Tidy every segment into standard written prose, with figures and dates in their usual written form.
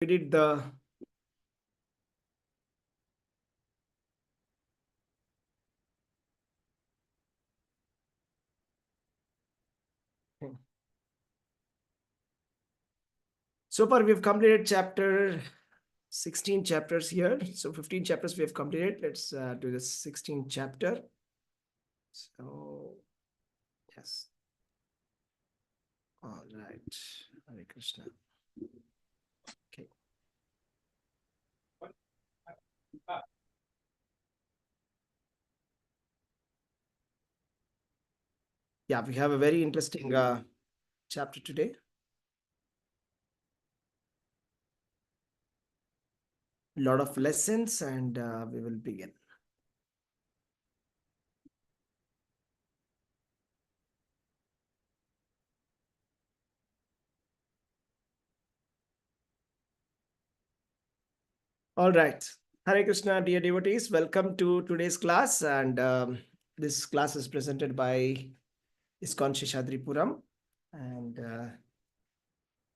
We did the so far we've completed chapter 16 chapters here. So 15 chapters we have completed. Let's do the 16th chapter. So yes. All right. Hare Krishna. Okay. Yeah, we have a very interesting chapter today. A lot of lessons, and we will begin. All right. Hare Krishna, dear devotees. Welcome to today's class. And this class is presented by ISKCON Sheshadripuram. And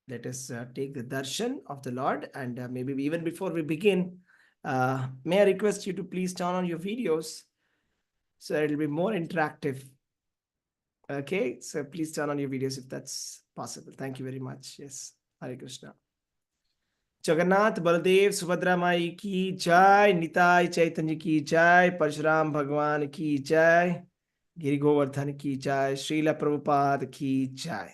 let us take the darshan of the Lord. And maybe even before we begin, may I request you to please turn on your videos so it will be more interactive. Okay, so please turn on your videos if that's possible. Thank you very much. Yes, Hare Krishna. Jagannath Baldev Subhadra माई की जय, निताय चैतन्य की जय, परशुराम भगवान की जय, गिरि गोवर्धन की जय, श्रील प्रभुपाद की जय।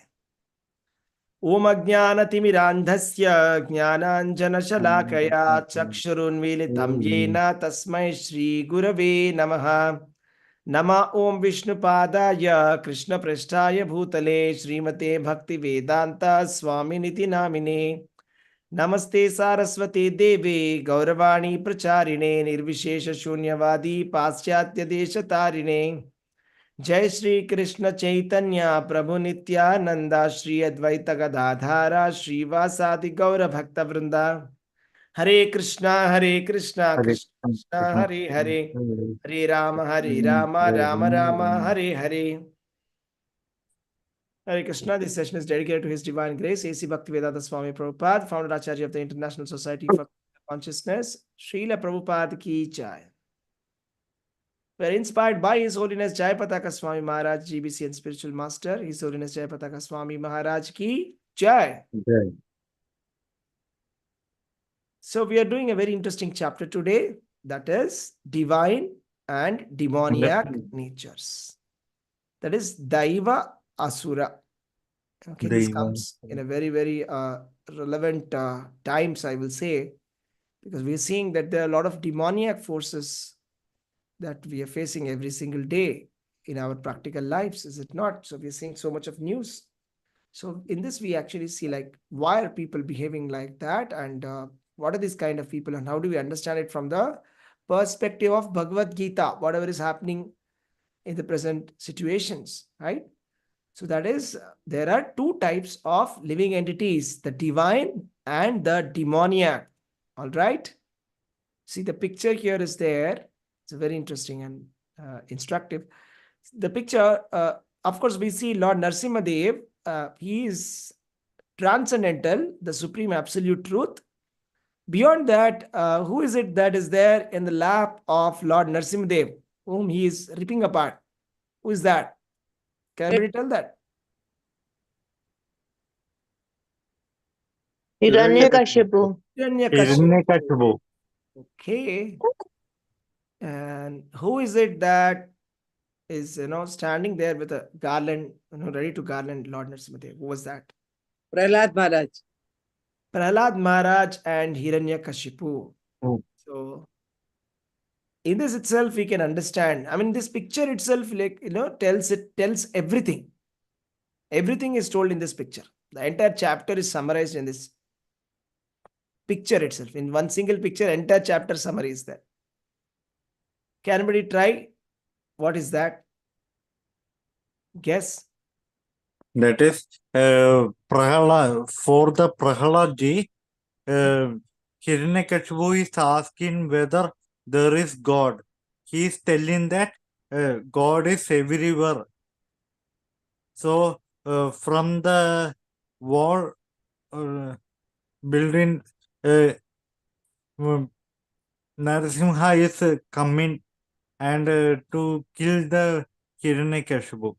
ओम अज्ञानतिमिरान्धस्य ज्ञानाञ्जनशलाकया चक्षुरुन्मीलितं येन तस्मै श्रीगुरवे नमः। नमः ओम विष्णुपादाय कृष्णपृष्ठाय भूतले श्रीमते भक्तिवेदान्त स्वामिनिति नामिने। नमस्ते सारस्वती देवे गौरवाणी प्रचारिणे निर्विशेष शून्यवादी पाश्चात्य देश तारिणे। जय श्री कृष्ण चैतन्य प्रभु नित्यानंदा श्री अद्वैत गदाधारा श्रीवासादि गौर भक्त वृंदा। हरे कृष्णा कृष्ण कृष्ण हरे हरे, हरे Ram Ram Ram Hare Hare. Hare Krishna, this session is dedicated to His Divine Grace, A.C. Bhaktivedanta Swami Prabhupada, founder Acharya of the International Society for Consciousness, Srila Prabhupada ki jai. We are inspired by His Holiness Jayapataka Swami Maharaj, GBC and Spiritual Master, His Holiness Jayapataka Swami Maharaj ki jai. Jai. So we are doing a very interesting chapter today, that is divine and demoniac natures. That is Daiva Asura. Okay, this comes in a very, very relevant times, I will say, because we are seeing that there are a lot of demoniac forces that we are facing every single day in our practical lives, is it not? So we are seeing so much of news. So in this, we actually see like, why are people behaving like that? And what are these kind of people? And how do we understand it from the perspective of Bhagavad Gita, whatever is happening in the present situations, right? So that is, there are two types of living entities, the divine and the demoniac. All right. See, the picture here is there. It's very interesting and instructive. The picture, of course, we see Lord Narsimhadev. He is transcendental, the supreme absolute truth. Beyond that, who is it that is there in the lap of Lord Narsimhadev, whom he is ripping apart? Who is that? Can anybody tell that? Hiranyakashipu. Hiranyakashipu. Okay. And who is it that is, standing there with a garland, ready to garland Lord Narasimhadev? Who was that? Prahlad Maharaj. Prahlad Maharaj and Hiranyakashipu. So in this itself, we can understand. I mean, this picture itself, like, tells everything. Everything is told in this picture. The entire chapter is summarized in this picture itself. In one single picture, entire chapter summary is there. Can anybody try? What is that? Guess. That is Prahalad. For the Prahalad ji, Hiranyakashipu is asking whether there is God. He is telling that God is everywhere. So from the wall building uh, Narasimha is coming and to kill the Hiranyakashipu.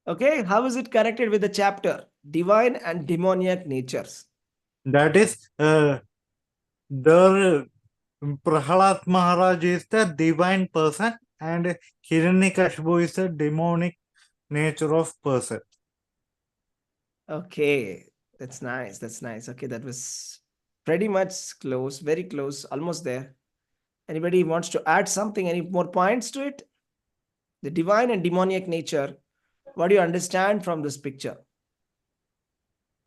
Okay, how is it connected with the chapter? Divine and demoniac natures. That is, the Prahalad Maharaj is the divine person and Hiranyakashipu is the demonic nature of person. Okay, that's nice. That's nice. Okay, that was pretty much close, very close, almost there. Anybody wants to add something? Any more points to it? The divine and demoniac nature. What do you understand from this picture?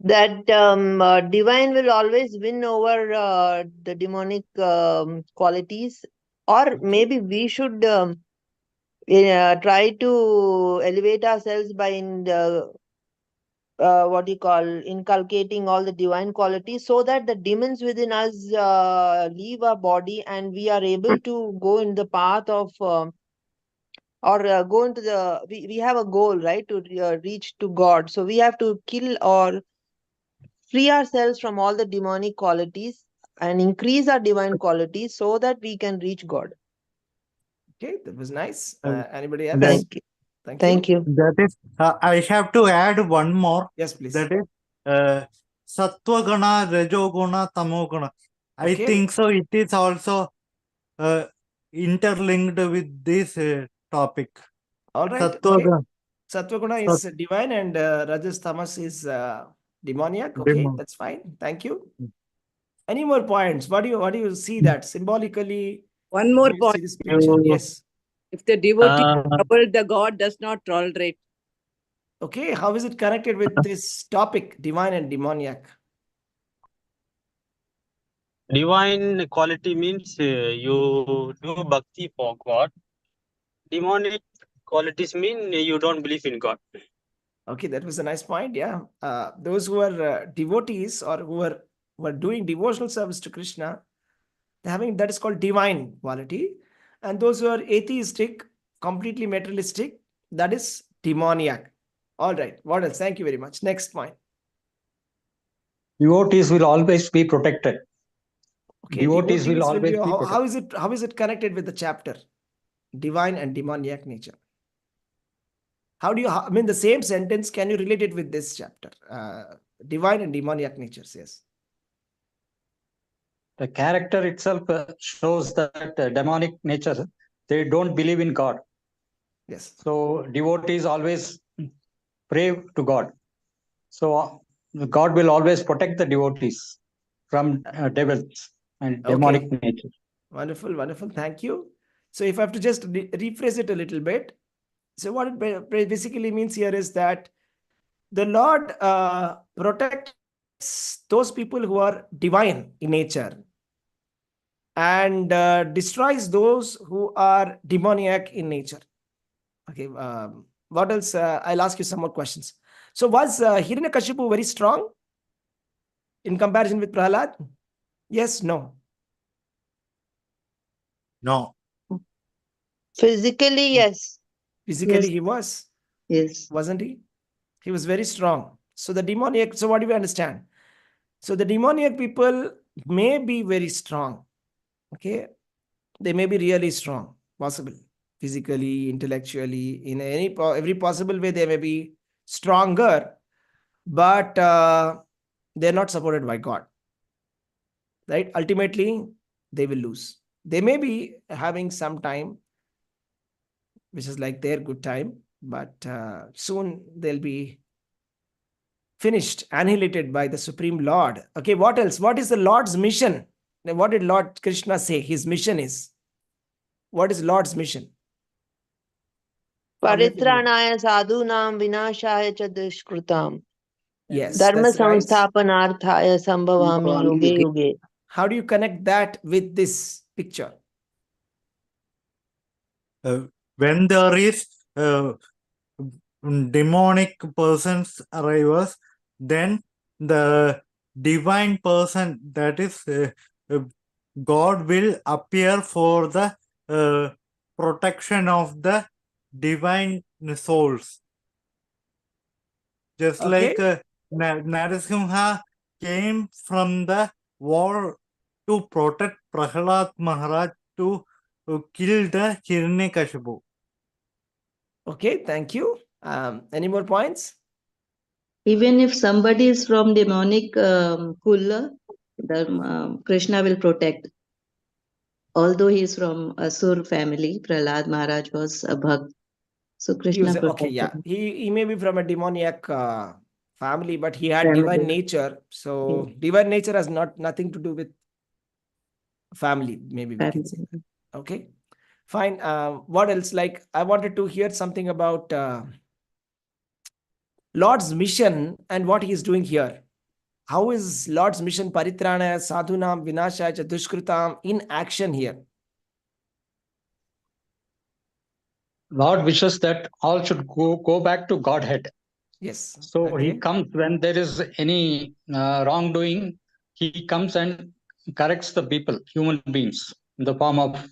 That divine will always win over the demonic qualities, or maybe we should try to elevate ourselves by what you call inculcating all the divine qualities, so that the demons within us leave our body and we are able to go in the path of or go into the we have a goal, right, to reach to God. So we have to kill or free ourselves from all the demonic qualities and increase our divine qualities so that we can reach God. Okay, that was nice. Uh, Anybody that, else? Thank you. Thank Thank you. you. that is, I have to add one more. Yes, please. That is, Sattva-guna, Rajo-guna, Tamo-guna. I Okay. think so. It is also interlinked with this topic. All right. Okay. Sattva-guna. Sattva-guna is divine and Rajas Tamas is demoniac. Okay, Demon. that's fine. Thank you. Any more points? What do you see that symbolically? One more when you see point. this picture? You- Yes. If the devotee is troubled, the God does not tolerate. Okay, how is it connected with this topic, divine and demoniac? Divine quality means you do bhakti for God. Demonic qualities mean you don't believe in God. Okay, that was a nice point. Yeah, those who are devotees or who are doing devotional service to Krishna, they're having that is called divine quality, and those who are atheistic, completely materialistic, that is demoniac. All right. What else? Thank you very much. Next point. Devotees will always be protected. Okay, Devotees will devotees will be. always be How is it connected with the chapter, divine and demoniac nature? How do you? I mean, the same sentence. Can you relate it with this chapter? Divine and demoniac natures. Yes. The character itself shows that demonic nature, they don't believe in God. Yes. So devotees always pray to God. So God will always protect the devotees from devils and demonic nature. Wonderful, wonderful. Thank you. So if I have to just rephrase it a little bit, so what it basically means here is that the Lord protects those people who are divine in nature and destroys those who are demoniac in nature. Okay. What else? I'll ask you some more questions. So was Hiranyakashipu very strong in comparison with Prahalad? Yes, no. No. Physically, yes. Physically, Yes. he was, Yes. wasn't he? He was very strong. So the demoniac, so what do we understand? So the demoniac people may be very strong. Okay. They may be really strong, possible, physically, intellectually, in every possible way, they may be stronger, but they're not supported by God. Right? Ultimately, they will lose. They may be having some time, which is like their good time, but soon they'll be finished, annihilated by the Supreme Lord. Okay, what else? What is the Lord's mission? Now, what did Lord Krishna say his mission is? What is Lord's mission? Paritranaya sadhunam vinashaya cha dushkritam. Yes, Dharma that's right. samsthapanarthaya sambhavami yuge yuge. How do you connect that with this picture? When there is demonic persons arrives, then the divine person, that is God, will appear for the protection of the divine souls. Just Okay. like Narasimha came from the war to protect Prahlad Maharaj to kill the Hiranyakashipu. Okay, thank you. Any more points? Even if somebody is from demonic kula, the Krishna will protect. Although he is from Asur family, Prahlad Maharaj was a Bhakt. So Krishna Okay, protected yeah. him. He may be from a demoniac family, but he had Family. divine nature. So Yes. divine nature has nothing to do with family, maybe we can say. Family. Okay, fine. What else? Like, I wanted to hear something about Lord's mission and what he is doing here. How is Lord's mission Paritranaya Sadhunam Vinashaya cha Dushkritam in action here? Lord wishes that all should go back to Godhead. Yes. So he comes when there is any wrongdoing, he comes and corrects the people, human beings, in the form of,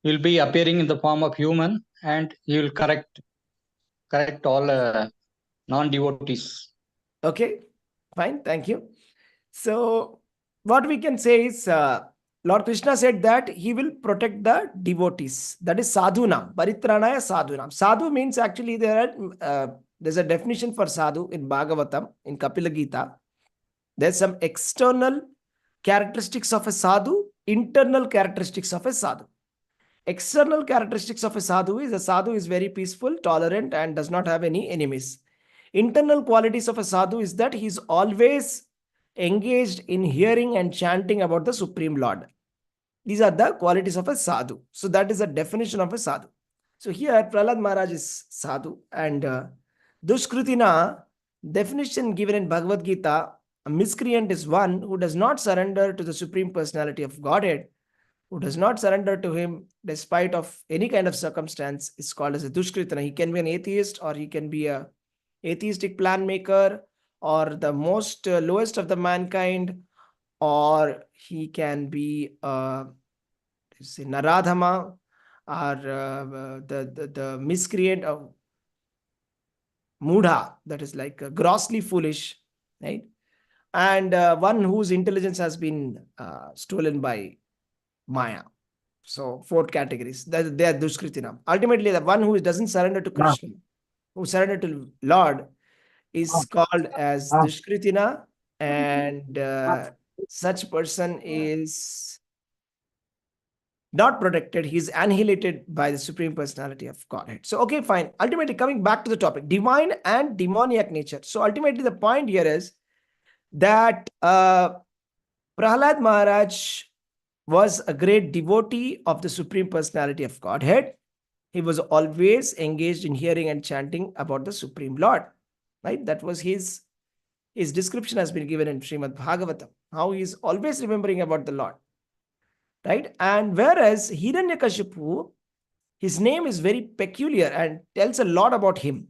he will be appearing in the form of human, and he will correct all non-devotees. Okay, fine. Thank you. So what we can say is Lord Krishna said that he will protect the devotees. That is sadhunam, paritranaya sadhunam. Sadhu means actually there's a definition for sadhu in Bhagavatam, in Kapila Gita. There's some external characteristics of a sadhu, internal characteristics of a sadhu. External characteristics of a sadhu is very peaceful, tolerant, and does not have any enemies. Internal qualities of a sadhu is that he is always engaged in hearing and chanting about the Supreme Lord. These are the qualities of a sadhu. So that is the definition of a sadhu. So here Prahlad Maharaj is sadhu, and Dushkritina, definition given in Bhagavad Gita, a miscreant is one who does not surrender to the Supreme Personality of Godhead, who does not surrender to him despite of any kind of circumstance, is called as a Dushkritana. He can be an atheist, or he can be a atheistic plan maker, or the most lowest of the mankind, or he can be say Naradhama, or the miscreant of Mudha, that is like grossly foolish, right? And one whose intelligence has been stolen by Maya. So 4 categories. They are Dushkritinam. Ultimately, the one who doesn't surrender to Krishna, who surrender to Lord, is called as Dushkritina, and such person is not protected. He is annihilated by the Supreme Personality of Godhead. So, okay, fine. Ultimately, coming back to the topic, divine and demoniac nature. So, ultimately, the point here is that Prahlad Maharaj was a great devotee of the Supreme Personality of Godhead. He was always engaged in hearing and chanting about the Supreme Lord. Right? That was his description has been given in Srimad Bhagavatam. How he is always remembering about the Lord. Right? And whereas Hiranyakashipu, his name is very peculiar and tells a lot about him.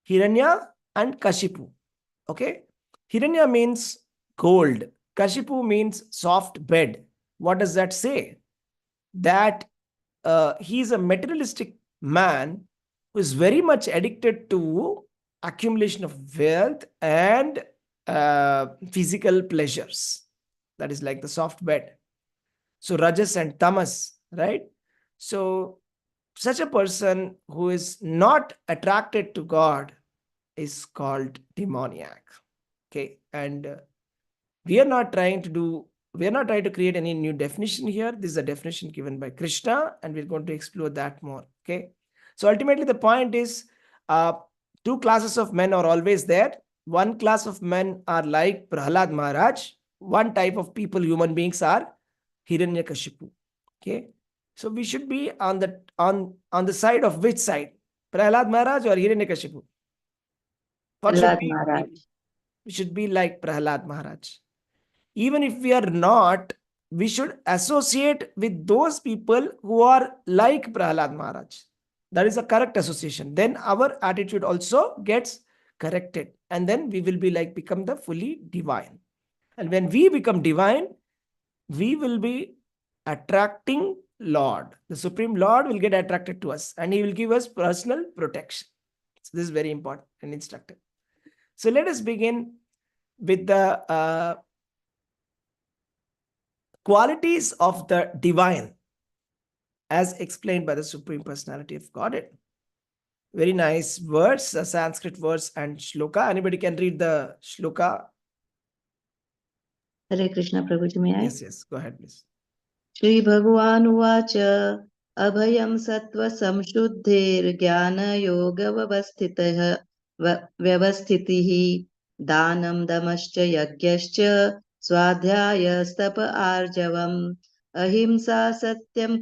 Hiranya and Kashipu. Okay? Hiranya means gold. Kashipu means soft bed. What does that say? That he is a materialistic man who is very much addicted to accumulation of wealth and physical pleasures. That is like the soft bed. So Rajas and Tamas, right? So such a person who is not attracted to God is called demoniac. Okay, and we are not trying to create any new definition here. This is a definition given by Krishna, and we're going to explore that more. Okay, so ultimately the point is 2 classes of men are always there. One class of men are like Prahlad Maharaj. One type of people, human beings, are Hiranyakashipu. Okay, so we should be on the side of which side? Prahlad Maharaj or Hiranyakashipu? What should Prahlad be? Maharaj. We should be like Prahlad Maharaj. Even if we are not, we should associate with those people who are like Prahlad Maharaj. That is a correct association. Then our attitude also gets corrected. And then we will be like become the fully divine. And when we become divine, we will be attracting Lord. The Supreme Lord will get attracted to us, and he will give us personal protection. So this is very important and instructive. So let us begin with the qualities of the divine as explained by the Supreme Personality of Godhead. Very nice words, Sanskrit words and shloka. Anybody can read the shloka? Hare Krishna, Prabhuji, may I? Yes, go ahead, please. Shri Bhagavan Uvacha Abhayam Sattva Samshuddhir Yoga Vyavasthitihi Danam Damascha Yagyascha Swadhyaya Stapa Arjavam Ahimsa Satyam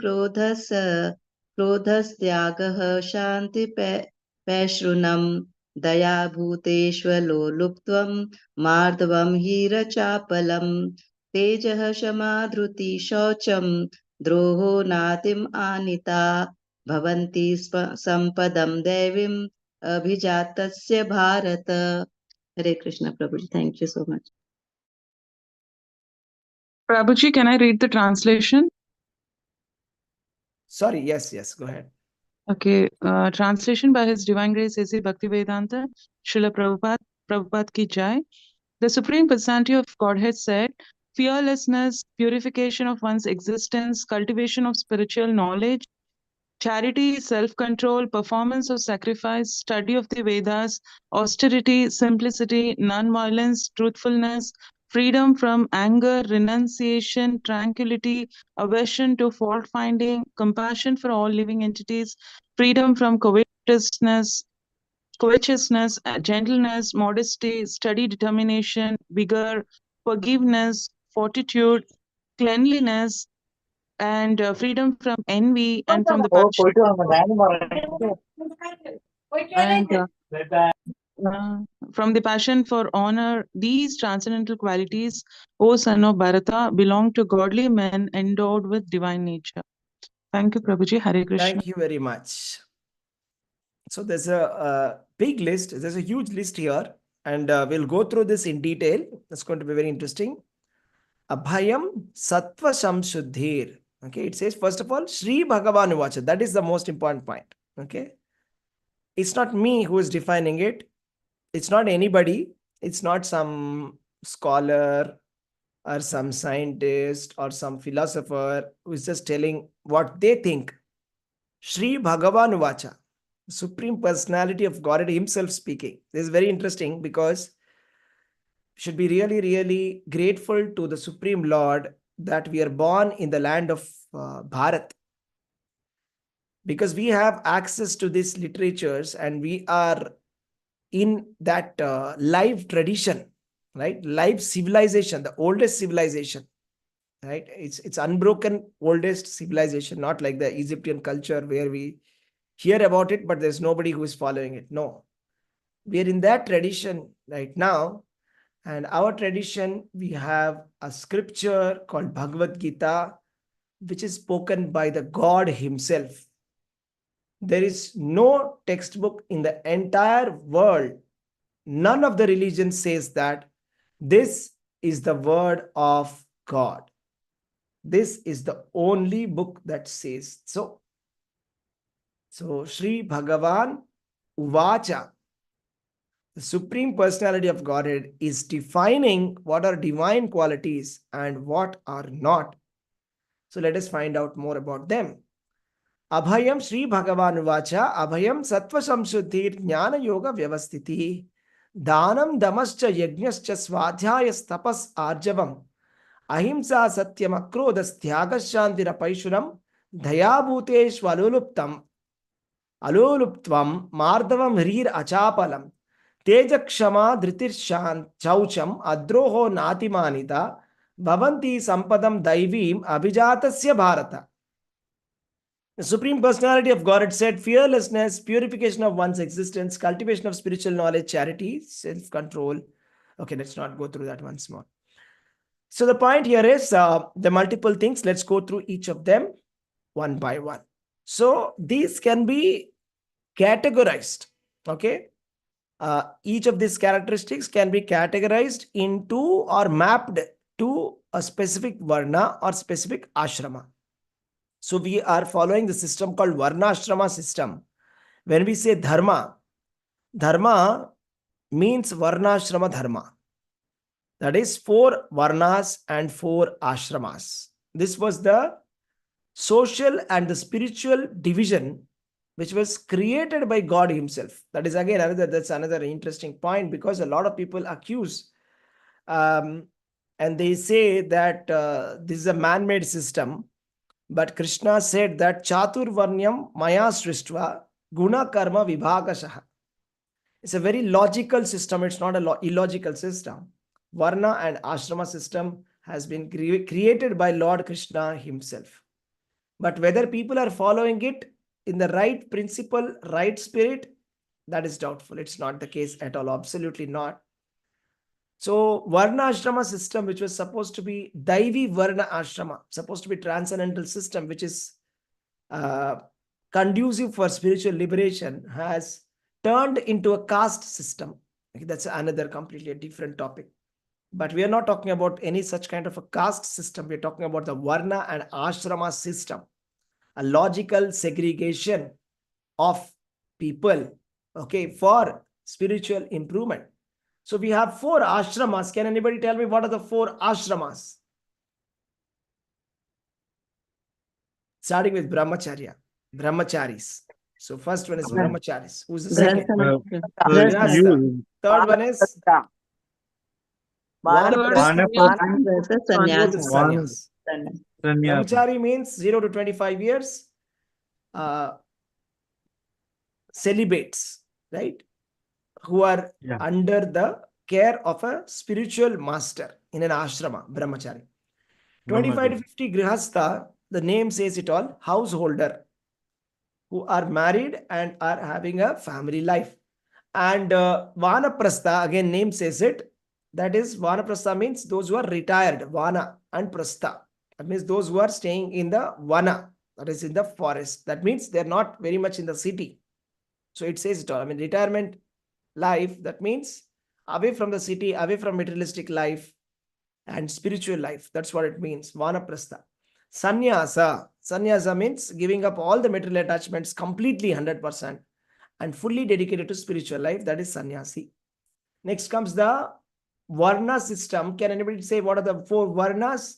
Krodhastyagah Shanti Paishrunam Daya Bhuteshwalo Luptvam Mardvam Hira Chapalam Tejah Shamadruti Shaucham Droho Natim Anita Bhavanti Sampadam Devim Abhijatasya Bharata. Hare Krishna, Prabhuji. Thank you so much. Prabhuji, can I read the translation? Sorry, yes, go ahead. Okay, translation by His Divine Grace A.C. Bhaktivedanta, Srila Prabhupada Ki Jai. The Supreme Personality of Godhead said, fearlessness, purification of one's existence, cultivation of spiritual knowledge, charity, self-control, performance of sacrifice, study of the Vedas, austerity, simplicity, non-violence, truthfulness, freedom from anger, renunciation, tranquility, aversion to fault-finding, compassion for all living entities, freedom from covetousness, gentleness, modesty, steady determination, vigor, forgiveness, fortitude, cleanliness, and freedom from envy and from the from the passion for honor. These transcendental qualities, O son of Bharata, belong to godly men endowed with divine nature. Thank you, Prabhuji. Hare Krishna. Thank you very much. So there's a big list. There's a huge list here, and we'll go through this in detail. It's going to be very interesting. Abhayam Sattva Samshuddhir. Okay, it says, first of all, Sri Bhagavan Uvacha. That is the most important point. Okay, it's not me who is defining it. It's not anybody. It's not some scholar or some scientist or some philosopher who is just telling what they think. Sri Bhagavan Uvacha, Supreme Personality of Godhead himself speaking. This is very interesting because we should be really, really grateful to the Supreme Lord that we are born in the land of Bharat, because we have access to these literatures and we are in that live tradition, right? Live civilization, the oldest civilization, right? It's unbroken oldest civilization, not like the Egyptian culture where we hear about it, but there's nobody who is following it. No, we are in that tradition right now. And our tradition, we have a scripture called Bhagavad Gita, which is spoken by the God himself. There is no textbook in the entire world. None of the religions says that this is the word of God. This is the only book that says so. So Sri Bhagavan Uvacha, the Supreme Personality of Godhead, is defining what are divine qualities and what are not. So let us find out more about them. Abhayam Sri Bhagavan Uvacha, Abhayam Sattva Samshuddhir Jnana Yoga Vyavasthiti Danam Damascha Yajnascha Swadhyayas Tapas Arjavam Ahimsa Satyam Akrodas Thyagashantira Paishuram Dayabhutesh Aloluptvam Mardavam Hrir Achapalam Tejakshama Dhritirshant Chaucham Adroho Natimanita Bhavanti Sampadam Daivim Abhijatasya Bharata. The Supreme Personality of Godhead said, fearlessness, purification of one's existence, cultivation of spiritual knowledge, charity, self-control. Okay, let's not go through that once more. So the point here is the multiple things. Let's go through each of them one by one. So these can be categorized. Okay. Each of these characteristics can be categorized into or mapped to a specific varna or specific ashrama. So we are following the system called Varnashrama system. When we say dharma, dharma means Varnashrama dharma. That is 4 varnas and 4 ashramas. This was the social and the spiritual division which was created by God himself. That is again that's another interesting point, because a lot of people accuse and they say that this is a man-made system. But Krishna said that Chaturvarnyam Maya Srishtva Guna Karma Vibhagashaha. It's a very logical system. It's not an illogical system. Varna and Ashrama system has been created by Lord Krishna himself. But whether people are following it in the right principle, right spirit, that is doubtful. It's not the case at all. Absolutely not. So Varna Ashrama system, which was supposed to be Daivi Varna Ashrama, supposed to be transcendental system, which is conducive for spiritual liberation, has turned into a caste system. That's another completely different topic. But we are not talking about any such kind of a caste system. We're talking about the Varna and Ashrama system, a logical segregation of people, okay, for spiritual improvement. So we have 4 ashramas. Can anybody tell me what are the 4 ashramas? Starting with brahmacharya, brahmacharis. So first one is brahmacharis. Who's the second? Grihastha. Third one is Vanaprastha. Fourth is sannyas. Brahmachari means 0 to 25 years. Celibates, right? Who are under the care of a spiritual master in an ashrama, brahmachari. 25 to 50 grihastha, the name says it all, householder, who are married and are having a family life. And vanaprastha, again name says it, that is vanaprastha means those who are retired, vana and prastha. That means those who are staying in the vana, that is in the forest. That means they're not very much in the city. So it says it all. I mean, retirement life, that means away from the city, away from materialistic life and spiritual life. That's what it means, vanaprastha. Sannyasa. Sannyasa means giving up all the material attachments completely 100% and fully dedicated to spiritual life. That is sannyasi. Next comes the varna system. Can anybody say what are the 4 varnas?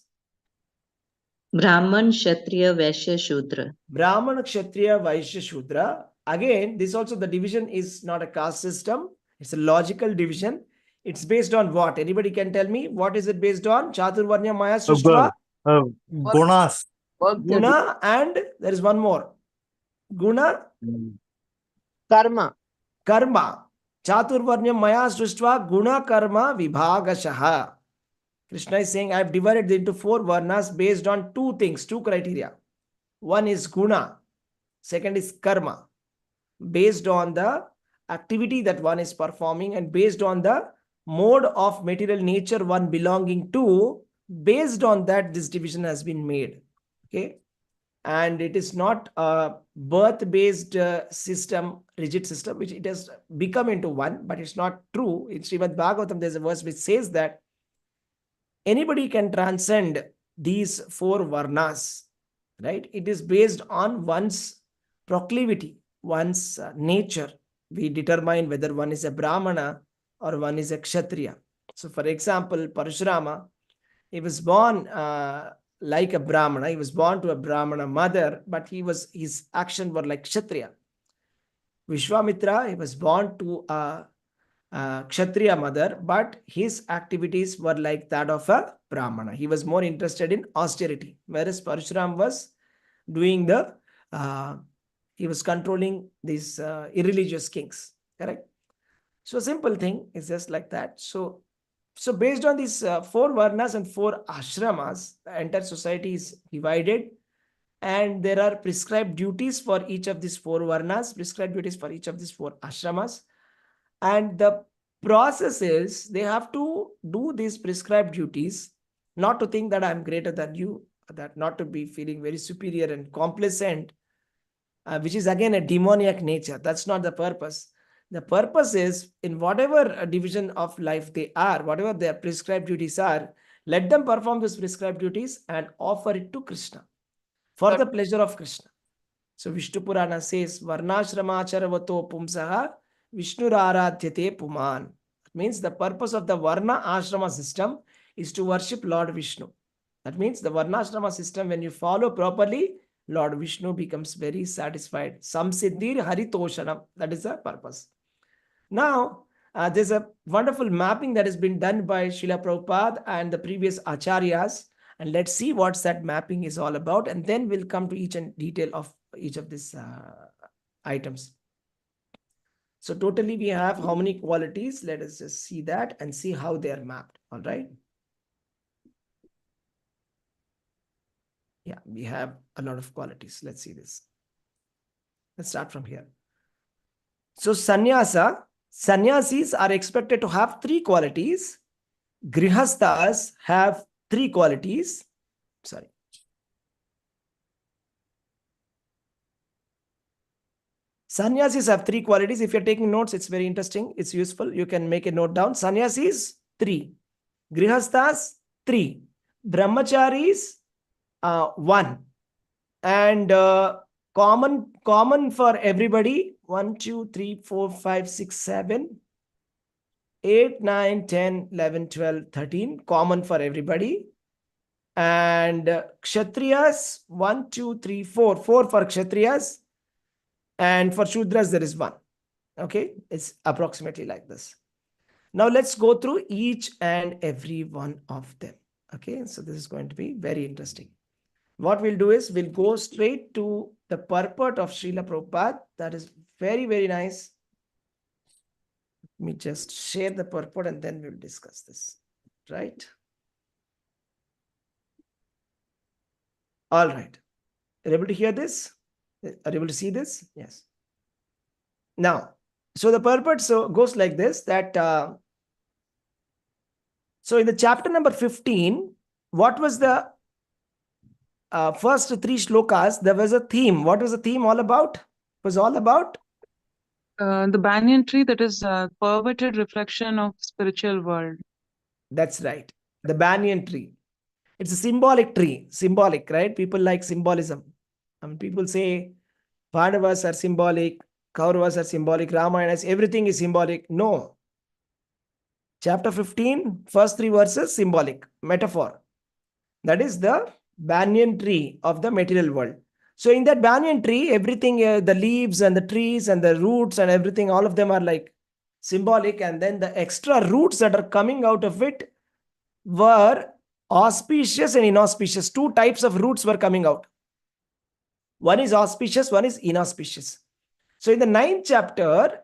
Brahman, Kshatriya, Vaishya, Shudra. Brahman, Kshatriya, Vaishya, Shudra. Again, this also, the division is not a caste system. It's a logical division. It's based on what? Anybody can tell me? What is it based on? Chaturvarnya Maya Srishtva? Gunas. Guna, and there is one more. Guna? Karma. Karma. Chaturvarnya Maya Srishtva Guna Karma Vibhagashaha. Krishna is saying, I have divided into 4 varnas based on 2 things, 2 criteria. One is guna. Second is karma. Based on the activity that one is performing and based on the mode of material nature one belonging to, based on that this division has been made. Okay. And it is not a birth-based system, rigid system, which it has become into one, but it's not true. In Srimad Bhagavatam, there's a verse which says that anybody can transcend these 4 varnas, right? It is based on one's proclivity, one's nature. We determine whether one is a Brahmana or one is a Kshatriya. So for example, Parashurama, he was born like a Brahmana. He was born to a Brahmana mother, but his actions were like Kshatriya. Vishwamitra, he was born to a Kshatriya mother, but his activities were like that of a Brahmana. He was more interested in austerity, whereas Parshuram was doing he was controlling these irreligious kings, correct? So a simple thing is just like that. So based on these 4 varnas and 4 ashramas, the entire society is divided, and there are prescribed duties for each of these 4 varnas, prescribed duties for each of these 4 ashramas. And the process is they have to do these prescribed duties, not to think that I'm greater than you, that not to be feeling very superior and complacent, which is again a demoniac nature. That's not the purpose. The purpose is, in whatever division of life they are, whatever their prescribed duties are, let them perform those prescribed duties and offer it to Krishna for the pleasure of Krishna. So Vishnu Purana says, Varnashrama charavato pumsaha Vishnu aradhyate puman. Means the purpose of the Varna Ashrama system is to worship Lord Vishnu. That means the Varna Ashrama system, when you follow properly, Lord Vishnu becomes very satisfied. Samsiddhir Haritoshanam. That is the purpose. Now, there's a wonderful mapping that has been done by Srila Prabhupada and the previous acharyas. And let's see what that mapping is all about. And then we'll come to each and detail of each of these items. So totally we have how many qualities? Let us just see that and see how they are mapped. All right. Yeah, we have a lot of qualities. Let's see this. Let's start from here. So sannyasis are expected to have 3 qualities. Grihasthas have 3 qualities. Sorry. Sannyasis have 3 qualities. If you're taking notes, it's very interesting. It's useful. You can make a note down. Sannyasis, 3. Grihasthas, 3. Brahmacharis, 1. And common for everybody, 1, 2, 3, 4, 5, 6, 7, 8, 9, 10, 11, 12, 13. Common for everybody. And Kshatriyas, 1, 2, 3, 4. 4 for Kshatriyas. And for Shudras, there is 1. Okay, it's approximately like this. Now let's go through each and every one of them. Okay, so this is going to be very interesting. What we'll do is we'll go straight to the purport of Srila Prabhupada. That is very, very nice. Let me just share the purport and then we'll discuss this. Right? All right. Are you able to hear this? Are you able to see this? Yes. Now, so the purport goes like this, that so in the chapter number 15, what was the first 3 shlokas? There was a theme. What was the theme all about? It was all about the banyan tree, that is a perverted reflection of spiritual world. That's right. The banyan tree. It's a symbolic tree. Symbolic, right? People like symbolism. People say Pandavas are symbolic, Kauravas are symbolic, Ramayana, everything is symbolic. No. Chapter 15, first 3 verses, symbolic, metaphor. That is the banyan tree of the material world. So in that banyan tree, everything, the leaves and the trees and the roots and everything, all of them are like symbolic. And then the extra roots that are coming out of it were auspicious and inauspicious. 2 types of roots were coming out. One is auspicious, one is inauspicious. So in the 9th chapter,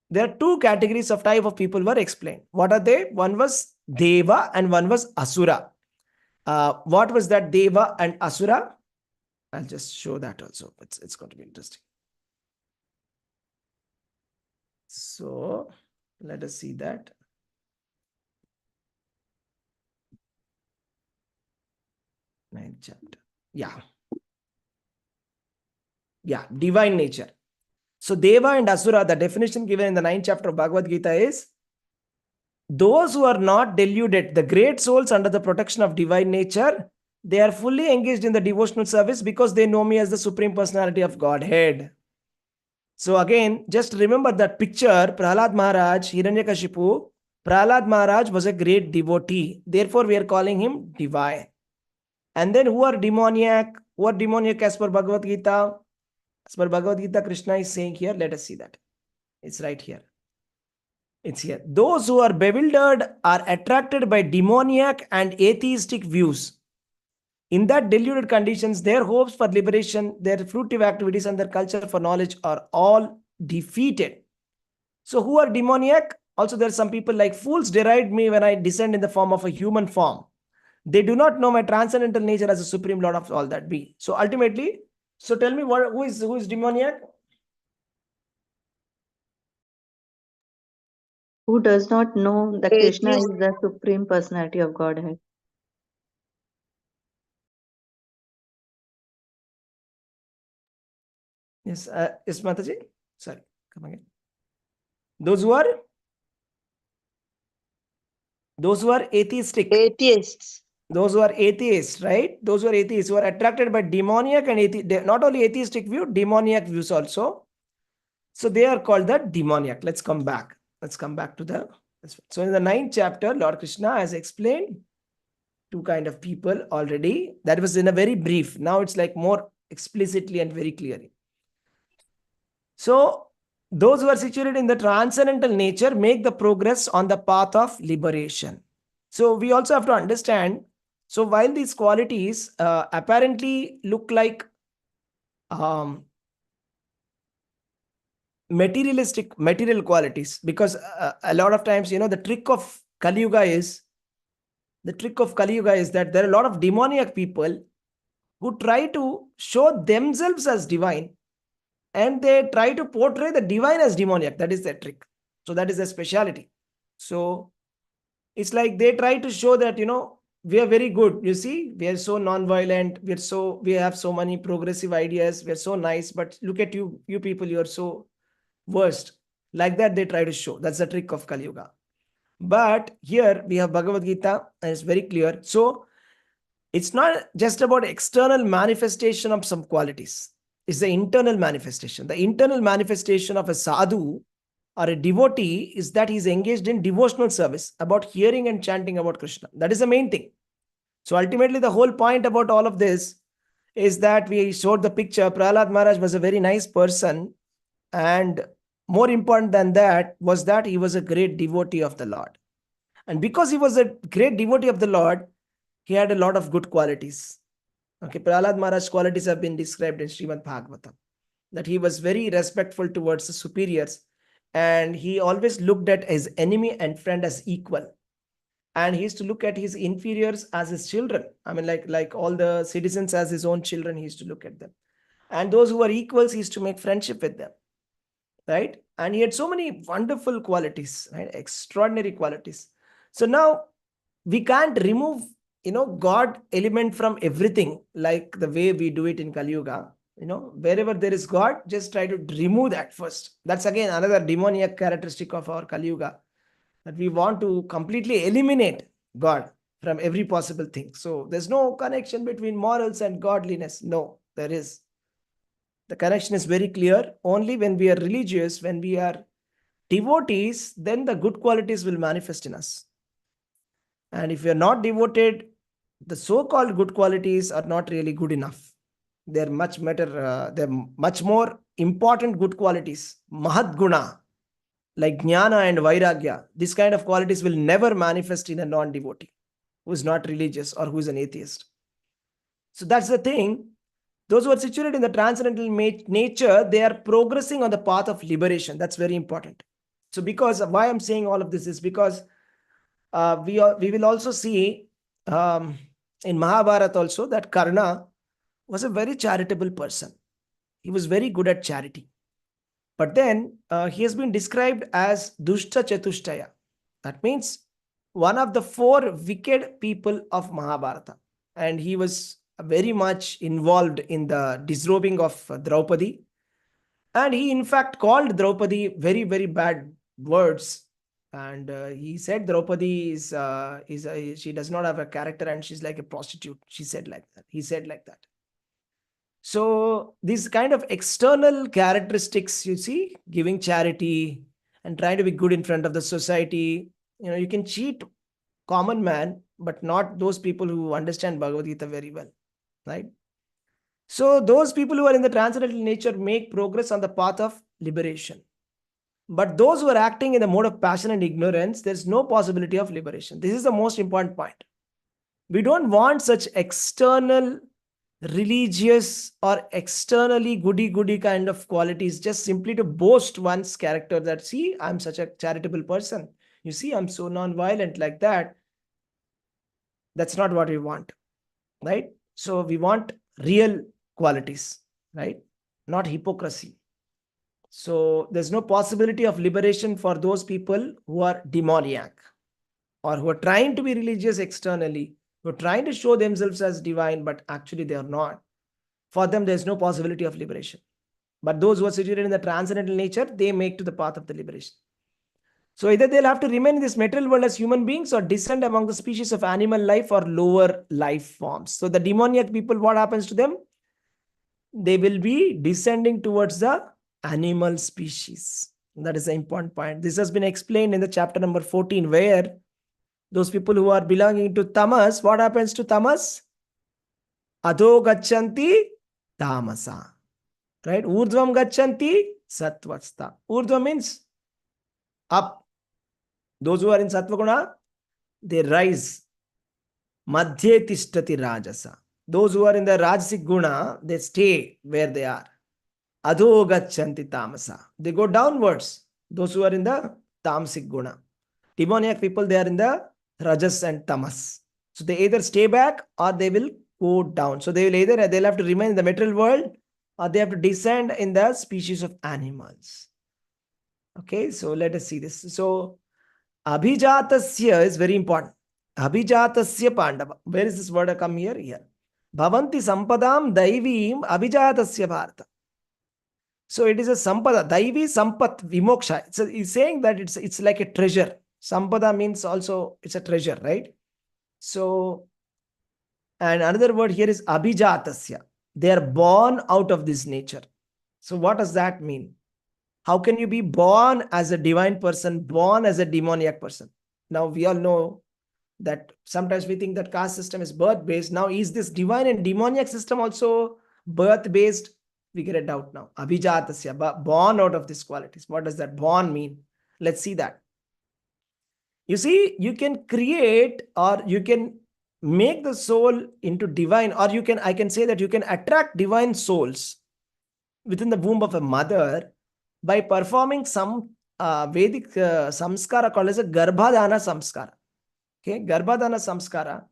there are 2 categories of type of people were explained. What are they? One was Deva and one was Asura. What was that Deva and Asura? I'll just show that also. It's going to be interesting. So let us see that. Ninth chapter. Yeah, divine nature. So Deva and Asura, the definition given in the 9th chapter of Bhagavad Gita is those who are not deluded, the great souls under the protection of divine nature, they are fully engaged in the devotional service because they know me as the Supreme Personality of Godhead. So again, just remember that picture, Prahlad Maharaj, Hiranyakashipu. Prahlad Maharaj was a great devotee. Therefore, we are calling him divine. And then who are demoniac? Who are demoniac as per Bhagavad Gita? As per Bhagavad Gita, Krishna is saying here, let us see that. It's right here. It's here. Those who are bewildered are attracted by demoniac and atheistic views. In that deluded conditions, their hopes for liberation, their fruitive activities, and their culture for knowledge are all defeated. So who are demoniac? Also, there are some people like fools deride me when I descend in the form of a human form. They do not know my transcendental nature as a supreme lord of all that be. So ultimately, so tell me who is demoniac? Who does not know that Krishna is Atheist. the Supreme Personality of Godhead? Yes, yes, Mataji. Sorry, come again. Those who are atheistic. Atheists. Those who are atheists, right? Those who are atheists, who are attracted by demoniac and not only atheistic view, demoniac views also. So they are called the demoniac. Let's come back. Let's come back to the. So in the 9th chapter, Lord Krishna has explained two kind of people already. That was in a very brief. Now it's like more explicitly and very clearly. So those who are situated in the transcendental nature make the progress on the path of liberation. So we also have to understand. So while these qualities apparently look like material qualities, because a lot of times, the trick of Kali Yuga is that there are a lot of demoniac people who try to show themselves as divine, and they try to portray the divine as demoniac. That is their trick. So that is their speciality. So it's like they try to show that, we are very good. You see, we are so non-violent. We have so many progressive ideas. We are so nice. But look at you people, you are so worst. Like that, they try to show. That's the trick of Kali Yuga. But here we have Bhagavad Gita, and it's very clear. So it's not just about external manifestation of some qualities. It's the internal manifestation. The internal manifestation of a sadhu or a devotee is that he's engaged in devotional service, about hearing and chanting about Krishna. That is the main thing. So ultimately, the whole point about all of this is that we showed the picture. Prahlad Maharaj was a very nice person, and more important than that was that he was a great devotee of the Lord. And because he was a great devotee of the Lord, he had a lot of good qualities. Okay, Prahlad Maharaj's qualities have been described in Srimad Bhagavatam. That he was very respectful towards the superiors, and he always looked at his enemy and friend as equal. And he used to look at his inferiors as his children. I mean, like all the citizens as his own children, he used to look at them. And those who were equals, he used to make friendship with them. Right? And he had so many wonderful qualities, right? Extraordinary qualities. So now we can't remove, God element from everything, like the way we do it in Kali Yuga. Wherever there is God, just try to remove that first. That's again another demoniac characteristic of our Kali Yuga, that we want to completely eliminate God from every possible thing. So there's no connection between morals and godliness. No, there is. The connection is very clear. Only when we are religious, when we are devotees, then the good qualities will manifest in us. And if we are not devoted, the so-called good qualities are not really good enough. They're much better. They're much more important good qualities. Mahat guna, like jnana and vairagya. This kind of qualities will never manifest in a non-devotee who is not religious or who is an atheist. So that's the thing. Those who are situated in the transcendental nature, they are progressing on the path of liberation. That's very important. So because why I'm saying all of this is because we will also see in Mahabharata also that Karna was a very charitable person. He was very good at charity. But then he has been described as Dushta Chatushtaya. That means one of the 4 wicked people of Mahabharata. And he was very much involved in the disrobing of Draupadi. And he in fact called Draupadi very, very bad words. And he said Draupadi she does not have a character and she's like a prostitute. She said like that. He said like that. So these kind of external characteristics, you see, giving charity and trying to be good in front of the society, you can cheat common man, but not those people who understand Bhagavad Gita very well, right? So those people who are in the transcendental nature make progress on the path of liberation. But those who are acting in the mode of passion and ignorance, there's no possibility of liberation. This is the most important point. We don't want such external religious or externally goody kind of qualities just simply to boast one's character that, see, I'm such a charitable person. You see, I'm so non-violent like that. That's not what we want, right? So we want real qualities, right? Not hypocrisy. So there's no possibility of liberation for those people who are demoniac or who are trying to be religious externally, who are trying to show themselves as divine, but actually they are not. For them, there's no possibility of liberation. But those who are situated in the transcendental nature, they make to the path of the liberation. So either they'll have to remain in this material world as human beings or descend among the species of animal life or lower life forms. So the demoniac people, what happens to them? They will be descending towards the animal species. That is the important point. This has been explained in the chapter number 14, where those people who are belonging to tamas, what happens to tamas? Adho gachanti tamasa. Right? Urdhvam gachanti sattvasta. Urdhva means up. Those who are in sattvaguna, they rise. Madhye tishtati rajasa. Those who are in the rajasic guna, they stay where they are. Adho gachanti tamasa. They go downwards. Those who are in the tamasic guna. Demoniac people, they are in the rajas and tamas. So they either stay back or they will go down. So they will either, they'll have to remain in the material world, or they have to descend in the species of animals. Okay, so let us see this. So abhijatasya is very important. Abhijatasya Pandava. Where is this word come here? Here. Bhavanti sampadam daivim abhijatasya bharata. So it is a sampada, daivi sampat vimoksha. It's saying that it's like a treasure. Sampada means also it's a treasure, right? So, and another word here is abhijatasya. They are born out of this nature. So what does that mean? How can you be born as a divine person, born as a demoniac person? Now we all know that sometimes we think that caste system is birth-based. Now is this divine and demoniac system also birth-based? We get a doubt now. Abhijatasya, born out of these qualities. What does that born mean? Let's see that. You see, you can create or you can make the soul into divine, or I can say that you can attract divine souls within the womb of a mother by performing some Vedic samskara called as a Garbhadana samskara. Okay, Garbhadana samskara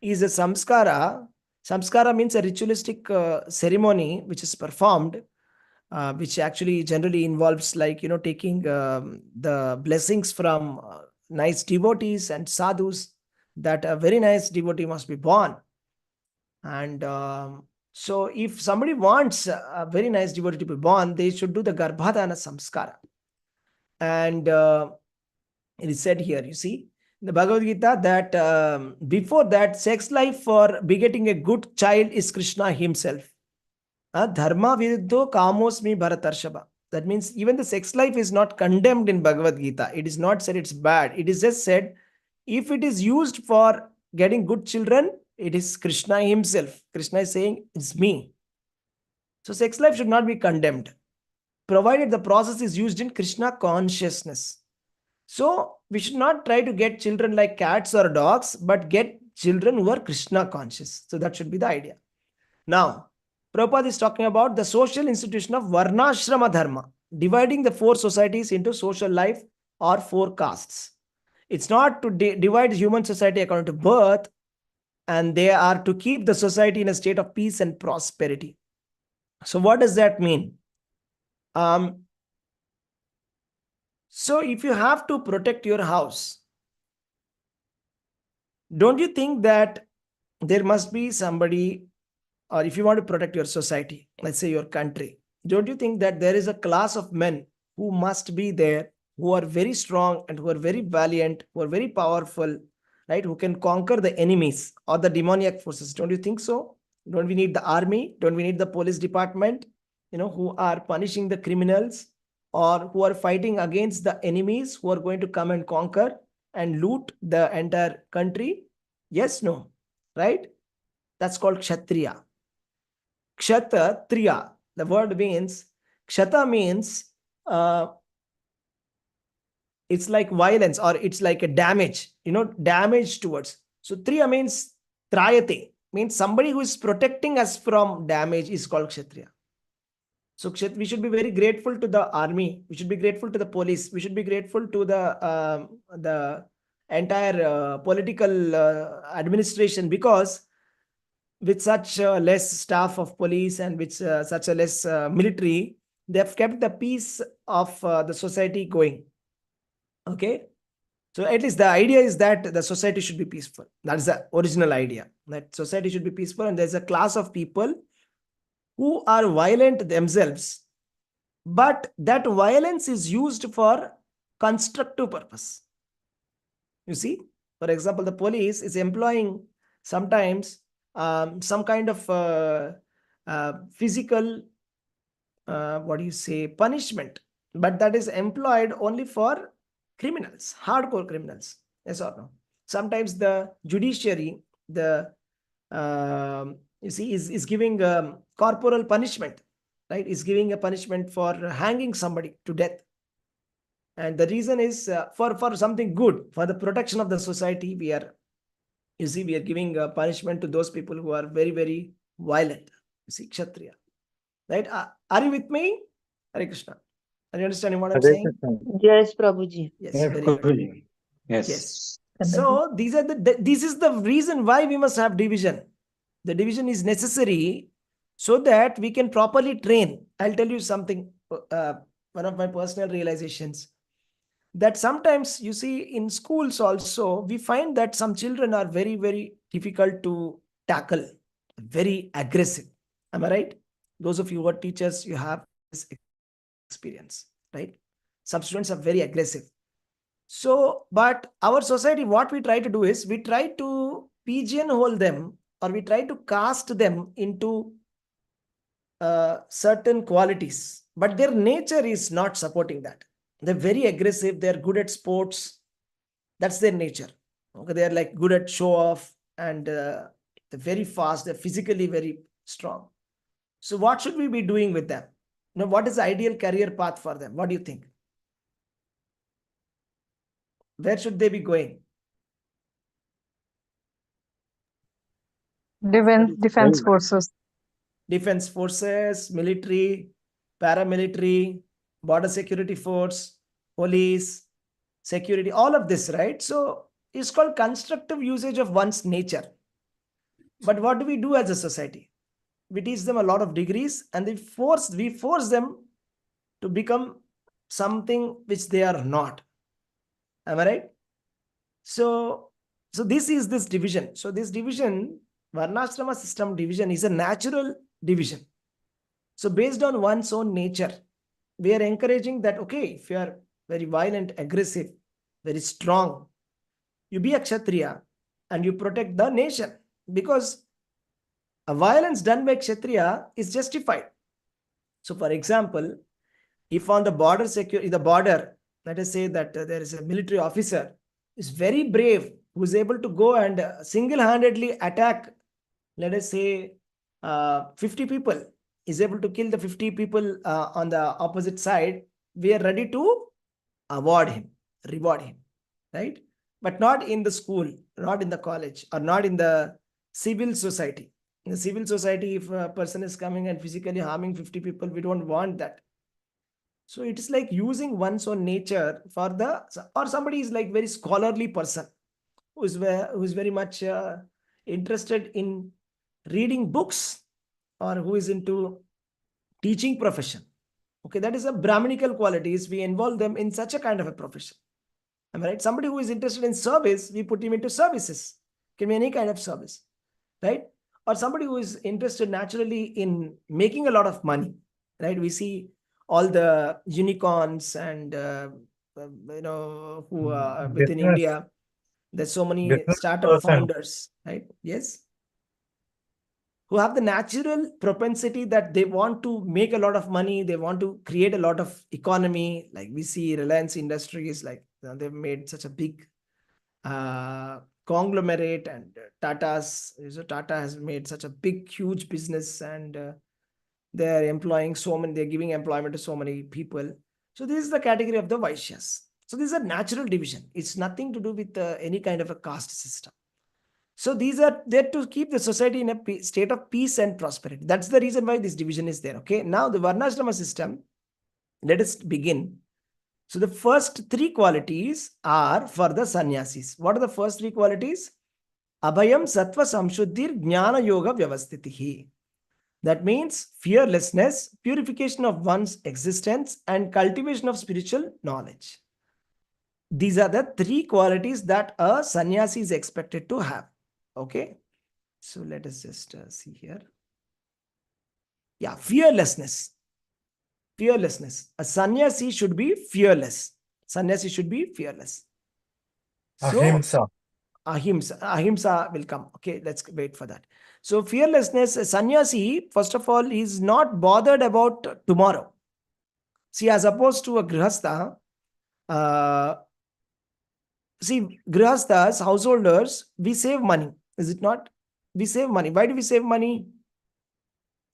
is a samskara. Samskara means a ritualistic ceremony which is performed, which actually generally involves taking the blessings from nice devotees and sadhus, that a very nice devotee must be born. And so if somebody wants a very nice devotee to be born, they should do the Garbhadana samskara. And it is said here, you see, in the Bhagavad Gita, that before that, sex life for begetting a good child is Krishna himself. Dharma viruddho kamosmi bharatarshava. That means even the sex life is not condemned in Bhagavad Gita. It is not said it's bad. It is just said, if it is used for getting good children, it is Krishna himself. Krishna is saying, it's me. So sex life should not be condemned, provided the process is used in Krishna consciousness. So we should not try to get children like cats or dogs, but get children who are Krishna conscious. So that should be the idea. Now, Prabhupada is talking about the social institution of Varnashrama Dharma, dividing the 4 societies into social life or 4 castes. It's not to divide human society according to birth, and they are to keep the society in a state of peace and prosperity. So what does that mean? So if you have to protect your house, don't you think that there must be somebody, or if you want to protect your society, let's say your country, don't you think that there is a class of men who must be there, who are very strong and who are very valiant, who are very powerful, right? Who can conquer the enemies or the demoniac forces? Don't you think so? Don't we need the army? Don't we need the police department, who are punishing the criminals or who are fighting against the enemies who are going to come and conquer and loot the entire country? Yes, no, right? That's called Kshatriya. Kshatriya, the word means, Kshata means it's like violence, or it's like a damage, damage towards. So Triya means Trayate, means somebody who is protecting us from damage is called Kshatriya. So we should be very grateful to the army. We should be grateful to the police. We should be grateful to the entire political administration, because with such less staff of police and with such a less military, they have kept the peace of the society going. Okay. So at least the idea is that the society should be peaceful. That is the original idea, that society should be peaceful, and there's a class of people who are violent themselves, but that violence is used for constructive purpose. You see, for example, the police is employing sometimes some kind of physical, punishment but that is employed only for criminals, hardcore criminals. Yes or no? Sometimes the judiciary, you see, is giving corporal punishment, right? Is giving a punishment for hanging somebody to death. And the reason is for something good, for the protection of the society. We are giving punishment to those people who are very, very violent. You see, Kshatriya. Right? Are you with me? Hare Krishna. Are you understanding what I'm Hare saying? Krishna. Yes, Prabhuji. Yes, Yes, very good. Prabhuji. Yes. Yes. So this is the reason why we must have division. The division is necessary so that we can properly train. I'll tell you something, one of my personal realizations, that sometimes you see in schools also, we find that some children are very, very difficult to tackle, very aggressive. Am I right? Those of you who are teachers, you have this experience, right? Some students are very aggressive. So, but our society, what we try to do is we try to pigeonhole them, or we try to cast them into certain qualities, but their nature is not supporting that. They're very aggressive. They're good at sports. That's their nature. Okay, they're like good at show off, and they're very fast. They're physically very strong. So, what should we be doing with them? What is the ideal career path for them? What do you think? Where should they be going? Defense forces. Defense forces, military, paramilitary, border security force, police, security, all of this, right? So it's called constructive usage of one's nature. But what do we do as a society? We teach them a lot of degrees, and we force them to become something which they are not. Am I right? So this is this division. So this division, Varnashrama system division, is a natural division. So based on one's own nature, we are encouraging that, okay, if you are very violent, aggressive, very strong, you be a Kshatriya and you protect the nation, because a violence done by Kshatriya is justified. So for example, if on the border let us say that there is a military officer is very brave, who is able to go and single-handedly attack, let us say 50 people, is able to kill the 50 people on the opposite side, we are ready to reward him, right? But not in the school, not in the college, or not in the civil society. In the civil society, if a person is coming and physically harming 50 people, we don't want that. So it is like using one's own nature for or somebody is like very scholarly person who is very much interested in reading books, or who is into teaching profession. Okay, that is a Brahminical qualities. We involve them in such a kind of a profession. Am I right? Somebody who is interested in service, we put him into services. Can be any kind of service, right? Or somebody who is interested naturally in making a lot of money, right? We see all the unicorns and who are within Business. India. There's so many Business startup person. founders, right? Yes, who have the natural propensity that they want to make a lot of money, they want to create a lot of economy. Like we see Reliance Industries, like they've made such a big conglomerate, and Tata has made such a big, huge business, and they're employing they're giving employment to so many people. So this is the category of the Vaishyas. So this is a natural division. It's nothing to do with any kind of a caste system. So these are there to keep the society in a state of peace and prosperity. That's the reason why this division is there. Okay. Now the Varnashrama system, let us begin. So the first three qualities are for the sannyasis. What are the first three qualities? Abhayam sattva samshuddhir jnana yoga vyavastitihi. That means fearlessness, purification of one's existence, and cultivation of spiritual knowledge. These are the three qualities that a sannyasi is expected to have. Okay. So let us just see here. Yeah, fearlessness. Fearlessness. A sannyasi should be fearless. Sannyasi should be fearless. So, Ahimsa. Ahimsa will come. Okay, let's wait for that. So fearlessness, a sannyasi, first of all, is not bothered about tomorrow. See, as opposed to a grihastha, see, grihasthas, householders, we save money, is it not? We save money. Why do we save money?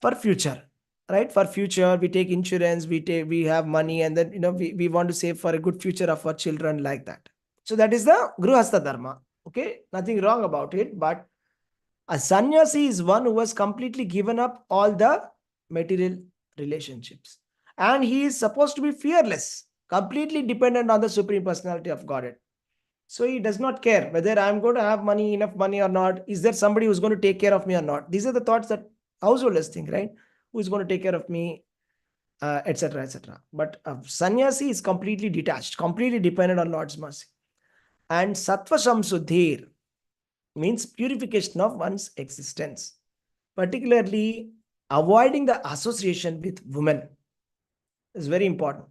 For future, right? For future, we take insurance, we have money, and then we want to save for a good future of our children, like that. So that is the grihastha dharma. Okay, nothing wrong about it, but a sannyasi is one who has completely given up all the material relationships, and he is supposed to be fearless, completely dependent on the Supreme Personality of Godhead. So he does not care whether I'm going to have money, enough money or not. Is there somebody who's going to take care of me or not? These are the thoughts that householders think, right? Who is going to take care of me, etc., etc. But a sannyasi is completely detached, completely dependent on Lord's mercy. And sattva samsuddhir means purification of one's existence, particularly avoiding the association with women is very important.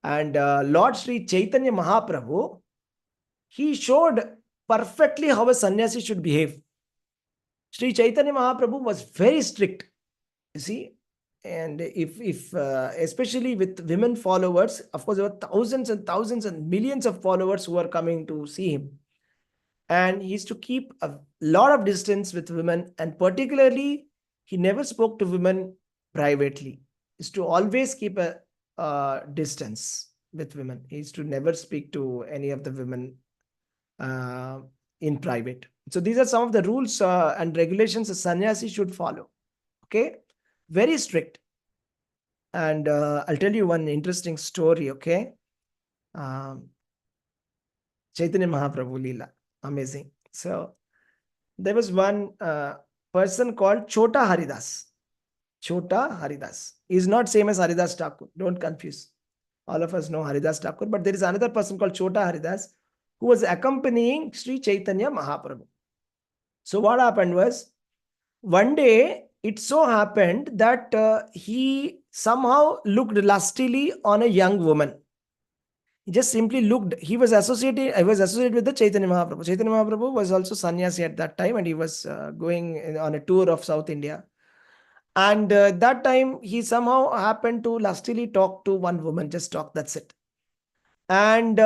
And Lord Sri Chaitanya Mahaprabhu, he showed perfectly how a sannyasi should behave. Sri Chaitanya Mahaprabhu was very strict, you see. And if especially with women followers, of course, there were thousands and thousands and millions of followers who were coming to see him. And he used to keep a lot of distance with women, and particularly, he never spoke to women privately. He used to always keep a distance with women. He used to never speak to any of the women in private. So these are some of the rules and regulations a sannyasi should follow. Okay, very strict. And I'll tell you one interesting story. Okay, Chaitanya Mahaprabhu Leela, amazing. So there was one person called Chota Haridas. Chota Haridas is not same as Haridas Thakur. Don't confuse. All of us know Haridas Thakur, but there is another person called Chota Haridas who was accompanying Sri Chaitanya Mahaprabhu. So what happened was, one day it so happened that he somehow looked lustily on a young woman. He just simply looked. He was associated with the Chaitanya Mahaprabhu. Chaitanya Mahaprabhu was also sannyasi at that time, and he was going on a tour of South India. And that time he somehow happened to lustily talk to one woman. Just talk, that's it. And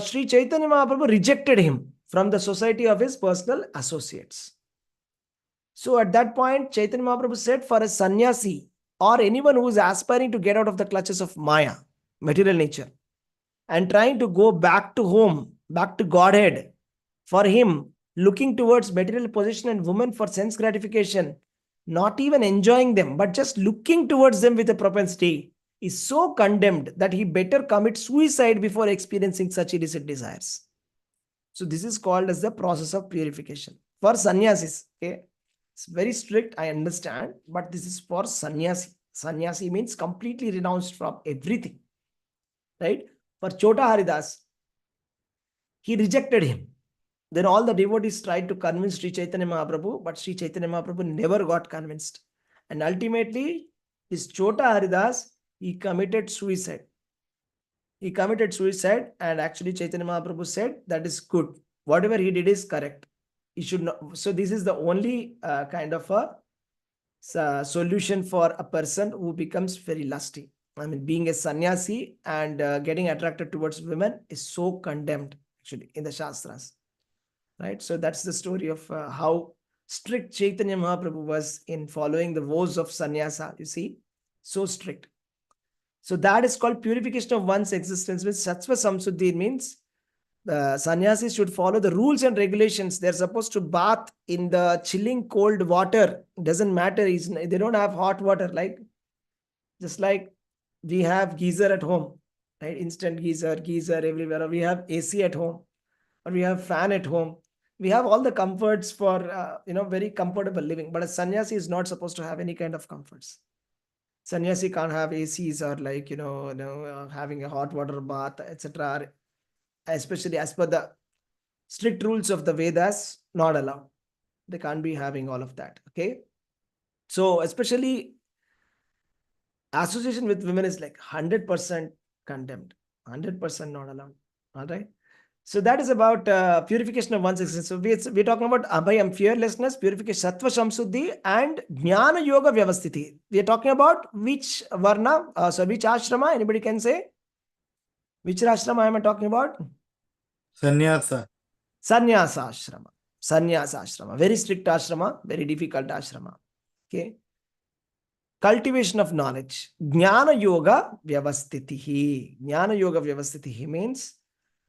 Sri Chaitanya Mahaprabhu rejected him from the society of his personal associates. So at that point, Chaitanya Mahaprabhu said, for a sannyasi or anyone who is aspiring to get out of the clutches of Maya, material nature, and trying to go back to home, back to Godhead, for him, looking towards material possession and women for sense gratification, not even enjoying them, but just looking towards them with a propensity, is so condemned that he better commit suicide before experiencing such illicit desires. So this is called as the process of purification for sannyasis. Okay, it's very strict, I understand, but this is for sannyasi. Sannyasi means completely renounced from everything, right? For Chota Haridas, he rejected him. Then all the devotees tried to convince Sri Chaitanya Mahaprabhu, but Sri Chaitanya Mahaprabhu never got convinced. And ultimately, this Chota Haridas, he committed suicide. He committed suicide, and actually Chaitanya Mahaprabhu said, that is good. Whatever he did is correct. He should not. So this is the only kind of a solution for a person who becomes very lusty. I mean, being a sannyasi and getting attracted towards women is so condemned, actually, in the Shastras. Right? So that's the story of how strict Chaitanya Mahaprabhu was in following the vows of sannyasa. You see, so strict. So that is called purification of one's existence, which sattva samsuddhi means the sannyasis should follow the rules and regulations. They're supposed to bath in the chilling cold water. It doesn't matter. They don't have hot water, like just like we have geyser at home, right? Instant geyser everywhere. Or we have AC at home, or we have fan at home. We have all the comforts for very comfortable living. But a sannyasi is not supposed to have any kind of comforts. Sannyasi can't have ACs or having a hot water bath, etc. Especially as per the strict rules of the Vedas, not allowed. They can't be having all of that. Okay. So especially association with women is like 100% condemned, 100% not allowed. All right. So that is about purification of one's existence. So we're talking about abhayam, fearlessness, purification, sattva samsuddhi, and jnana yoga vyavasthiti. We are talking about which varna, which ashrama? Anybody can say? Which ashrama am I talking about? Sannyasa. Sannyasa ashrama. Sannyasa ashrama. Very strict ashrama, very difficult ashrama. Okay. Cultivation of knowledge. Jnana yoga vyavasthitihi. Jnana yoga vyavasthitihi means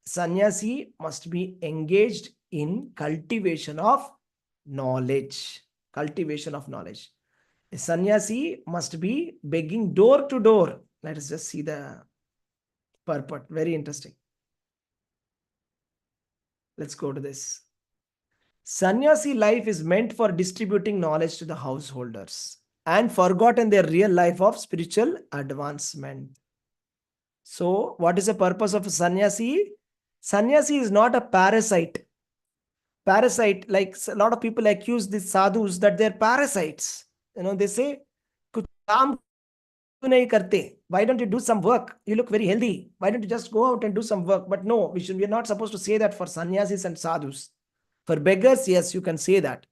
sannyasi must be engaged in cultivation of knowledge. Cultivation of knowledge. A sannyasi must be begging door to door. Let us just see the purport. Very interesting. Let's go to this. Sannyasi life is meant for distributing knowledge to the householders and forgotten their real life of spiritual advancement. So, what is the purpose of a sannyasi? Sannyasi is not a parasite. Parasite, like a lot of people accuse these sadhus that they're parasites. They say, "Kuch kaam kyun nahi karte? Why don't you do some work? You look very healthy. Why don't you just go out and do some work?" But no, we are not supposed to say that for sannyasis and sadhus. For beggars, yes, you can say that.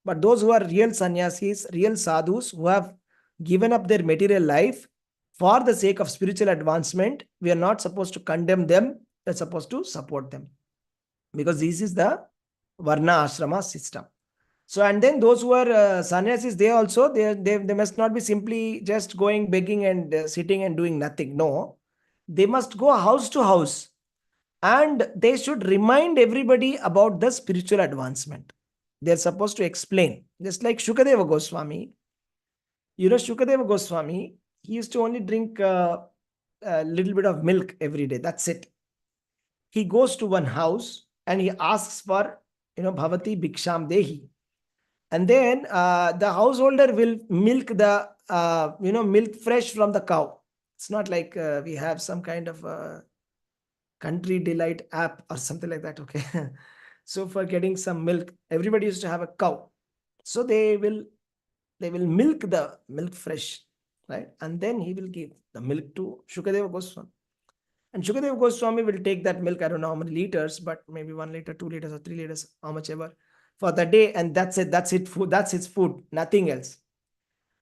But those who are real sannyasis, real sadhus, who have given up their material life for the sake of spiritual advancement, we are not supposed to condemn them. We are supposed to support them. Because this is the Varna Ashrama system. So, and then those who are sannyasis, they must not be simply just going begging and sitting and doing nothing. No, they must go house to house and they should remind everybody about the spiritual advancement. They're supposed to explain. Just like Shukadeva Goswami. Shukadeva Goswami, he used to only drink a little bit of milk every day. That's it. He goes to one house and he asks for, Bhavati Bhiksham Dehi. And then the householder will milk the, milk fresh from the cow. It's not like we have some kind of Country Delight app or something like that. Okay. So for getting some milk, everybody used to have a cow. So they will milk the milk fresh, right? And then he will give the milk to Shukadeva Goswami. And Shukadeva Goswami will take that milk, I don't know how many liters, but maybe 1 liter, 2 liters, or 3 liters, how much ever, for the day. And that's it. That's it. Food. That's his food. Nothing else.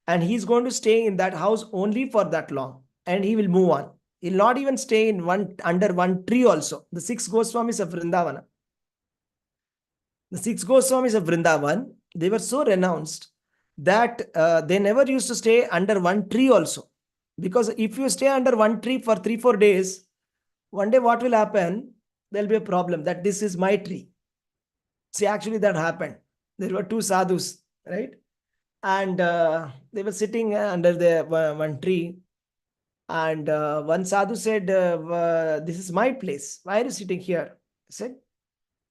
And he's going to stay in that house only for that long. And he will move on. He'll not even stay in under one tree also. The 6 Goswamis of Vrindavana. The 6 Goswamis of Vrindavan, they were so renounced that they never used to stay under one tree also. Because if you stay under one tree for 3-4 days, one day what will happen? There'll be a problem that this is my tree. See, actually that happened. There were 2 sadhus, right? And they were sitting under the one tree. And one sadhu said, "This is my place. Why are you sitting here?" I said,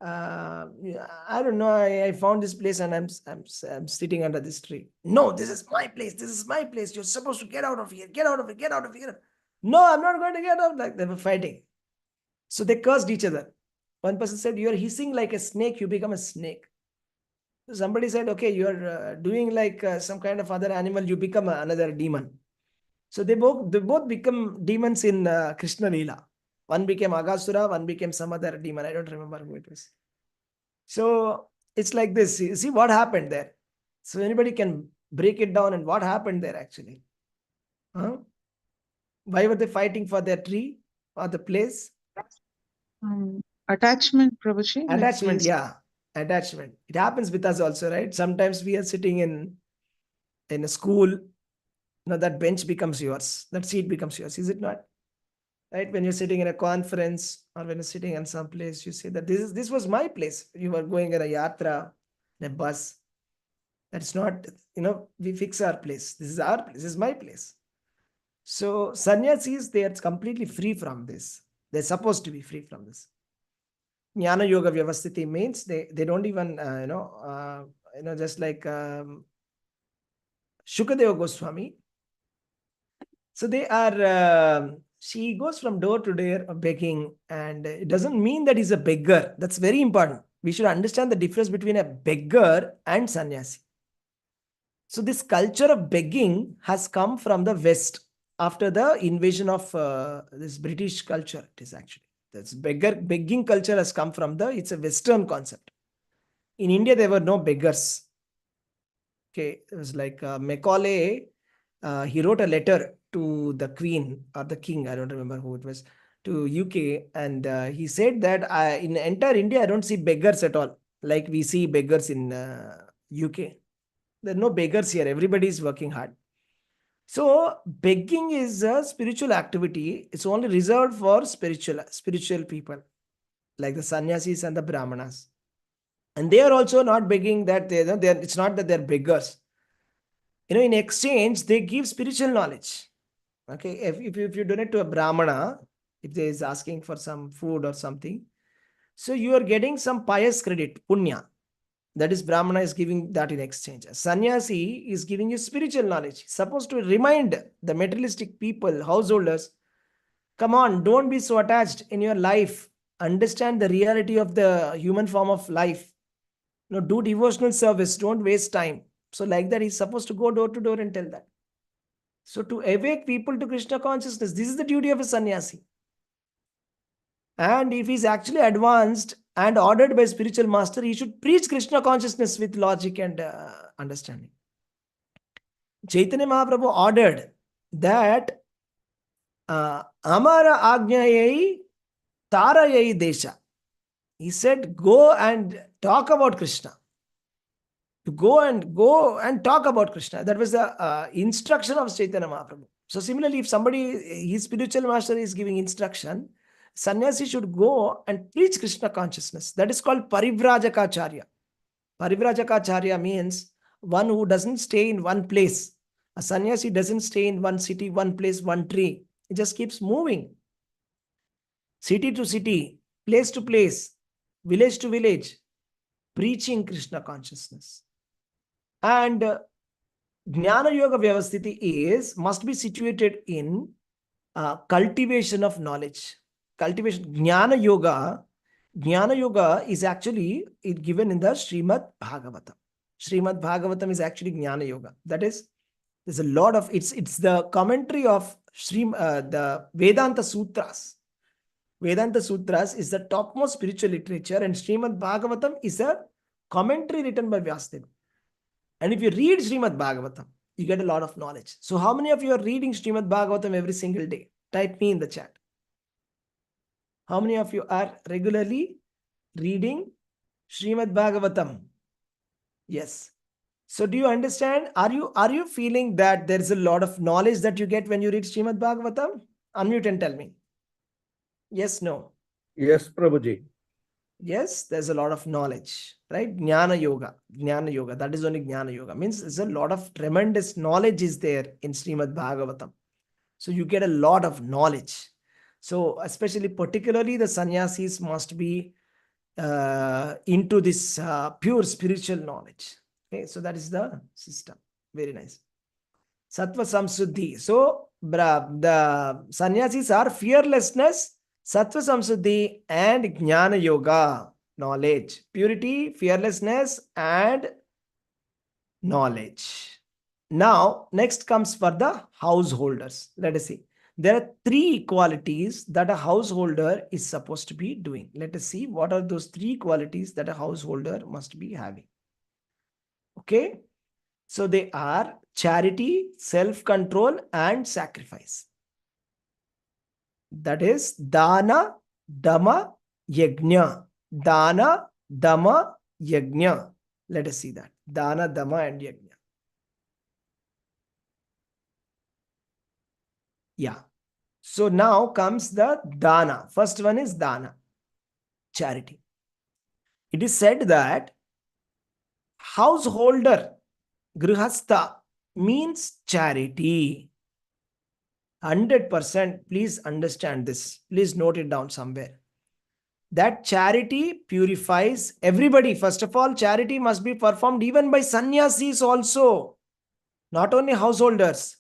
"I don't know. I found this place and I'm sitting under this tree." "No, this is my place. This is my place. You're supposed to get out of here. Get out of here. Get out of here." "No, I'm not going to get out." Like they were fighting. So they cursed each other. One person said, "You're hissing like a snake. You become a snake." Somebody said, "Okay, you're doing like some kind of other animal. You become another demon." So they both become demons in Krishna Leela. One became Agasura, one became some other demon. I don't remember who it was. So it's like this. You see what happened there. So anybody can break it down and what happened there actually. Huh? Why were they fighting for their tree or the place? Attachment, Prabhuji. Attachment, yeah. Attachment. It happens with us also, right? Sometimes we are sitting in a school. That bench becomes yours. That seat becomes yours. Is it not? Right? When you're sitting in a conference or when you're sitting in some place, you say that this was my place. You were going in a yatra, in a bus. That's not, we fix our place. This is our place. This is my place. So sannyasis, they are completely free from this. They're supposed to be free from this. Jnana Yoga Vyavasthiti means they don't even, just like Shukadeva Goswami. So they are, she goes from door to door begging, and it doesn't mean that he's a beggar. That's very important. We should understand the difference between a beggar and sannyasi. So this culture of begging has come from the West after the invasion of this British culture. It is actually That's begging culture has come from it's a Western concept. In India, there were no beggars. Okay, it was like Macaulay, he wrote a letter to the Queen or the King, I don't remember who it was, to UK, and he said that in entire India, I don't see beggars at all, like we see beggars in UK. There are no beggars here. Everybody is working hard. So begging is a spiritual activity. It's only reserved for spiritual people, like the sannyasis and the brahmanas. And they are also not begging that it's not that they're beggars. In exchange, they give spiritual knowledge. Okay, if you donate to a brahmana, if they is asking for some food or something, so you are getting some pious credit, punya. That is, brahmana is giving that in exchange. A sannyasi is giving you spiritual knowledge. He's supposed to remind the materialistic people, householders, come on, don't be so attached in your life. Understand the reality of the human form of life. Do devotional service. Don't waste time. So like that, he's supposed to go door to door and tell that. So to awake people to Krishna consciousness, this is the duty of a sannyasi. And if he's actually advanced and ordered by spiritual master, he should preach Krishna consciousness with logic and understanding. Chaitanya Mahaprabhu ordered that Amara Ajnayai Tarayai Desha. He said, go and talk about Krishna. To go and talk about Krishna. That was the instruction of Chaitanya Mahaprabhu. So similarly, if somebody, his spiritual master is giving instruction, sannyasi should go and preach Krishna consciousness. That is called Parivrajaka. Parivrajaka means one who doesn't stay in one place. A sannyasi doesn't stay in one city, one place, one tree. It just keeps moving. City to city, place to place, village to village, preaching Krishna consciousness. And Jnana Yoga Vyavasthiti must be situated in cultivation of knowledge. Cultivation. Jnana Yoga is actually given in the Srimad Bhagavatam. Srimad Bhagavatam is actually Jnana Yoga. That is, there's a lot of, it's the commentary of the Vedanta Sutras. Vedanta Sutras is the topmost spiritual literature, and Srimad Bhagavatam is a commentary written by Vyasadeva. And if you read Srimad Bhagavatam, you get a lot of knowledge. So how many of you are reading Srimad Bhagavatam every single day? Type me in the chat. How many of you are regularly reading Srimad Bhagavatam? Yes. So do you understand? Are you feeling that there is a lot of knowledge that you get when you read Srimad Bhagavatam? Unmute and tell me. Yes, no. Yes, Prabhuji. Yes, there's a lot of knowledge, right? Jnana Yoga. That is only Jnana Yoga. Means there's a lot of tremendous knowledge is there in Srimad Bhagavatam. So you get a lot of knowledge. So especially, particularly the sannyasis must be into this pure spiritual knowledge. Okay, so that is the system. Very nice. Sattva Samsuddhi. So the sannyasis are fearlessness, Sattva Samsuddhi, and Jnana Yoga, knowledge. Purity, fearlessness, and knowledge. Now, next comes for the householders. Let us see. There are 3 qualities that a householder is supposed to be doing. Let us see what are those 3 qualities that a householder must be having. Okay. So they are charity, self-control, and sacrifice. That is Dana, Dhamma, Yajna. Dana, Dhamma, Yajna. Let us see that. Dana, Dhamma, and Yajna. Yeah. So now comes the Dana. First one is Dana, charity. It is said that householder, Grihastha, means charity. 100%. Please understand this. Please note it down somewhere. That charity purifies everybody. First of all, charity must be performed even by sannyasis also. Not only householders.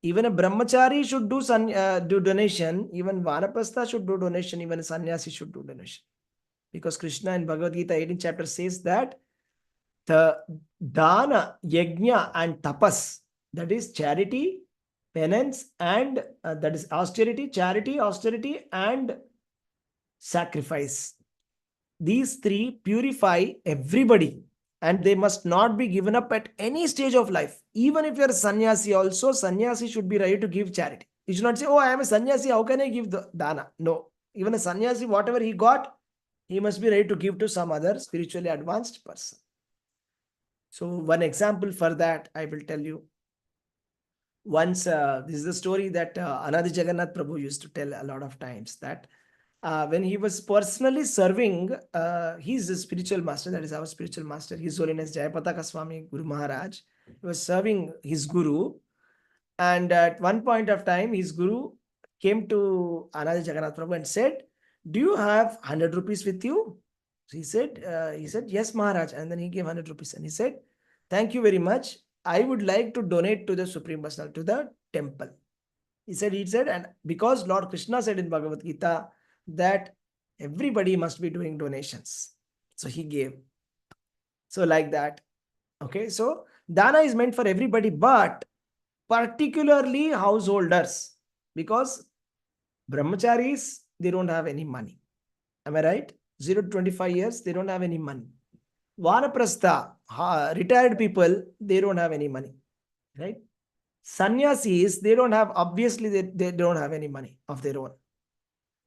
Even a brahmachari should do donation. Even Vanaprastha should do donation. Even a sannyasi should do donation. Because Krishna in Bhagavad Gita 18th chapter says that the dana, yajna, and tapas, that is charity, penance, and that is austerity, charity, austerity, and sacrifice. These three purify everybody, and they must not be given up at any stage of life. Even if you're a sannyasi also, sannyasi should be ready to give charity. You should not say, oh, I am a sannyasi, how can I give the dana? No. Even a sannyasi, whatever he got, he must be ready to give to some other spiritually advanced person. So one example for that, I will tell you. Once, this is the story that Anadi Jagannath Prabhu used to tell a lot of times, that when he was personally serving, he's a spiritual master, that is our spiritual master, His Holiness Jayapataka Swami Guru Maharaj. He was serving his Guru, and at one point of time, his Guru came to Anadi Jagannath Prabhu and said, do you have 100 rupees with you? So he said, yes, Maharaj. And then he gave 100 rupees and he said, thank you very much. I would like to donate to the Supreme Personality, to the temple. He said, and because Lord Krishna said in Bhagavad Gita that everybody must be doing donations. So he gave. So like that. Okay. So dana is meant for everybody, but particularly householders, because brahmacharis, they don't have any money. Am I right? 0 to 25 years, they don't have any money. Vanaprastha, retired people, they don't have any money. Right? Sannyasis, they don't have, obviously, they don't have any money of their own.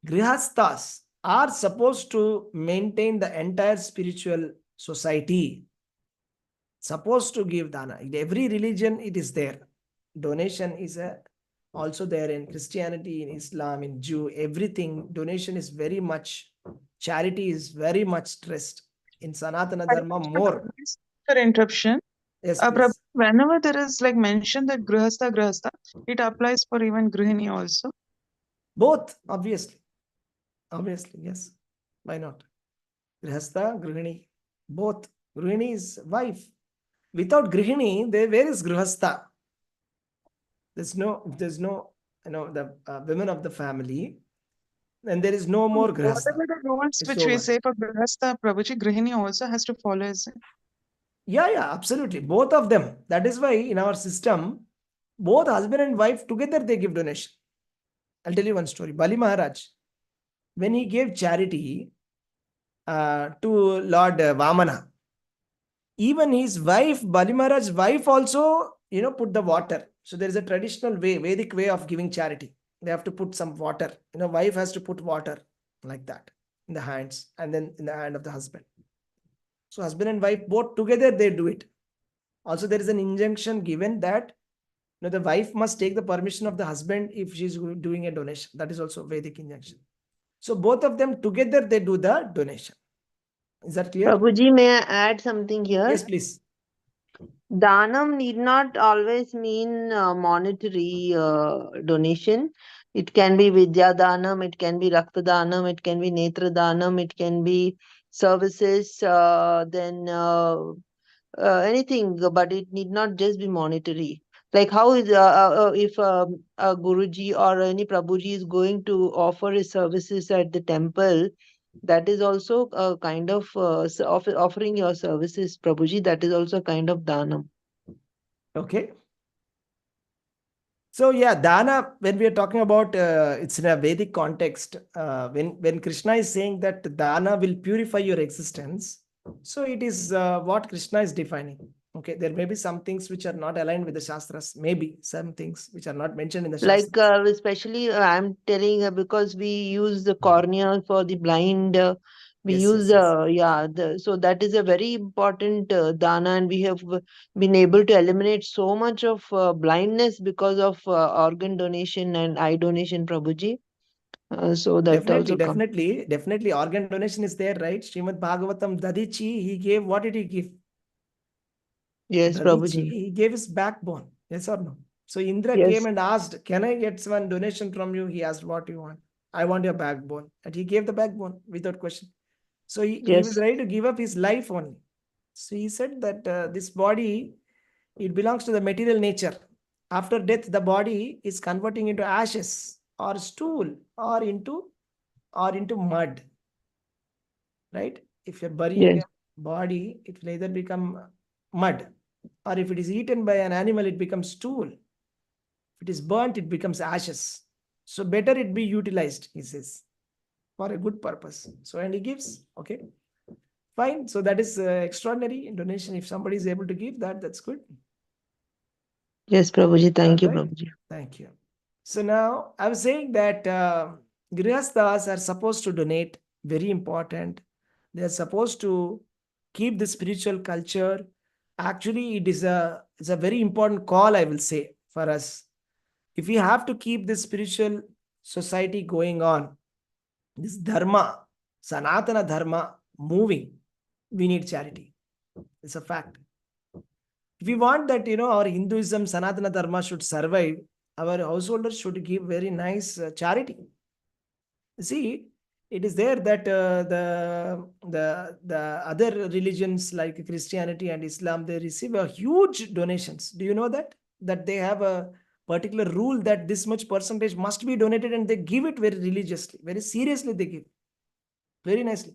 Grihasthas are supposed to maintain the entire spiritual society, supposed to give dana. In every religion, it is there. Donation is also there in Christianity, in Islam, in Jew, everything. Donation is very much, charity is very much stressed. In Sanatana Dharma, more. For interruption. Yes, Prabhu, please. whenever there is like mentioned that grihastha, it applies for even grihini also. Both, obviously. Obviously, yes. Why not? Grihastha, grihini, both. Grihini is wife. Without grihini, where is grihastha? There's no, the women of the family, and there is no more grihastha. Whatever the rules It's which we over. say for grihastha, Prabhuji, grihini also has to follow, is it? Yeah, absolutely. Both of them. That is why in our system, both husband and wife together, they give donation. I'll tell you one story. Bali Maharaj, when he gave charity to Lord Vamana, even his wife, Bali Maharaj's wife also, put the water. So there is a traditional way, Vedic way of giving charity. They have to put some water. Wife has to put water like that in the hands and then in the hand of the husband. So husband and wife both together, they do it. Also, there is an injunction given that the wife must take the permission of the husband if she is doing a donation. That is also Vedic injunction. So both of them together, they do the donation. Is that clear? Prabhuji, may I add something here? Yes, please. Danam need not always mean monetary donation. It can be Vidya Danam, it can be Rakta Danam, it can be Netra Danam, it can be services, then anything, but it need not just be monetary. Like how is if a Guruji or any Prabhuji is going to offer his services at the temple, that is also a kind of offering your services, Prabhuji. That is also a kind of danam. Okay. So yeah, dana, when we are talking about, it's in a Vedic context. When Krishna is saying that dana will purify your existence, so it is what Krishna is defining. Okay, there may be some things which are not aligned with the Shastras. Maybe some things which are not mentioned in the Shastras. Like especially, I'm telling because we use the cornea for the blind. We Yes, use yes. so that is a very important dana, and we have been able to eliminate so much of blindness because of organ donation and eye donation, Prabhuji. So that Definitely, also comes. definitely organ donation is there, right? Srimad Bhagavatam, Dadichi, he gave, what did he give? Yes, Dadichi, Prabhuji. he gave his backbone. Yes or no? So Indra Yes. came and asked, can I get one donation from you? He asked, what do you want? I want your backbone. And he gave the backbone without question. So he was Yes. ready to give up his life only. So he said that this body, it belongs to the material nature. After death, the body is converting into ashes or stool or into mud. Right? If you're burying Yes. a body, it will either become mud, or if it is eaten by an animal, it becomes stool. If it is burnt, it becomes ashes. So better it be utilized, he says. for a good purpose. So, and he gives, okay, fine. So that is extraordinary donation. If somebody is able to give that, that's good. Yes, Prabhuji. Thank you, Alright. Prabhuji. Thank you. So now I was saying that Grihasthas are supposed to donate, very important. They are supposed to keep the spiritual culture. Actually, it's a very important call, I will say, for us. If we have to keep this spiritual society going on, this dharma, Sanatana dharma moving, we need charity. It's a fact. If we want that, our Hinduism, Sanatana dharma should survive, our householders should give very nice charity. See, it is there that the other religions like Christianity and Islam, they receive a huge donations. Do you know that they have a particular rule that this much percentage must be donated, and they give it very religiously, very seriously. They give very nicely.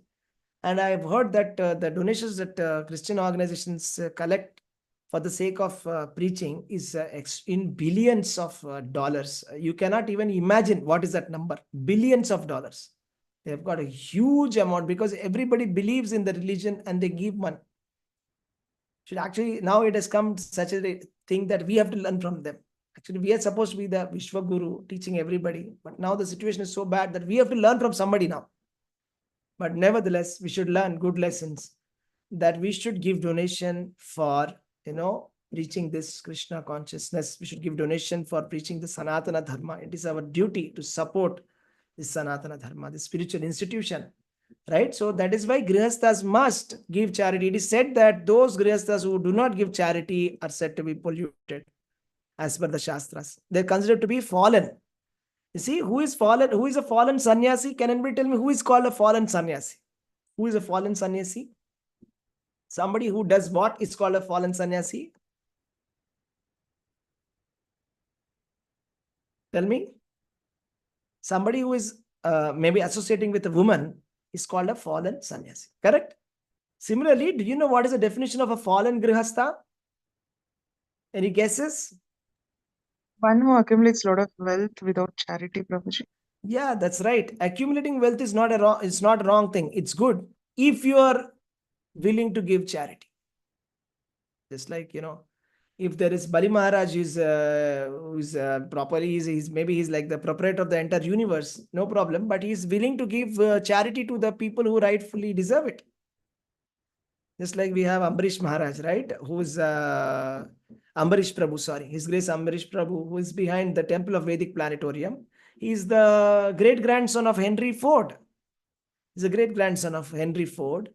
And I have heard that the donations that Christian organizations collect for the sake of preaching is in billions of dollars. You cannot even imagine what is that number. Billions of dollars. They have got a huge amount because everybody believes in the religion and they give money. Should actually, now it has come to such a thing that we have to learn from them. Actually, we are supposed to be the Vishwa Guru teaching everybody. But now the situation is so bad that we have to learn from somebody now. But nevertheless, we should learn good lessons, that we should give donation for, preaching this Krishna consciousness. We should give donation for preaching the Sanatana Dharma. It is our duty to support this Sanatana Dharma, the spiritual institution, right? So that is why Grihasthas must give charity. It is said that those Grihasthas who do not give charity are said to be polluted, as per the Shastras. They're considered to be fallen. You see, who is fallen? Who is a fallen sannyasi? Can anybody tell me who is called a fallen sannyasi? Who is a fallen sannyasi? Somebody who does what is called a fallen sannyasi? Tell me. Somebody who is maybe associating with a woman is called a fallen sannyasi. Correct? Similarly, do you know what is the definition of a fallen grihastha? Any guesses? One who accumulates a lot of wealth without charity, Prabhuji. Yeah, that's right. Accumulating wealth is not a wrong thing. It's good if you are willing to give charity. Just like, if there is Bali Maharaj who's properly, he's like the proprietor of the entire universe, no problem, but he's willing to give charity to the people who rightfully deserve it. Just like we have Ambarish Maharaj, right? Who's Ambarish Prabhu, sorry. His Grace Ambarish Prabhu, who is behind the Temple of Vedic Planetarium. He's the great-grandson of Henry Ford. He's a great-grandson of Henry Ford.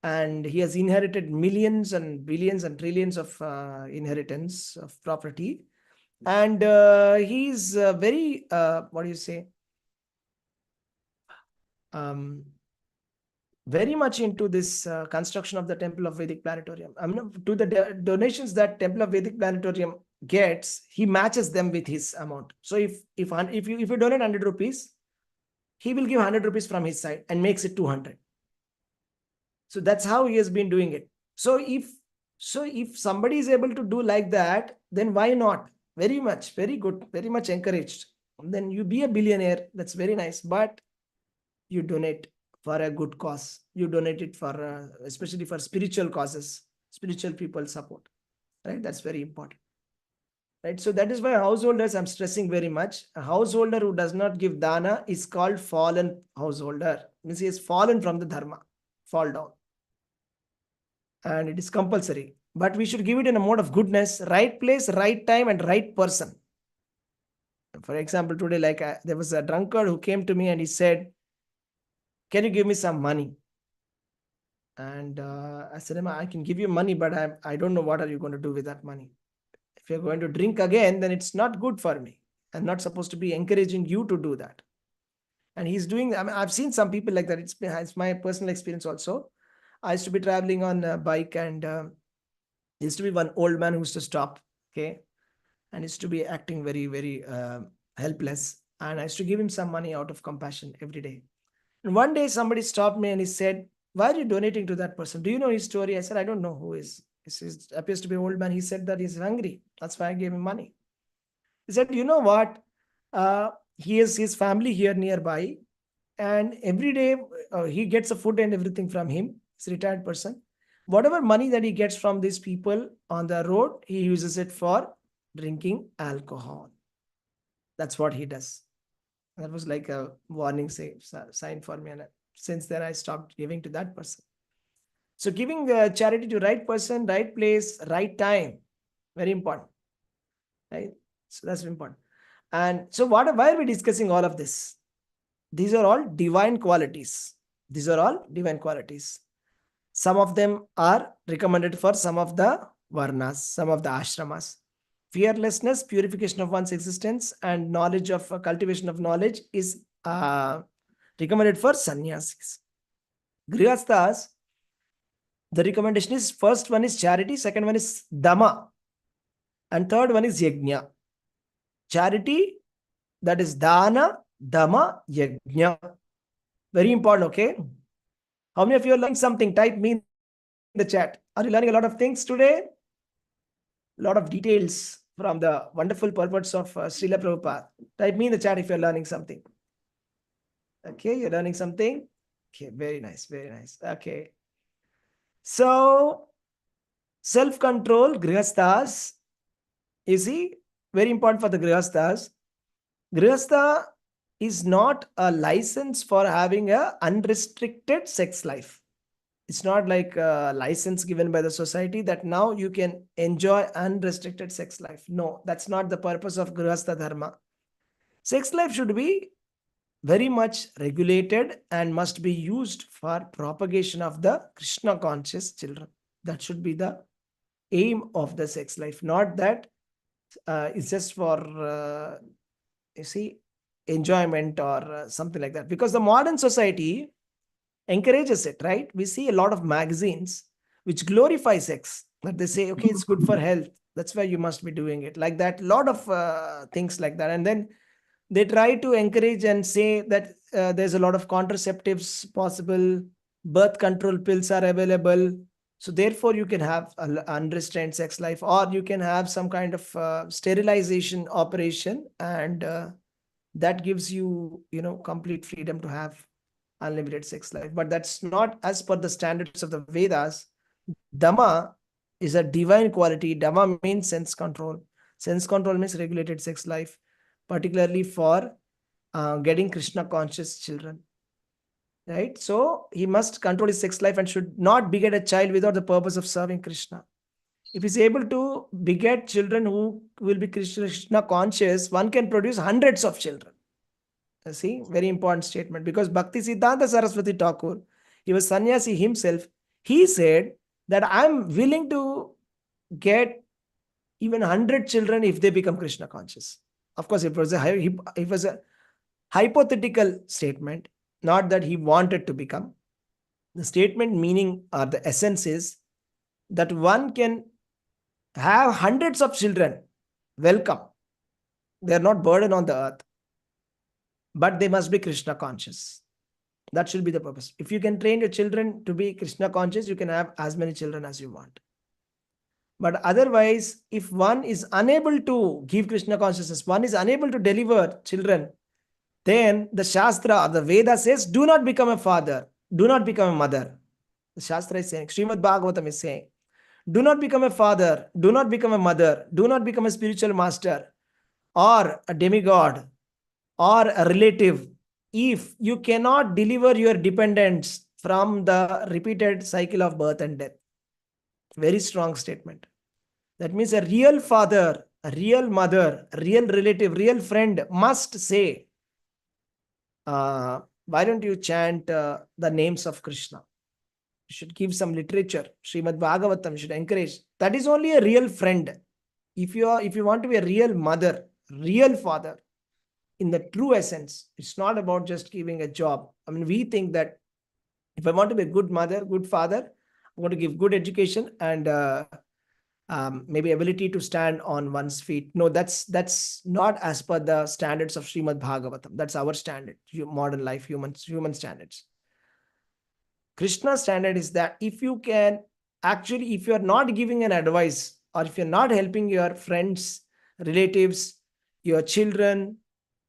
And he has inherited millions and billions and trillions of inheritance of property. And he's very, what do you say? Very much into this construction of the Temple of Vedic Planetarium. I mean, to the donations that Temple of Vedic Planetarium gets, he matches them with his amount. So if you donate 100 rupees, he will give 100 rupees from his side and makes it 200. So that's how he has been doing it. So if somebody is able to do like that, then why not? Very good, very much encouraged. Then you be a billionaire. That's very nice. But you donate for a good cause. You donate it for, especially for spiritual causes, spiritual people support, right? That's very important, right? So that is why householders, I'm stressing very much. A householder who does not give dana is called fallen householder. Means he has fallen from the dharma, fall down. And it is compulsory. But we should give it in a mode of goodness, right place, right time, and right person. For example, today, there was a drunkard who came to me and he said, "Can you give me some money?" And I said, "I can give you money, but I don't know what are you going to do with that money. If you're going to drink again, then it's not good for me. I'm not supposed to be encouraging you to do that." And he's doing, I've seen some people like that. It's my personal experience also. I used to be traveling on a bike, and there used to be one old man who used to stop, okay? And used to be acting very, very helpless. And I used to give him some money out of compassion every day. And one day somebody stopped me and he said, "Why are you donating to that person? Do you know his story?" I said, "I don't know who is." He appears to be an old man. He said that he's hungry. That's why I gave him money. He said, "You know what? He has his family here nearby. and every day he gets a food and everything from him. He's a retired person. Whatever money that he gets from these people on the road, he uses it for drinking alcohol. That's what he does. That was like a warning sign for me. And since then, I stopped giving to that person. So giving charity to right person, right place, right time, very important. Right? So that's important. And so why are we discussing all of this? These are all divine qualities. These are all divine qualities. Some of them are recommended for some of the varnas, some of the ashramas. Fearlessness, purification of one's existence, and knowledge of cultivation of knowledge is recommended for sannyasis. Grihasthas, the recommendation is first one is charity, second one is dhamma, and third one is yajna. Charity, that is dana, dhamma, yajna. Very important, okay? How many of you are learning something? Type me in the chat. Are you learning a lot of things today? A lot of details from the wonderful purports of Srila Prabhupada. Type me in the chat if you're learning something. Okay, you're learning something? Okay, very nice, very nice. Okay. So, self-control, grihasthas, you see, very important for the grihasthas. Grihastha is not a license for having a unrestricted sex life. It's not like a license given by the society that now you can enjoy unrestricted sex life. No, that's not the purpose of Grihastha Dharma. Sex life should be very much regulated and must be used for propagation of the Krishna conscious children. That should be the aim of the sex life, not that it's just for, you see, enjoyment or something like that. Because the modern society encourages it, right? We see a lot of magazines which glorify sex, that they say, okay, it's good for health. That's why you must be doing it. Like that, lot of things like that. And then they try to encourage and say that there's a lot of contraceptives possible, birth control pills are available. So therefore, you can have an unrestrained sex life, or you can have some kind of sterilization operation, and that gives you, complete freedom to have unlimited sex life. But that's not as per the standards of the Vedas. Dhamma is a divine quality. Dhamma means sense control. Sense control means regulated sex life, particularly for getting Krishna conscious children. Right? So he must control his sex life and should not beget a child without the purpose of serving Krishna. If he's able to beget children who will be Krishna conscious, one can produce hundreds of children. See, very important statement, because Bhakti Siddhanta Saraswati Thakur, he was sannyasi himself. He said that I'm willing to get even 100 children if they become Krishna conscious. Of course, it was a hypothetical statement, not that he wanted to become. The statement meaning or the essence is that one can have hundreds of children. Welcome. They are not burden on the earth, but they must be Krishna conscious. That should be the purpose. If you can train your children to be Krishna conscious, you can have as many children as you want. But otherwise, if one is unable to give Krishna consciousness, one is unable to deliver children, then the Shastra or the Veda says, do not become a father, do not become a mother. The Shastra is saying, Srimad Bhagavatam is saying, do not become a father, do not become a mother, do not become a spiritual master or a demigod or a relative if you cannot deliver your dependents from the repeated cycle of birth and death. Very strong statement. That means a real father, a real mother, a real relative, real friend must say, why don't you chant the names of Krishna? You should give some literature. Srimad Bhagavatam should encourage. That is only a real friend. If you want to be a real mother, real father, in the true essence, it's not about just giving a job. I mean, we think that if I want to be a good mother, good father, I want to give good education and maybe ability to stand on one's feet. No, that's not as per the standards of Srimad Bhagavatam. That's our standard, modern life, human standards. Krishna's standard is that if you can actually, if you're not giving an advice, or if you're not helping your friends, relatives, your children,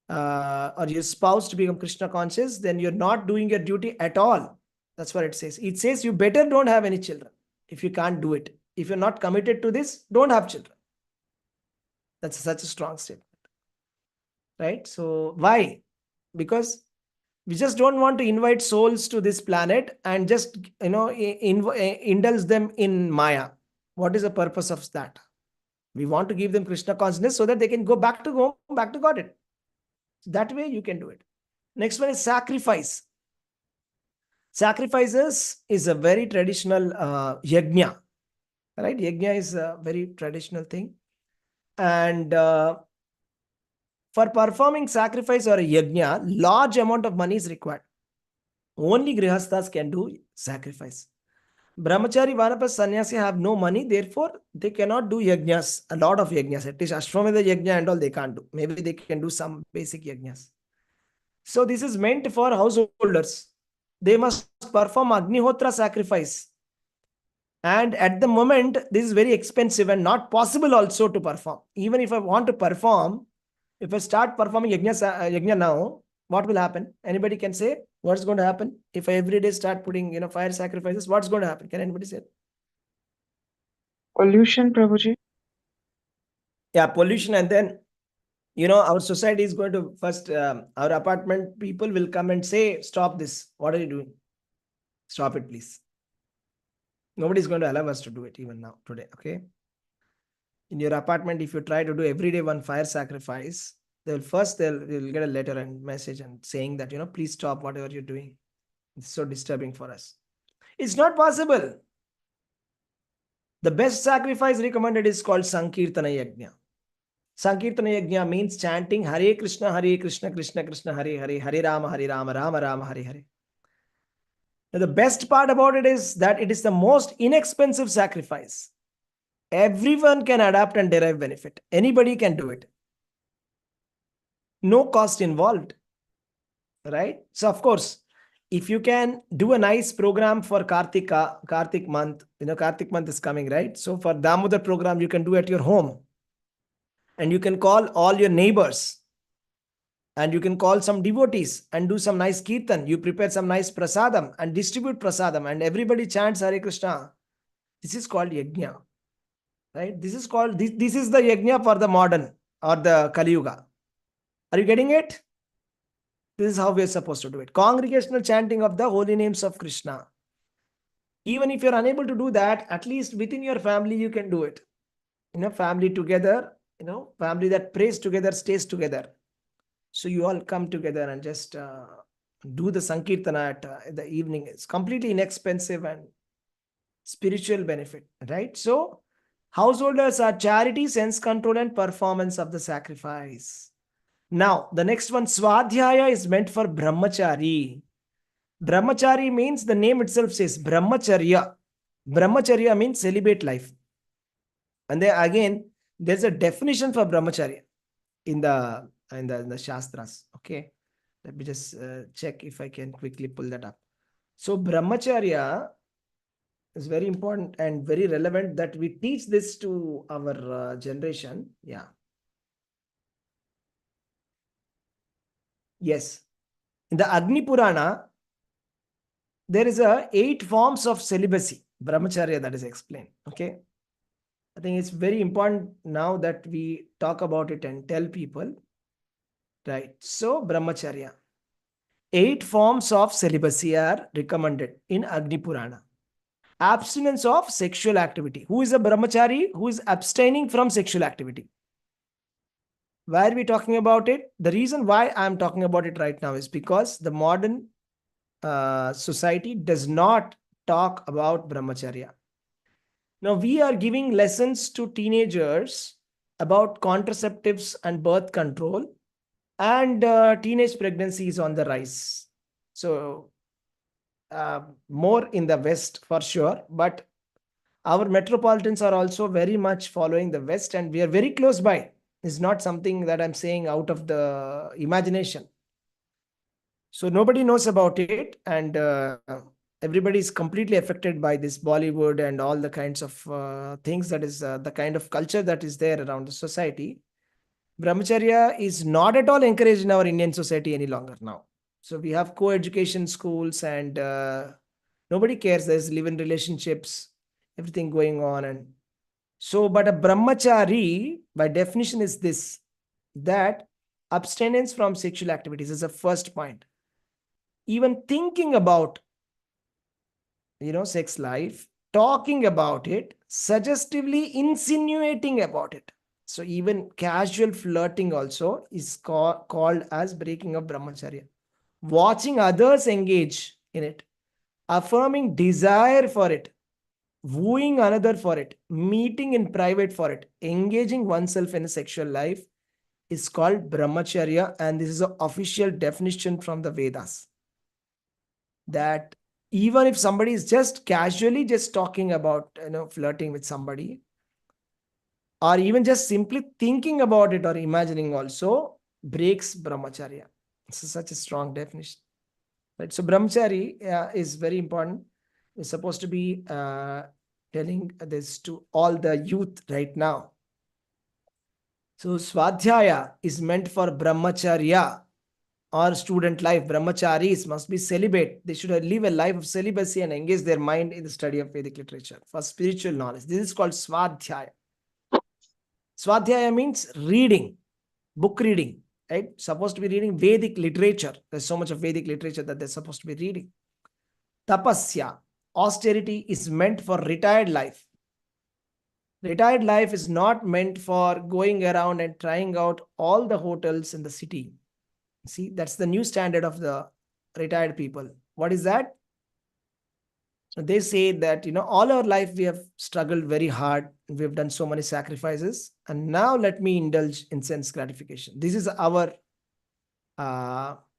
or your spouse to become Krishna conscious, then you're not doing your duty at all. That's what it says. It says you better don't have any children if you can't do it. If you're not committed to this, don't have children. That's such a strong statement, right? So why? Because we just don't want to invite souls to this planet and just, indulge them in Maya. What is the purpose of that? We want to give them Krishna consciousness so that they can go back to home, back to Godhead. That way you can do it. Next one is sacrifice. Sacrifices is a very traditional yajna, right? Yajna is a very traditional thing. And for performing sacrifice or a yajna, large amount of money is required. Only grihasthas can do sacrifice. Brahmachari, Vanapas, Sannyasi have no money, therefore they cannot do yajnas, a lot of yajnas. At least Ashwamedha yajna and all they can't do. Maybe they can do some basic yajnas. So this is meant for householders. They must perform Agnihotra sacrifice. And at the moment, this is very expensive and not possible also to perform. Even if I want to perform, if I start performing yajna now, what will happen? Anybody can say what's going to happen? If I every day start putting, fire sacrifices, what's going to happen? Can anybody say? Pollution, Prabhuji. Yeah, pollution. And then, our society is going to first, our apartment people will come and say, stop this. What are you doing? Stop it, please. Nobody is going to allow us to do it even now, today, okay? In your apartment, if you try to do every day one fire sacrifice, they'll get a letter and message and saying that, please stop whatever you're doing. It's so disturbing for us. It's not possible. The best sacrifice recommended is called Sankirtana Yajna. Sankirtana Yajna means chanting Hare Krishna, Krishna Krishna, Hare Hare, Hare Rama, Rama Rama, Hare Hare. Now, the best part about it is that it is the most inexpensive sacrifice. Everyone can adapt and derive benefit. Anybody can do it. No cost involved, right? So, of course, if you can do a nice program for Kartik month, Kartik month is coming, right? So for Damodar program, you can do at your home. And you can call all your neighbors. And you can call some devotees and do some nice kirtan. You prepare some nice prasadam and distribute prasadam. And everybody chants Hare Krishna. This is called yajna, right? This is the yajna for the modern or the Kali Yuga. Are you getting it? This is how we are supposed to do it. Congregational chanting of the holy names of Krishna. Even if you're unable to do that, at least within your family, you can do it. Family together, family that prays together, stays together. So you all come together and just do the Sankirtana at the evening. It's completely inexpensive and spiritual benefit, right? So householders are charity, sense control, and performance of the sacrifice. Now, the next one, Swadhyaya, is meant for Brahmachari. Brahmachari means, the name itself says Brahmacharya. Brahmacharya means celibate life. And then again, there's a definition for Brahmacharya in the Shastras. Okay. Let me just check if I can quickly pull that up. So Brahmacharya is very important and very relevant that we teach this to our generation. Yeah. Yes. In the Agni Purana, there is 8 forms of celibacy, Brahmacharya, that is explained. Okay. I think it's very important now that we talk about it and tell people. Right. So Brahmacharya. 8 forms of celibacy are recommended in Agni Purana. Abstinence of sexual activity. Who is a Brahmachari? Who is abstaining from sexual activity? Why are we talking about it? The reason why I'm talking about it right now is because the modern society does not talk about Brahmacharya. Now we are giving lessons to teenagers about contraceptives and birth control, and teenage pregnancy is on the rise. So more in the West for sure, but our metropolitans are also very much following the West, and we are very close by. It's not something that I'm saying out of the imagination. So nobody knows about it, and everybody is completely affected by this Bollywood and all the kinds of things that is the kind of culture that is there around the society. Brahmacharya is not at all encouraged in our Indian society any longer now. So we have co-education schools and nobody cares. There's live-in relationships, everything going on. And so, but a brahmachari by definition is this, that abstinence from sexual activities is the first point. Even thinking about, sex life, talking about it, suggestively insinuating about it. So even casual flirting also is called as breaking of brahmacharya. Watching others engage in it, affirming desire for it, wooing another for it, meeting in private for it, engaging oneself in a sexual life is called brahmacharya, and this is an official definition from the Vedas. That even if somebody is just casually just talking about, flirting with somebody, or even just simply thinking about it or imagining also breaks brahmacharya. This is such a strong definition. Right? So brahmachari is very important. We're supposed to be telling this to all the youth right now. So swadhyaya is meant for brahmacharya or student life. Brahmacharis must be celibate. They should live a life of celibacy and engage their mind in the study of Vedic literature for spiritual knowledge. This is called swadhyaya. Swadhyaya means reading, book reading, right? Supposed to be reading Vedic literature. There's so much of Vedic literature that they're supposed to be reading. Tapasya, austerity, is meant for retired life. Retired life is not meant for going around and trying out all the hotels in the city. See, that's the new standard of the retired people. What is that? They say that, all our life we have struggled very hard. We have done so many sacrifices. And now let me indulge in sense gratification. This is our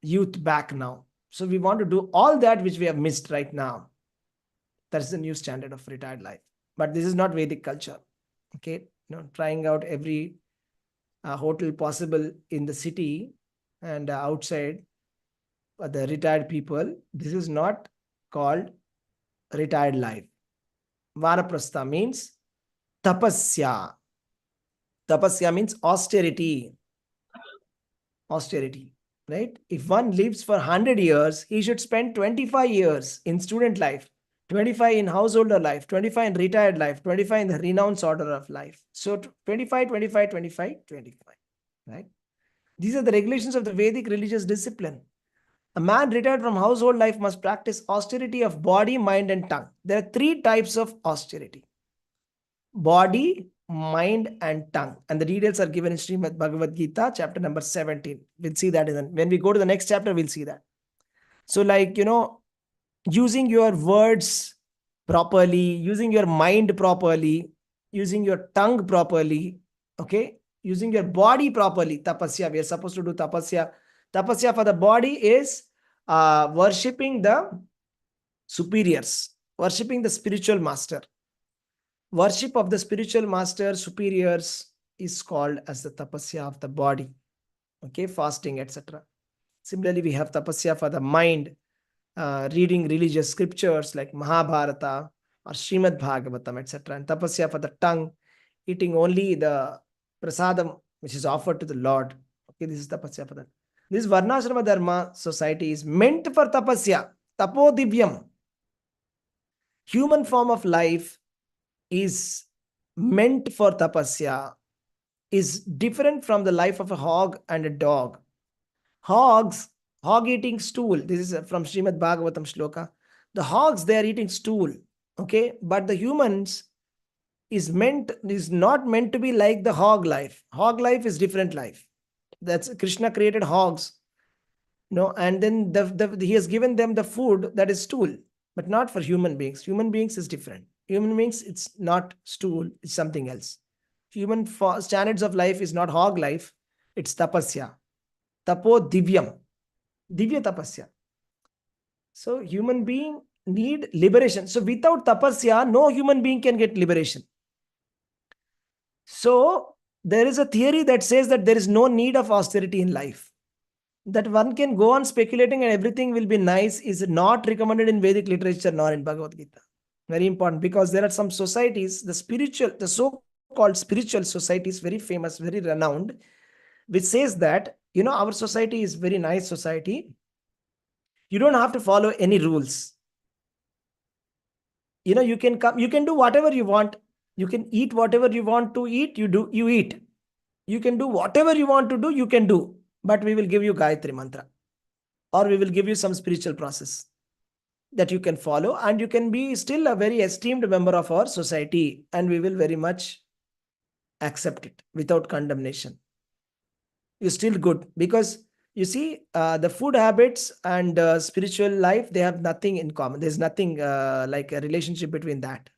youth back now. So we want to do all that which we have missed right now. That's the new standard of retired life. But this is not Vedic culture. Okay, trying out every hotel possible in the city and outside the retired people. This is not called retired life. Vanaprastha means tapasya. Tapasya means austerity. Austerity, right? If one lives for 100 years, he should spend 25 years in student life, 25 in householder life, 25 in retired life, 25 in the renounced order of life. So 25, 25, 25, 25, right? These are the regulations of the Vedic religious discipline. A man retired from household life must practice austerity of body, mind, and tongue. There are 3 types of austerity: body, mind, and tongue. And the details are given in Srimad Bhagavad Gita, chapter number 17. We'll see that when we go to the next chapter, we'll see that. So, using your words properly, using your mind properly, using your tongue properly, okay, using your body properly. Tapasya, we are supposed to do tapasya. Tapasya for the body is worshipping the superiors, worshipping the spiritual master. Worship of the spiritual master, superiors, is called as the tapasya of the body. Okay, fasting, etc. Similarly, we have tapasya for the mind, reading religious scriptures like Mahabharata or Srimad Bhagavatam, etc. And tapasya for the tongue, eating only the prasadam which is offered to the Lord. Okay, this is tapasya for that. This Varnashrama Dharma society is meant for tapasya, tapodivyam. Human form of life is meant for tapasya, is different from the life of a hog and a dog. Hog eating stool. This is from Srimad Bhagavatam shloka. The hogs, they are eating stool. Okay, but the humans is not meant to be like the hog life. Hog life is different life. That's Krishna created hogs, and then he has given them the food that is stool, but not for human beings. Human beings is different. Human beings, it's not stool, it's something else. Human standards of life is not hog life, it's tapasya. Tapo divyam. Divya tapasya. So human being need liberation. So without tapasya, no human being can get liberation. So there is a theory that says that there is no need of austerity in life. That one can go on speculating and everything will be nice is not recommended in Vedic literature nor in Bhagavad Gita. Very important, because there are some societies, the so-called spiritual societies, very famous, very renowned. which says that, our society is very nice society. You don't have to follow any rules. You can come, you can do whatever you want. You can eat whatever you want to eat, you eat. You can do whatever you want to do, you can do. But we will give you Gayatri Mantra, or we will give you some spiritual process that you can follow, and you can be still a very esteemed member of our society, and we will very much accept it without condemnation. You're still good, because you see, the food habits and spiritual life, they have nothing in common. There's nothing like a relationship between that.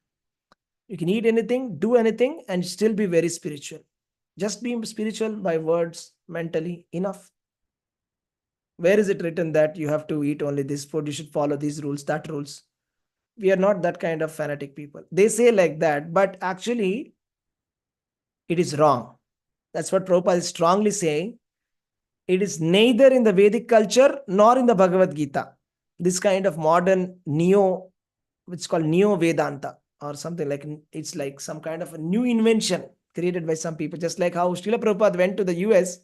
You can eat anything, do anything, and still be very spiritual. Just being spiritual by words, mentally, enough. Where is it written that you have to eat only this food, you should follow these rules, that rules? We are not that kind of fanatic people. They say like that, but actually, it is wrong. That's what Prabhupada is strongly saying. It is neither in the Vedic culture nor in the Bhagavad Gita. This kind of modern which is called Neo Vedanta, or something like, it's like some kind of a new invention created by some people. Just like how Srila Prabhupada went to the US.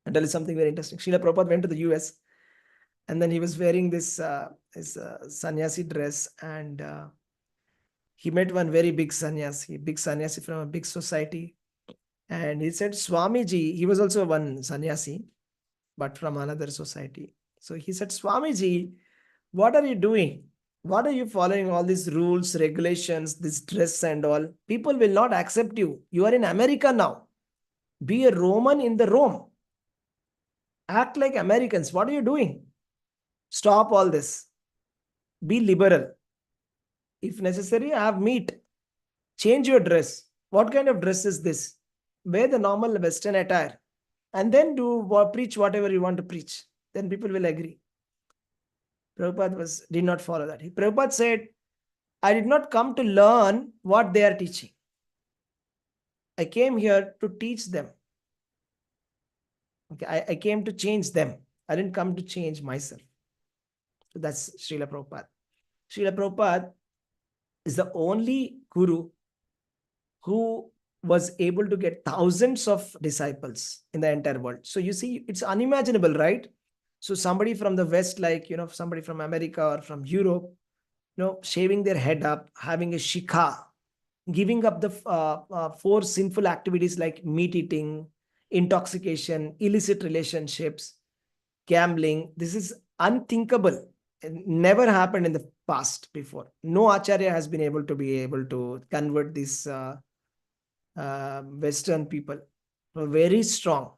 I'll tell you something very interesting. Srila Prabhupada went to the US, and then he was wearing this sannyasi dress, and he met one very big sannyasi from a big society. And he said, Swamiji, he was also one sannyasi, but from another society. So he said, Swamiji, what are you doing? What are you following all these rules, regulations, this dress and all? People will not accept you. You are in America now. Be a Roman in the Rome. Act like Americans. What are you doing? Stop all this. Be liberal. If necessary, have meat. Change your dress. What kind of dress is this? Wear the normal Western attire, and then preach whatever you want to preach. Then people will agree. Prabhupada did not follow that. Prabhupada said, I did not come to learn what they are teaching. I came here to teach them. Okay, I came to change them. I didn't come to change myself. So that's Srila Prabhupada. Srila Prabhupada is the only guru who was able to get thousands of disciples in the entire world. So you see, it's unimaginable, right? So somebody from the West, like, somebody from America or from Europe, shaving their head up, having a shikha, giving up the 4 sinful activities like meat eating, intoxication, illicit relationships, gambling. This is unthinkable. It never happened in the past before. No acharya has been able to convert these Western people. Very strong,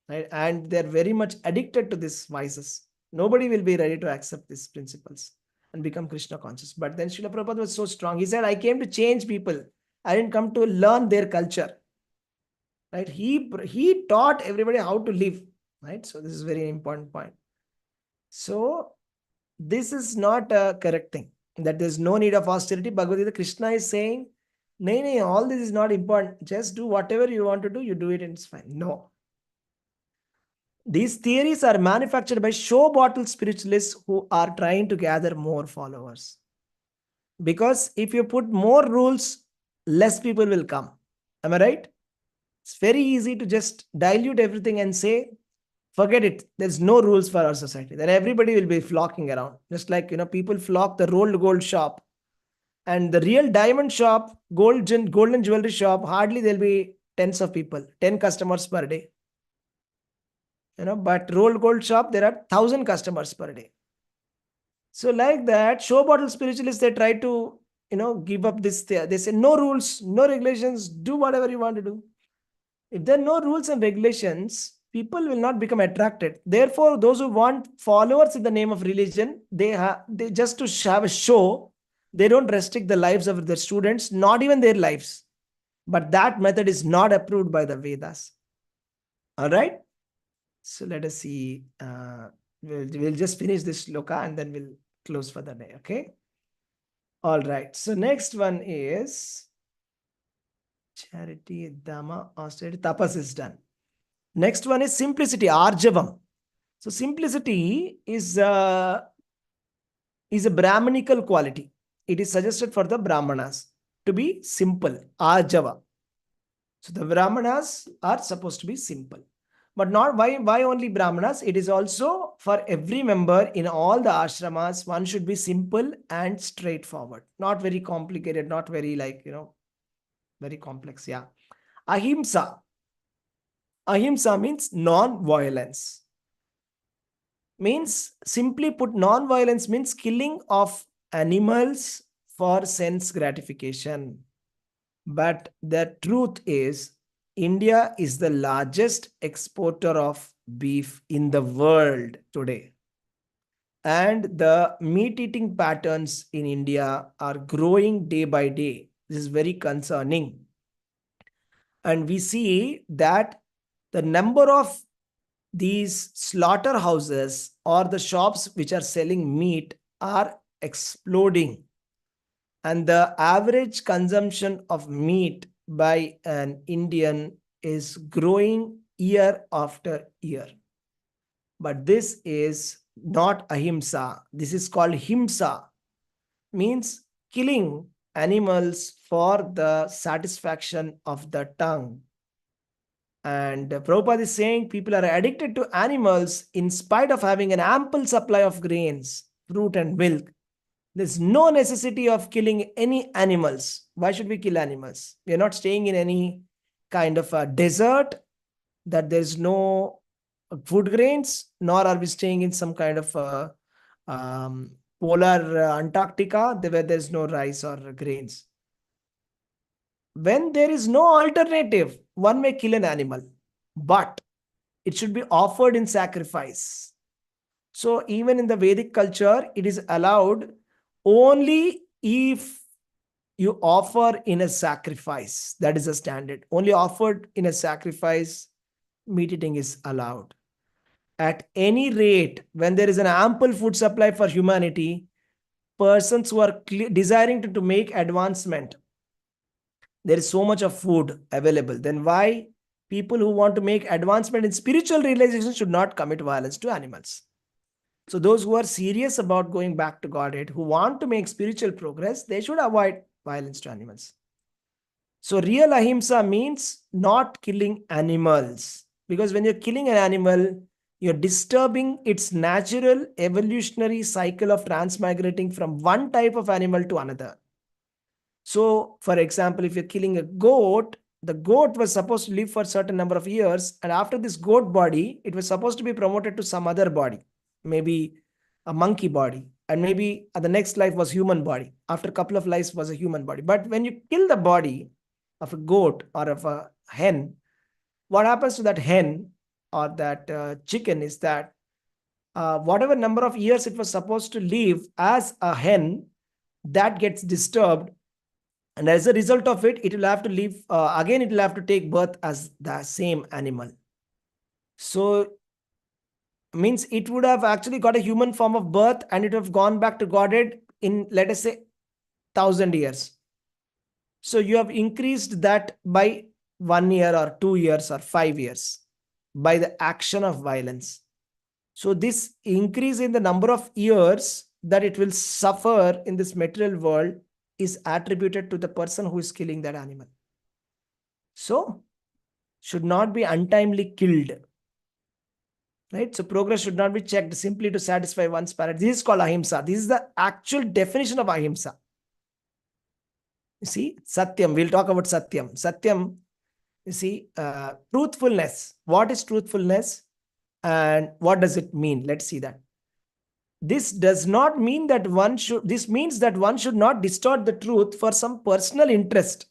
right? And they're very much addicted to these vices. Nobody will be ready to accept these principles and become Krishna conscious. But then Srila Prabhupada was so strong. He said, I came to change people. I didn't come to learn their culture. Right? He taught everybody how to live. Right? So this is a very important point. So this is not a correct thing. That there's no need of austerity. Bhagavad Gita, Krishna is saying, nay, all this is not important. Just do whatever you want to do. You do it and it's fine. No. These theories are manufactured by show bottle spiritualists who are trying to gather more followers. Because if you put more rules, less people will come. Am I right? It's very easy to just dilute everything and say, forget it. There's no rules for our society. Then everybody will be flocking around. Just like, people flock the rolled gold shop. And the real diamond shop, golden jewelry shop, hardly there'll be tens of people, 10 customers per day. But rolled gold shop, there are 1,000 customers per day. So like that, show bottle spiritualists, they try to, give up this. They say, no rules, no regulations, do whatever you want to do. If there are no rules and regulations, people will not become attracted. Therefore, those who want followers in the name of religion, they just to have a show, they don't restrict the lives of their students, not even their lives. But that method is not approved by the Vedas. All right. So let us see. We'll just finish this shloka and then we'll close for the day. Okay. All right. So next one is charity, dhamma, austerity, tapas is done. Next one is simplicity, arjavam. So simplicity is a Brahmanical quality. It is suggested for the Brahmanas to be simple, arjava. So the Brahmanas are supposed to be simple. But not why only Brahmanas? It is also for every member in all the ashramas. One should be simple and straightforward, not very complicated, not very very complex. Yeah. Ahimsa. Ahimsa means non-violence. Means, simply put, non-violence means killing of animals for sense gratification. But the truth is, India is the largest exporter of beef in the world today. And the meat eating patterns in India are growing day by day. This is very concerning. And we see that the number of these slaughterhouses or the shops which are selling meat are exploding. And the average consumption of meat by an Indian is growing year after year. But this is not ahimsa. This is called himsa, means killing animals for the satisfaction of the tongue. And Prabhupada is saying people are addicted to animals in spite of having an ample supply of grains, fruit and milk. There's no necessity of killing any animals. Why should we kill animals? We are not staying in any kind of a desert that there's no food grains, nor are we staying in some kind of polar Antarctica where there's no rice or grains. When there is no alternative, one may kill an animal, but it should be offered in sacrifice. So even in the Vedic culture, it is allowed only if you offer in a sacrifice. That is a standard. Only offered in a sacrifice, meat eating is allowed. At any rate, when there is an ample food supply for humanity, persons who are desiring to make advancement, there is so much of food available, then why people who want to make advancement in spiritual realization should not commit violence to animals? So those who are serious about going back to Godhead, who want to make spiritual progress, they should avoid violence to animals. So real ahimsa means not killing animals. Because when you're killing an animal, you're disturbing its natural evolutionary cycle of transmigrating from one type of animal to another. So, for example, if you're killing a goat, the goat was supposed to live for a certain number of years. And after this goat body, it was supposed to be promoted to some other body, maybe a monkey body. And maybe the next life was human body. After a couple of lives was a human body. But when you kill the body of a goat or of a hen, what happens to that hen or that chicken is that whatever number of years it was supposed to live as a hen, that gets disturbed. And as a result of it, it will have to live, again, it will have to take birth as the same animal. So, means it would have actually got a human form of birth and it would have gone back to Godhead in, let us say, 1,000 years. So, you have increased that by 1 year or 2 years or 5 years by the action of violence. So, this increase in the number of years that it will suffer in this material world is attributed to the person who is killing that animal. So, should not be untimely killed. Right? So, progress should not be checked simply to satisfy one's parent. This is called ahimsa. This is the actual definition of ahimsa. You see, satyam. We'll talk about satyam. Satyam, you see, truthfulness. What is truthfulness and what does it mean? Let's see that. This does not mean that this means that one should not distort the truth for some personal interest.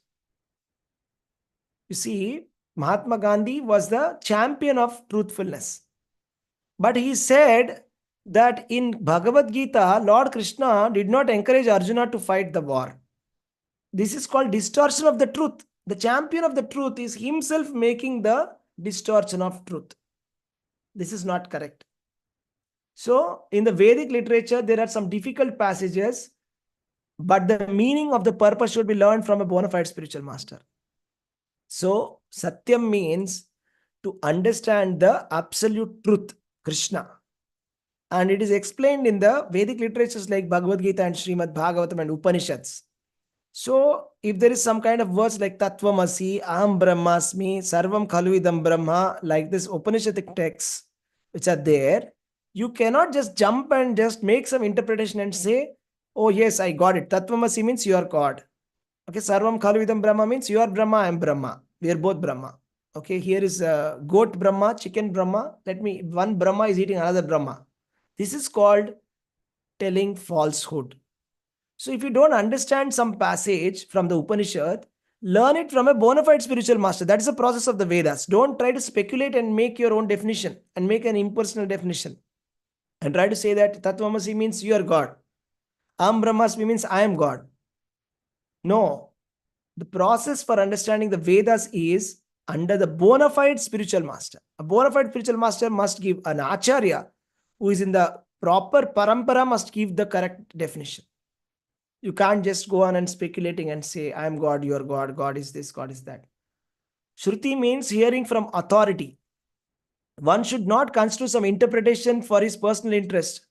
You see, Mahatma Gandhi was the champion of truthfulness. But he said that in Bhagavad Gita, Lord Krishna did not encourage Arjuna to fight the war. This is called distortion of the truth. The champion of the truth is himself making the distortion of truth. This is not correct. So, in the Vedic literature, there are some difficult passages, but the meaning of the purpose should be learned from a bona fide spiritual master. So, Satyam means to understand the absolute truth, Krishna. And it is explained in the Vedic literatures like Bhagavad Gita and Srimad Bhagavatam and Upanishads. So if there is some kind of words like Tattvamasi, Aham Brahmasmi, Sarvam Khalu Idam Brahma, like this Upanishadic texts which are there, you cannot just jump and just make some interpretation and say, oh yes, I got it. Tattvamasi means you are God. Okay, Sarvam Khalu Idam Brahma means you are Brahma, I am Brahma. We are both Brahma. Okay, here is goat Brahma, chicken Brahma. One Brahma is eating another Brahma. This is called telling falsehood. So if you don't understand some passage from the Upanishad, learn it from a bona fide spiritual master. That is the process of the Vedas. Don't try to speculate and make your own definition and make an impersonal definition. And try to say that Tattvamasi means you are God. Aham Brahmasmi means I am God. No. The process for understanding the Vedas is under the bona fide spiritual master. A bona fide spiritual master must give an acharya who is in the proper parampara must give the correct definition. You can't just go on and speculating and say, I am God, you are God, God is this, God is that. Shruti means hearing from authority. One should not construe some interpretation for his personal interest.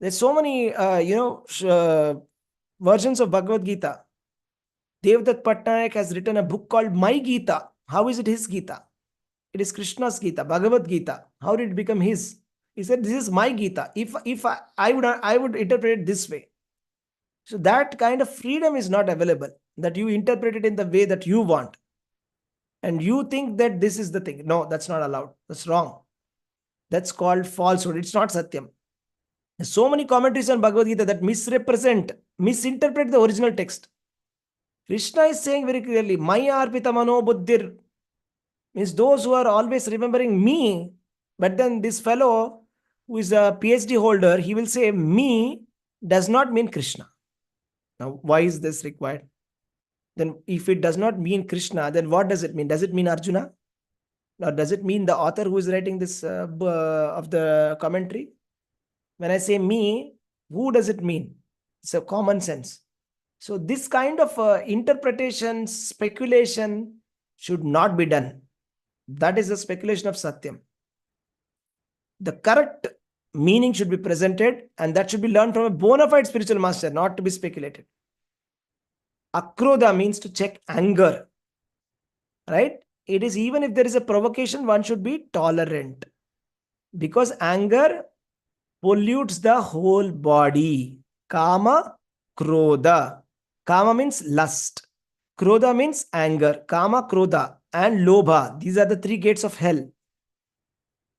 There's so many, versions of Bhagavad Gita. Devdutt Patnaik has written a book called My Gita. How is it his Gita? It is Krishna's Gita, Bhagavad Gita. How did it become his? He said, this is my Gita. If I would interpret it this way. So that kind of freedom is not available, that you interpret it in the way that you want. And you think that this is the thing. No, that's not allowed. That's wrong. That's called falsehood. It's not Satyam. There's so many commentaries on Bhagavad Gita that misinterpret the original text. Krishna is saying very clearly, Maya arpita mano buddhir, means those who are always remembering me. But then this fellow who is a PhD holder, he will say me does not mean Krishna. Now, why is this required? Then if it does not mean Krishna, then what does it mean? Does it mean Arjuna? Or does it mean the author who is writing this of the commentary? When I say me, who does it mean? It's a common sense. So this kind of interpretation, speculation should not be done. That is the speculation of Satyam. The correct meaning should be presented, and that should be learned from a bona fide spiritual master, not to be speculated. Akrodha means to check anger. Right? It is even if there is a provocation, one should be tolerant. Because anger pollutes the whole body. Kama, Krodha. Kama means lust. Krodha means anger. Kama, Krodha and Lobha. These are the three gates of hell.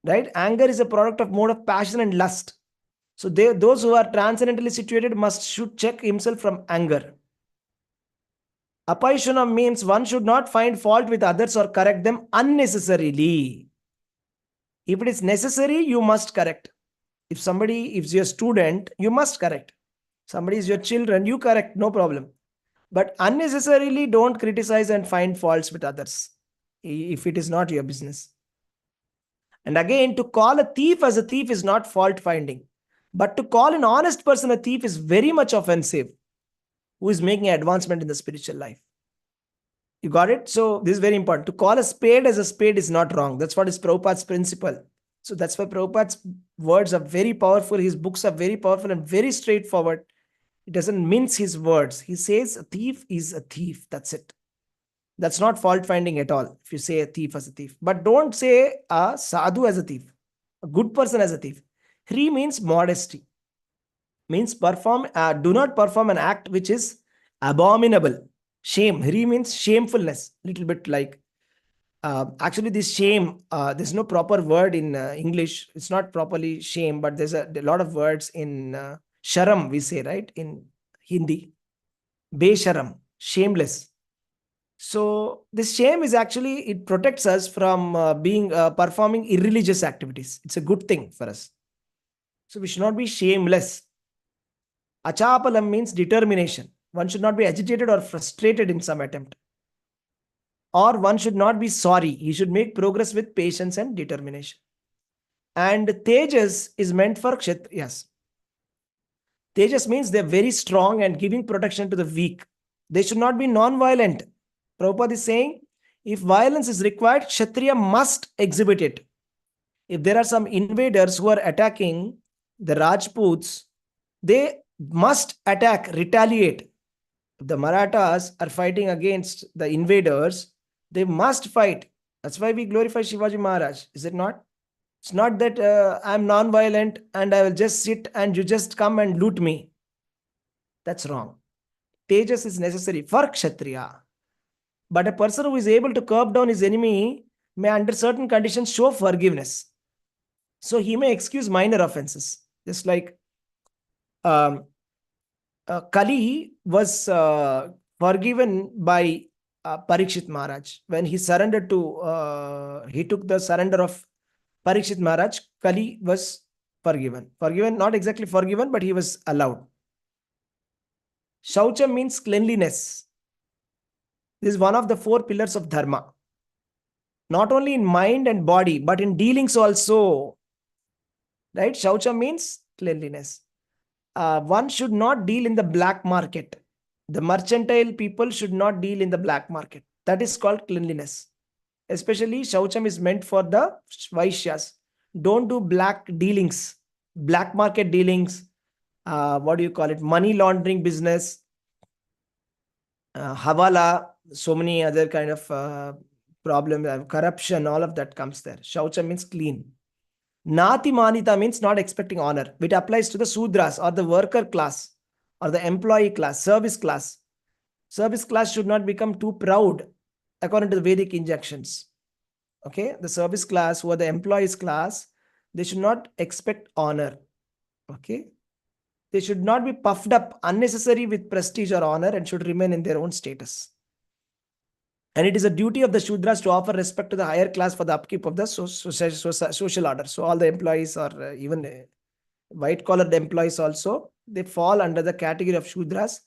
Right? Anger is a product of mode of passion and lust. So those who are transcendently situated should check himself from anger. Apaishana means one should not find fault with others or correct them unnecessarily. If it is necessary, you must correct. If somebody is your student, you must correct. Somebody is your children, you correct, no problem. But unnecessarily don't criticize and find faults with others if it is not your business. And again, to call a thief as a thief is not fault finding. But to call an honest person a thief is very much offensive. Who is making an advancement in the spiritual life. You got it? So this is very important. To call a spade as a spade is not wrong. That's what is Prabhupada's principle. So that's why Prabhupada's words are very powerful. His books are very powerful and very straightforward. He doesn't mince his words. He says a thief is a thief. That's it. That's not fault finding at all. If you say a thief as a thief. But don't say a sadhu as a thief. A good person as a thief. Hri means modesty. Means do not perform an act which is abominable. Shame. Hri means shamefulness. Little bit like, actually this shame, there's no proper word in English. It's not properly shame, but there's a lot of words in sharam, we say, right? In Hindi. Besharam, shameless. So this shame is actually, it protects us from performing irreligious activities. It's a good thing for us. So we should not be shameless. Achapalam means determination. One should not be agitated or frustrated in some attempt. Or one should not be sorry. He should make progress with patience and determination. And Tejas is meant for Kshatriyas. Tejas means they're very strong and giving protection to the weak. They should not be non-violent. Prabhupada is saying, if violence is required, Kshatriya must exhibit it. If there are some invaders who are attacking the Rajputs, they must attack, retaliate. The Marathas are fighting against the invaders. They must fight. That's why we glorify Shivaji Maharaj, is it not? It's not that I'm non-violent and I will just sit and you just come and loot me. That's wrong. Tejas is necessary for Kshatriya. But a person who is able to curb down his enemy may, under certain conditions, show forgiveness. So he may excuse minor offenses. Just like Kali was forgiven by Parikshit Maharaj. When he surrendered to, he took the surrender of Parikshit Maharaj, Kali was forgiven. Forgiven, not exactly forgiven, but he was allowed. Shaucha means cleanliness. This is one of the 4 pillars of Dharma. Not only in mind and body, but in dealings also. Right? Shaucha means cleanliness. One should not deal in the black market. The mercantile people should not deal in the black market. That is called cleanliness. Especially Shaucham is meant for the Vaishyas. Don't do black dealings, black market dealings. What do you call it? Money laundering business, Havala, so many other kind of problems, corruption, all of that comes there. Shaucha means clean. Nati Manita means not expecting honor, which applies to the Sudras or the worker class or the employee class, service class. Service class should not become too proud according to the Vedic injunctions. Okay, the service class who are the employees class, they should not expect honor. Okay, they should not be puffed up unnecessary with prestige or honor and should remain in their own status. And it is a duty of the Shudras to offer respect to the higher class for the upkeep of the social order. So all the employees or even white-collared employees also, they fall under the category of Shudras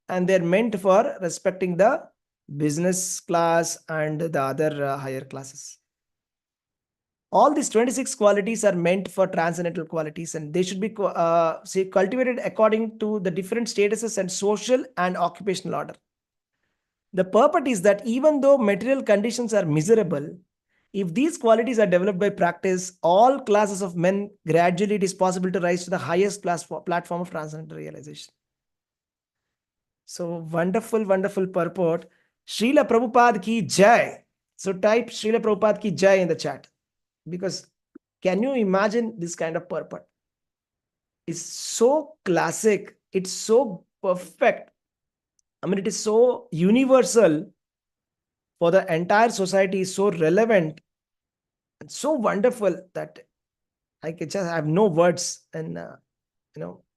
and they're meant for respecting the business class and the other higher classes. All these 26 qualities are meant for transcendental qualities and they should be cultivated according to the different statuses and social and occupational order. The purport is that even though material conditions are miserable, if these qualities are developed by practice, all classes of men, gradually it is possible to rise to the highest platform of transcendental realization. So wonderful, wonderful purport. Srila Prabhupada ki jai. So type Srila Prabhupada ki jai in the chat. Because can you imagine this kind of purport? It's so classic. It's so perfect. I mean, it is so universal for the entire society, so relevant and so wonderful that I have no words. And,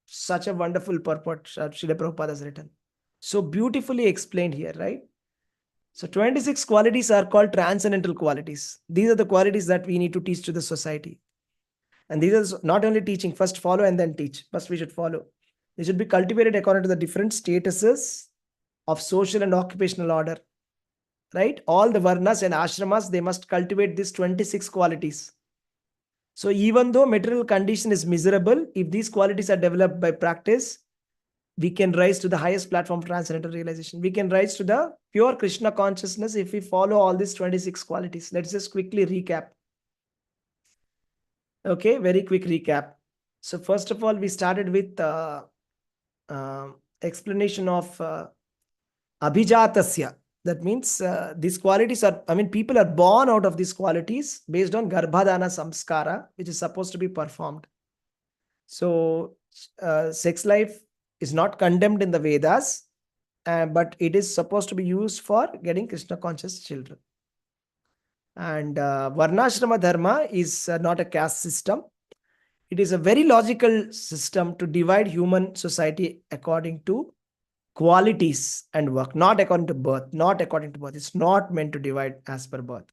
such a wonderful purport Srila Prabhupada has written. So beautifully explained here, right? So 26 qualities are called transcendental qualities. These are the qualities that we need to teach to the society. And these are not only teaching, first follow and then teach. First we should follow. They should be cultivated according to the different statuses of social and occupational order. Right? All the varnas and ashramas, they must cultivate these 26 qualities. So even though material condition is miserable, if these qualities are developed by practice, we can rise to the highest platform of transcendental realization. We can rise to the pure Krishna consciousness if we follow all these 26 qualities. Let's just quickly recap. Okay, very quick recap. So first of all, we started with explanation of Abhijatasya. That means these qualities are, people are born out of these qualities based on Garbhadana Samskara, which is supposed to be performed. So sex life is not condemned in the Vedas, but it is supposed to be used for getting Krishna conscious children. And Varnashrama Dharma is not a caste system. It is a very logical system to divide human society according to qualities and work, not according to birth, not according to birth. It's not meant to divide as per birth.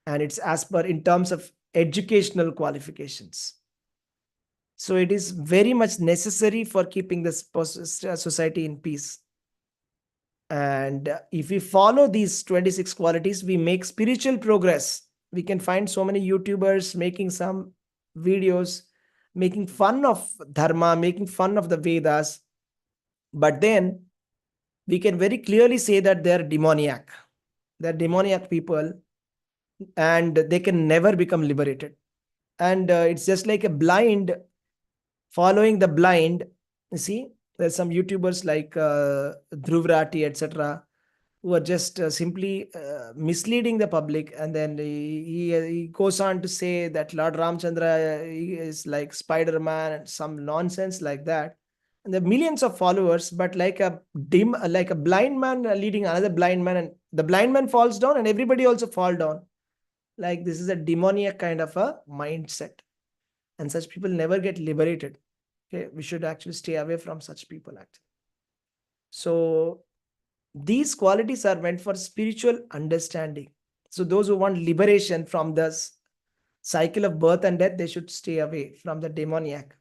And it's as per in terms of educational qualifications. So it is very much necessary for keeping this society in peace. And if we follow these 26 qualities, we make spiritual progress. We can find so many YouTubers making some videos, making fun of Dharma, making fun of the Vedas. But then we can very clearly say that they're demoniac. They're demoniac people and they can never become liberated. And it's just like a blind following the blind. You see, There's some YouTubers like Dhruvrati, etc., who are just simply misleading the public, and then he goes on to say that Lord Ramchandra is like Spider-Man and some nonsense like that. And there are millions of followers, but like a blind man leading another blind man, and the blind man falls down and everybody also fall down. Like this is a demoniac kind of a mindset, and such people never get liberated. Okay, we should actually stay away from such people actually. So these qualities are meant for spiritual understanding. So those who want liberation from this cycle of birth and death, they should stay away from the demoniac.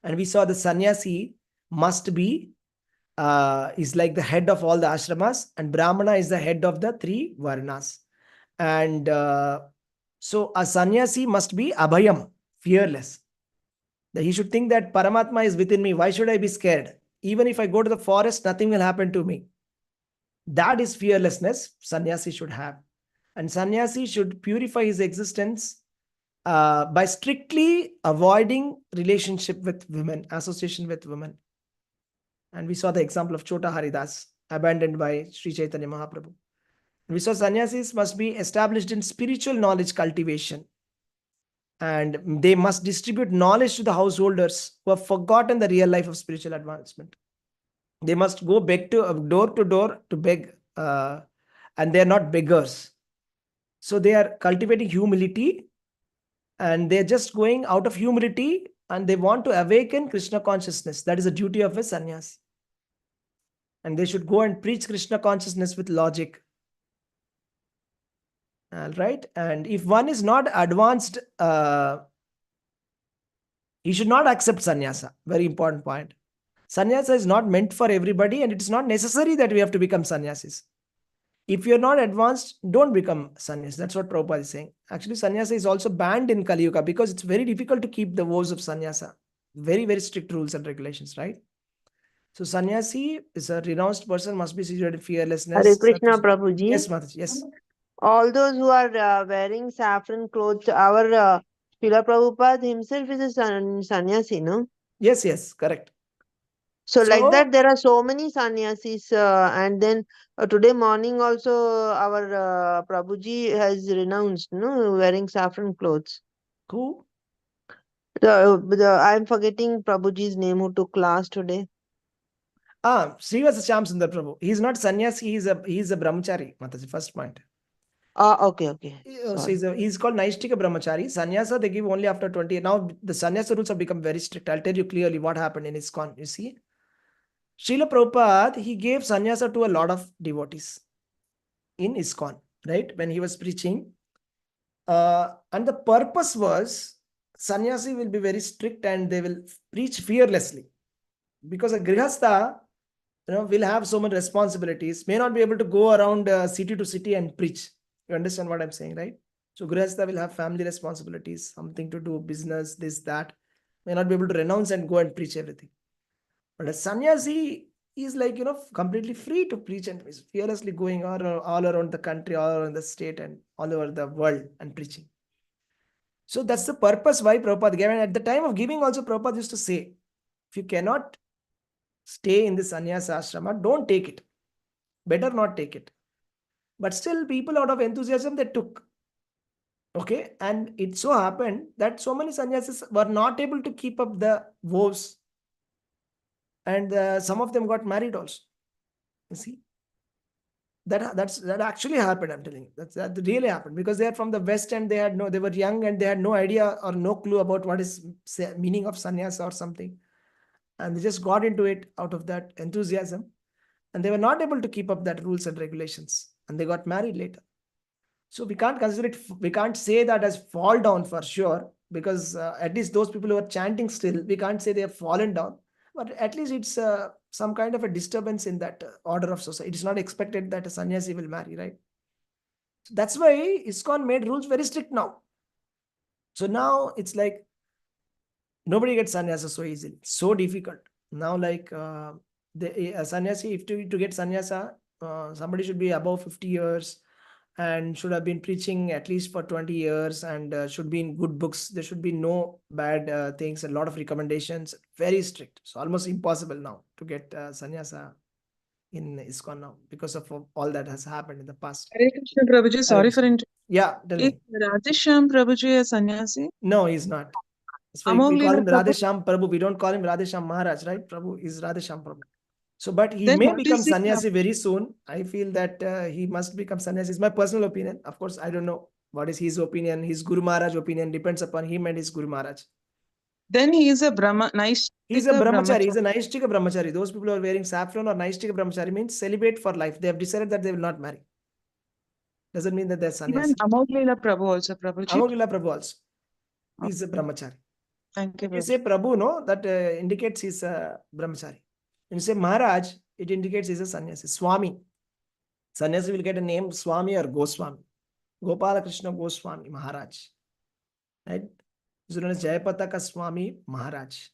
And we saw the sannyasi must be is like the head of all the ashramas, and Brahmana is the head of the 3 varnas. And so a sannyasi must be abhayam, fearless. That he should think that Paramatma is within me. Why should I be scared? Even if I go to the forest, nothing will happen to me. That is fearlessness sannyasi should have. And sannyasi should purify his existence by strictly avoiding relationship with women, association with women. And we saw the example of Chota Haridas, abandoned by Sri Chaitanya Mahaprabhu. We saw sannyasis must be established in spiritual knowledge cultivation. And they must distribute knowledge to the householders who have forgotten the real life of spiritual advancement. They must go beg to door to beg, and they are not beggars. So they are cultivating humility, and they're just going out of humility, and they want to awaken Krishna consciousness. That is the duty of a sannyasi. And they should go and preach Krishna consciousness with logic. All right. And if one is not advanced, he should not accept sannyasa. Very important point. Sannyasa is not meant for everybody, and it is not necessary that we have to become sannyasis. If you're not advanced, don't become sannyas. That's what Prabhupada is saying. Actually, sannyasa is also banned in Kali Yuga because it's very difficult to keep the vows of sannyasa. Very, very strict rules and regulations, right? So sannyasi is a renounced person, must be situated in fearlessness. Hare Krishna, Prabhuji. Yes, Mataji. Yes. All those who are wearing saffron clothes, our Srila Prabhupada himself is a sannyasi, no? Yes, yes, correct. So like that, there are so many sannyasis, and then today morning also our Prabhuji has renounced, no, wearing saffron clothes. Who? I'm forgetting Prabhuji's name who took class today. Srivasa Shyam Sundar Prabhu. He's not sannyasi, he's a brahmachari. Mataji, first point. Okay. So he's called Naishtika Brahmachari. Sannyasa they give only after 20. Now the sannyasa rules have become very strict. I'll tell you clearly what happened in ISKCON. You see, Srila Prabhupada, he gave sannyasa to a lot of devotees in ISKCON, right? When he was preaching. And the purpose was sannyasi will be very strict and they will preach fearlessly. Because a grihastha, will have so many responsibilities, may not be able to go around city to city and preach. You understand what I'm saying, right? So grihastha will have family responsibilities, something to do, business, this, that. May not be able to renounce and go and preach everything. But a sannyasi is like, completely free to preach and is fearlessly going all around the country, all around the state and all over the world and preaching. So that's the purpose why Prabhupada gave. And at the time of giving also, Prabhupada used to say, if you cannot stay in the sannyasa ashrama, don't take it. Better not take it. But still, people out of enthusiasm, they took. Okay. And it so happened that so many sannyasis were not able to keep up the vows. And some of them got married also. You see? That actually happened, I'm telling you. That really happened because they are from the West and they were young and they had no idea or no clue about what is meaning of sannyasa or something. And they just got into it out of that enthusiasm. And they were not able to keep up that rules and regulations. And they got married later. So we can't consider it, we can't say that as fall down for sure. Because at least those people who are chanting still, we can't say they have fallen down. But at least it's some kind of a disturbance in that order of society. It's not expected that a sannyasi will marry, right? So that's why ISKCON made rules very strict now. So now it's like nobody gets sannyasa so easily. So difficult. Now like the sannyasi, if to get sannyasa, somebody should be above 50 years and should have been preaching at least for 20 years and should be in good books. There should be no bad things, a lot of recommendations, very strict. So almost impossible now to get sannyasa in ISKCON now because of all that has happened in the past. Hare Krishna Prabhuji, sorry for interrupting. Yeah, tell Is me. Radhesham Prabhuji a sannyasi? No, he's not. So Among we call him Leela Prabhu? Radhesham Prabhu. We don't call him Radhesham Maharaj, right? Prabhu is Radhesham Prabhu. So, but he Then may what become is the sannyasi very soon. I feel that he must become sannyasi. It's my personal opinion. Of course, I don't know what is his opinion. His Guru Maharaj opinion depends upon him and his Guru Maharaj. Then he is a Naishtika He's a brahmachari. He's a Naishtika brahmachari. Those people who are wearing saffron or Naishtika brahmachari means celibate for life. They have decided that they will not marry. Doesn't mean that they're sannyasi. Even Among Leela Prabhu also, Prabhuji. Amogila Prabhu also. He's a brahmachari. Thank you, When you Prabhuji. say Prabhu, no, that indicates he's a brahmachari. When you say Maharaj, it indicates he's a sannyasi. Swami. Sannyasi will get a name Swami or Goswami. Gopala Krishna Goswami Maharaj. Right? He's known as Jayapataka Swami Maharaj.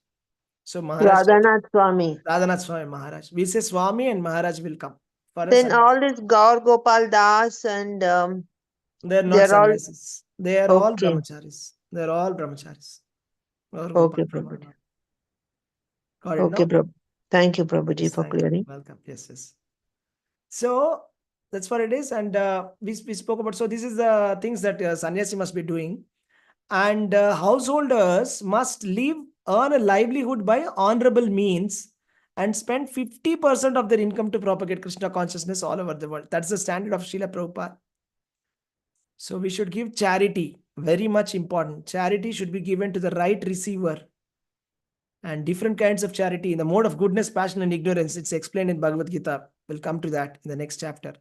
So Maharaj. Radhanath Swami. Radhanath Swami Maharaj. We say Swami and Maharaj will come. For us, Then all this Gaur Gopal Das and they're not they're all sannyasis. They are all okay. brahmacharis. They're all brahmacharis. Gaur Okay, Gopal Prabhuji. Brahma. Got it, Okay, no? Prabhu. Thank you, Prabhuji, Yes, for thank you. clearing. Welcome. Yes, yes. So that's what it is. And we spoke about, so this is the things that sannyasi must be doing. And householders must earn a livelihood by honorable means and spend 50% of their income to propagate Krishna consciousness all over the world. That's the standard of Srila Prabhupada. So we should give charity, very much important. Charity should be given to the right receiver. And different kinds of charity in the mode of goodness, passion, and ignorance. It's explained in Bhagavad Gita. We'll come to that in the next chapter.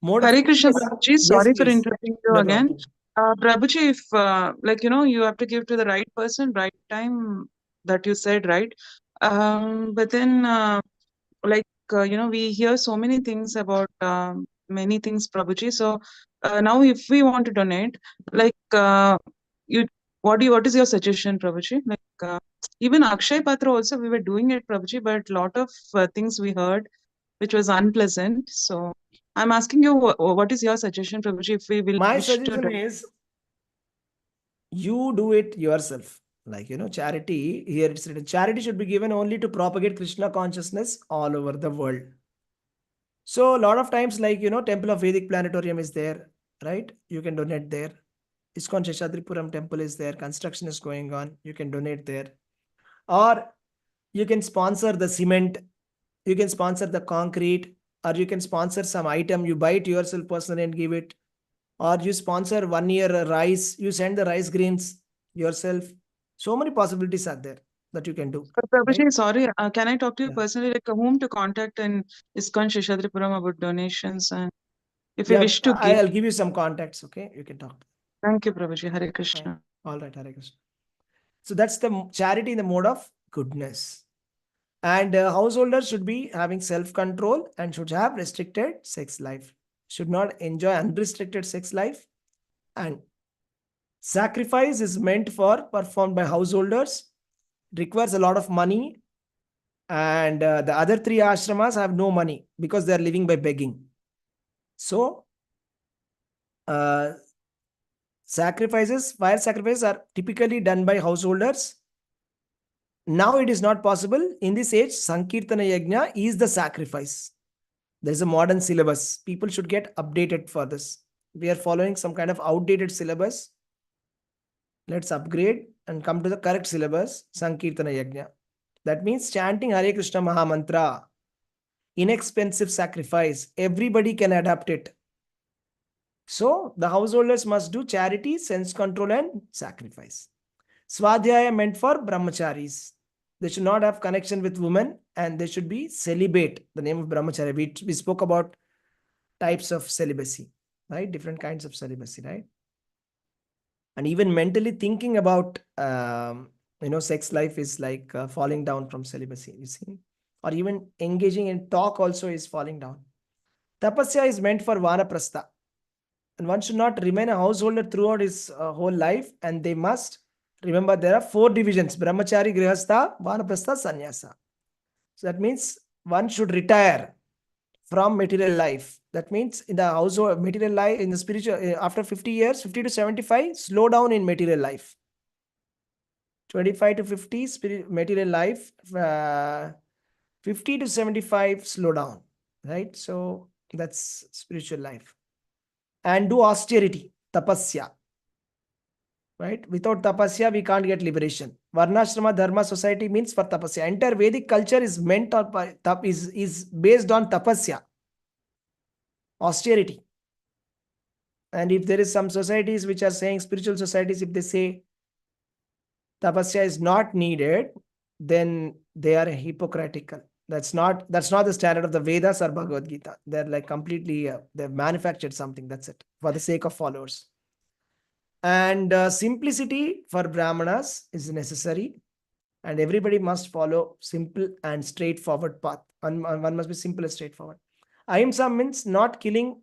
Mode Hare of Krishna goodness. Prabhuji, sorry for please. interrupting you No again. problem. Prabhuji, if you have to give to the right person, right time, that you said, right? But then we hear so many things about many things, Prabhuji. So now if we want to donate, what is your suggestion, Prabhuji? Even Akshay Patra also, we were doing it, Prabhuji, but a lot of things we heard which was unpleasant. So I'm asking you, what is your suggestion, Prabhuji, if we will My wish to suggestion is you do it yourself. Charity, here it's written, charity should be given only to propagate Krishna consciousness all over the world. So a lot of times, Temple of Vedic Planetarium is there, right? You can donate there. ISKCON Sheshadripuram temple is there. Construction is going on. You can donate there. Or you can sponsor the cement. You can sponsor the concrete. Or you can sponsor some item. You buy it yourself personally and give it. Or you sponsor 1 year rice. You send the rice grains yourself. So many possibilities are there that you can do. Prabhuji, right? sorry, can I talk to you Yeah. personally, whom to contact in ISKCON Sheshadripuram about donations, and if you Yeah, wish to give? I'll give you some contacts, okay? You can talk. Thank you, Prabhuji. Hare Krishna. Fine. All right, Hare Krishna. So that's the charity in the mode of goodness. And householders should be having self-control and should have restricted sex life. Should not enjoy unrestricted sex life. And sacrifice is meant for performed by householders. Requires a lot of money. And the other 3 ashramas have no money because they are living by begging. So, fire sacrifices are typically done by householders. Now it is not possible. In this age, Sankirtana Yajna is the sacrifice. There is a modern syllabus. People should get updated for this. We are following some kind of outdated syllabus. Let's upgrade and come to the correct syllabus, Sankirtana Yajna. That means chanting Hare Krishna Mahamantra. Inexpensive sacrifice. Everybody can adapt it. So the householders must do charity, sense control, and sacrifice. Swadhyaya meant for brahmacharis. They should not have connection with women and they should be celibate. The name of brahmacharya. We spoke about types of celibacy, right? Different kinds of celibacy, right? And even mentally thinking about, sex life is like falling down from celibacy, you see? Or even engaging in talk also is falling down. Tapasya is meant for vanaprastha. And one should not remain a householder throughout his whole life. And they must remember there are 4 divisions: brahmachari, grihastha, vanaprastha, sannyasa. So that means one should retire from material life. That means in the household, material life, in the spiritual, after 50 years, 50 to 75, slow down in material life. 25 to 50, material life. 50 to 75, slow down. Right? So that's spiritual life. And do austerity, tapasya. Right? Without tapasya, we can't get liberation. Varnashrama dharma society means for tapasya. Entire Vedic culture is meant or is based on tapasya, austerity. And if there is some societies which are saying, spiritual societies, if they say tapasya is not needed, then they are hypocritical. That's not the standard of the Vedas or Bhagavad Gita. They're like completely, they've manufactured something. That's it, for the sake of followers. And simplicity for Brahmanas is necessary. And everybody must follow simple and straightforward path. One must be simple and straightforward. Ahimsa means not killing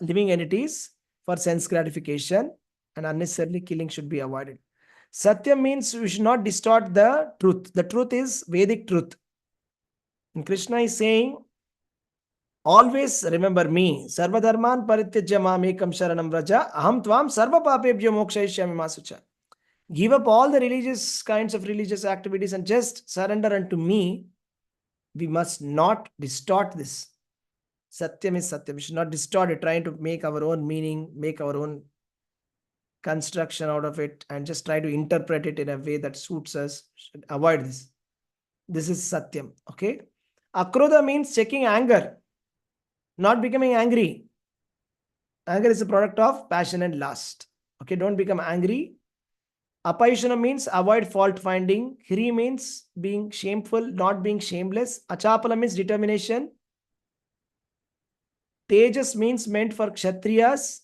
living entities for sense gratification, and unnecessarily killing should be avoided. Satya means we should not distort the truth. The truth is Vedic truth. And Krishna is saying, always remember me. Sarva dharman parityajya mamekam sharanam vraja aham tvam sarva papebhyo mokshayishyami masucha. Give up all the kinds of religious activities and just surrender unto me. We must not distort this. Satyam is Satyam. We should not distort it, trying to make our own meaning, make our own construction out of it, and just try to interpret it in a way that suits us. Should avoid this. This is Satyam. Okay. Akrodha means checking anger, not becoming angry. Anger is a product of passion and lust. Okay. Don't become angry. Apayishana means avoid fault finding. Hiri means being shameful, not being shameless. Achapala means determination. Tejas means meant for Kshatriyas.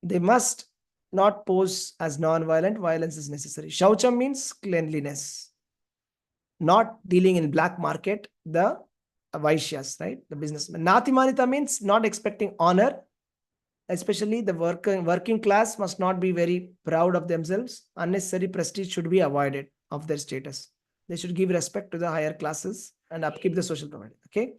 They must not pose as non-violent. Violence is necessary. Shaucham means cleanliness. Not dealing in black market, the Vaishyas, right? The businessmen. Natimanita means not expecting honor. Especially the working class must not be very proud of themselves. Unnecessary prestige should be avoided of their status. They should give respect to the higher classes and upkeep the social provider. Okay.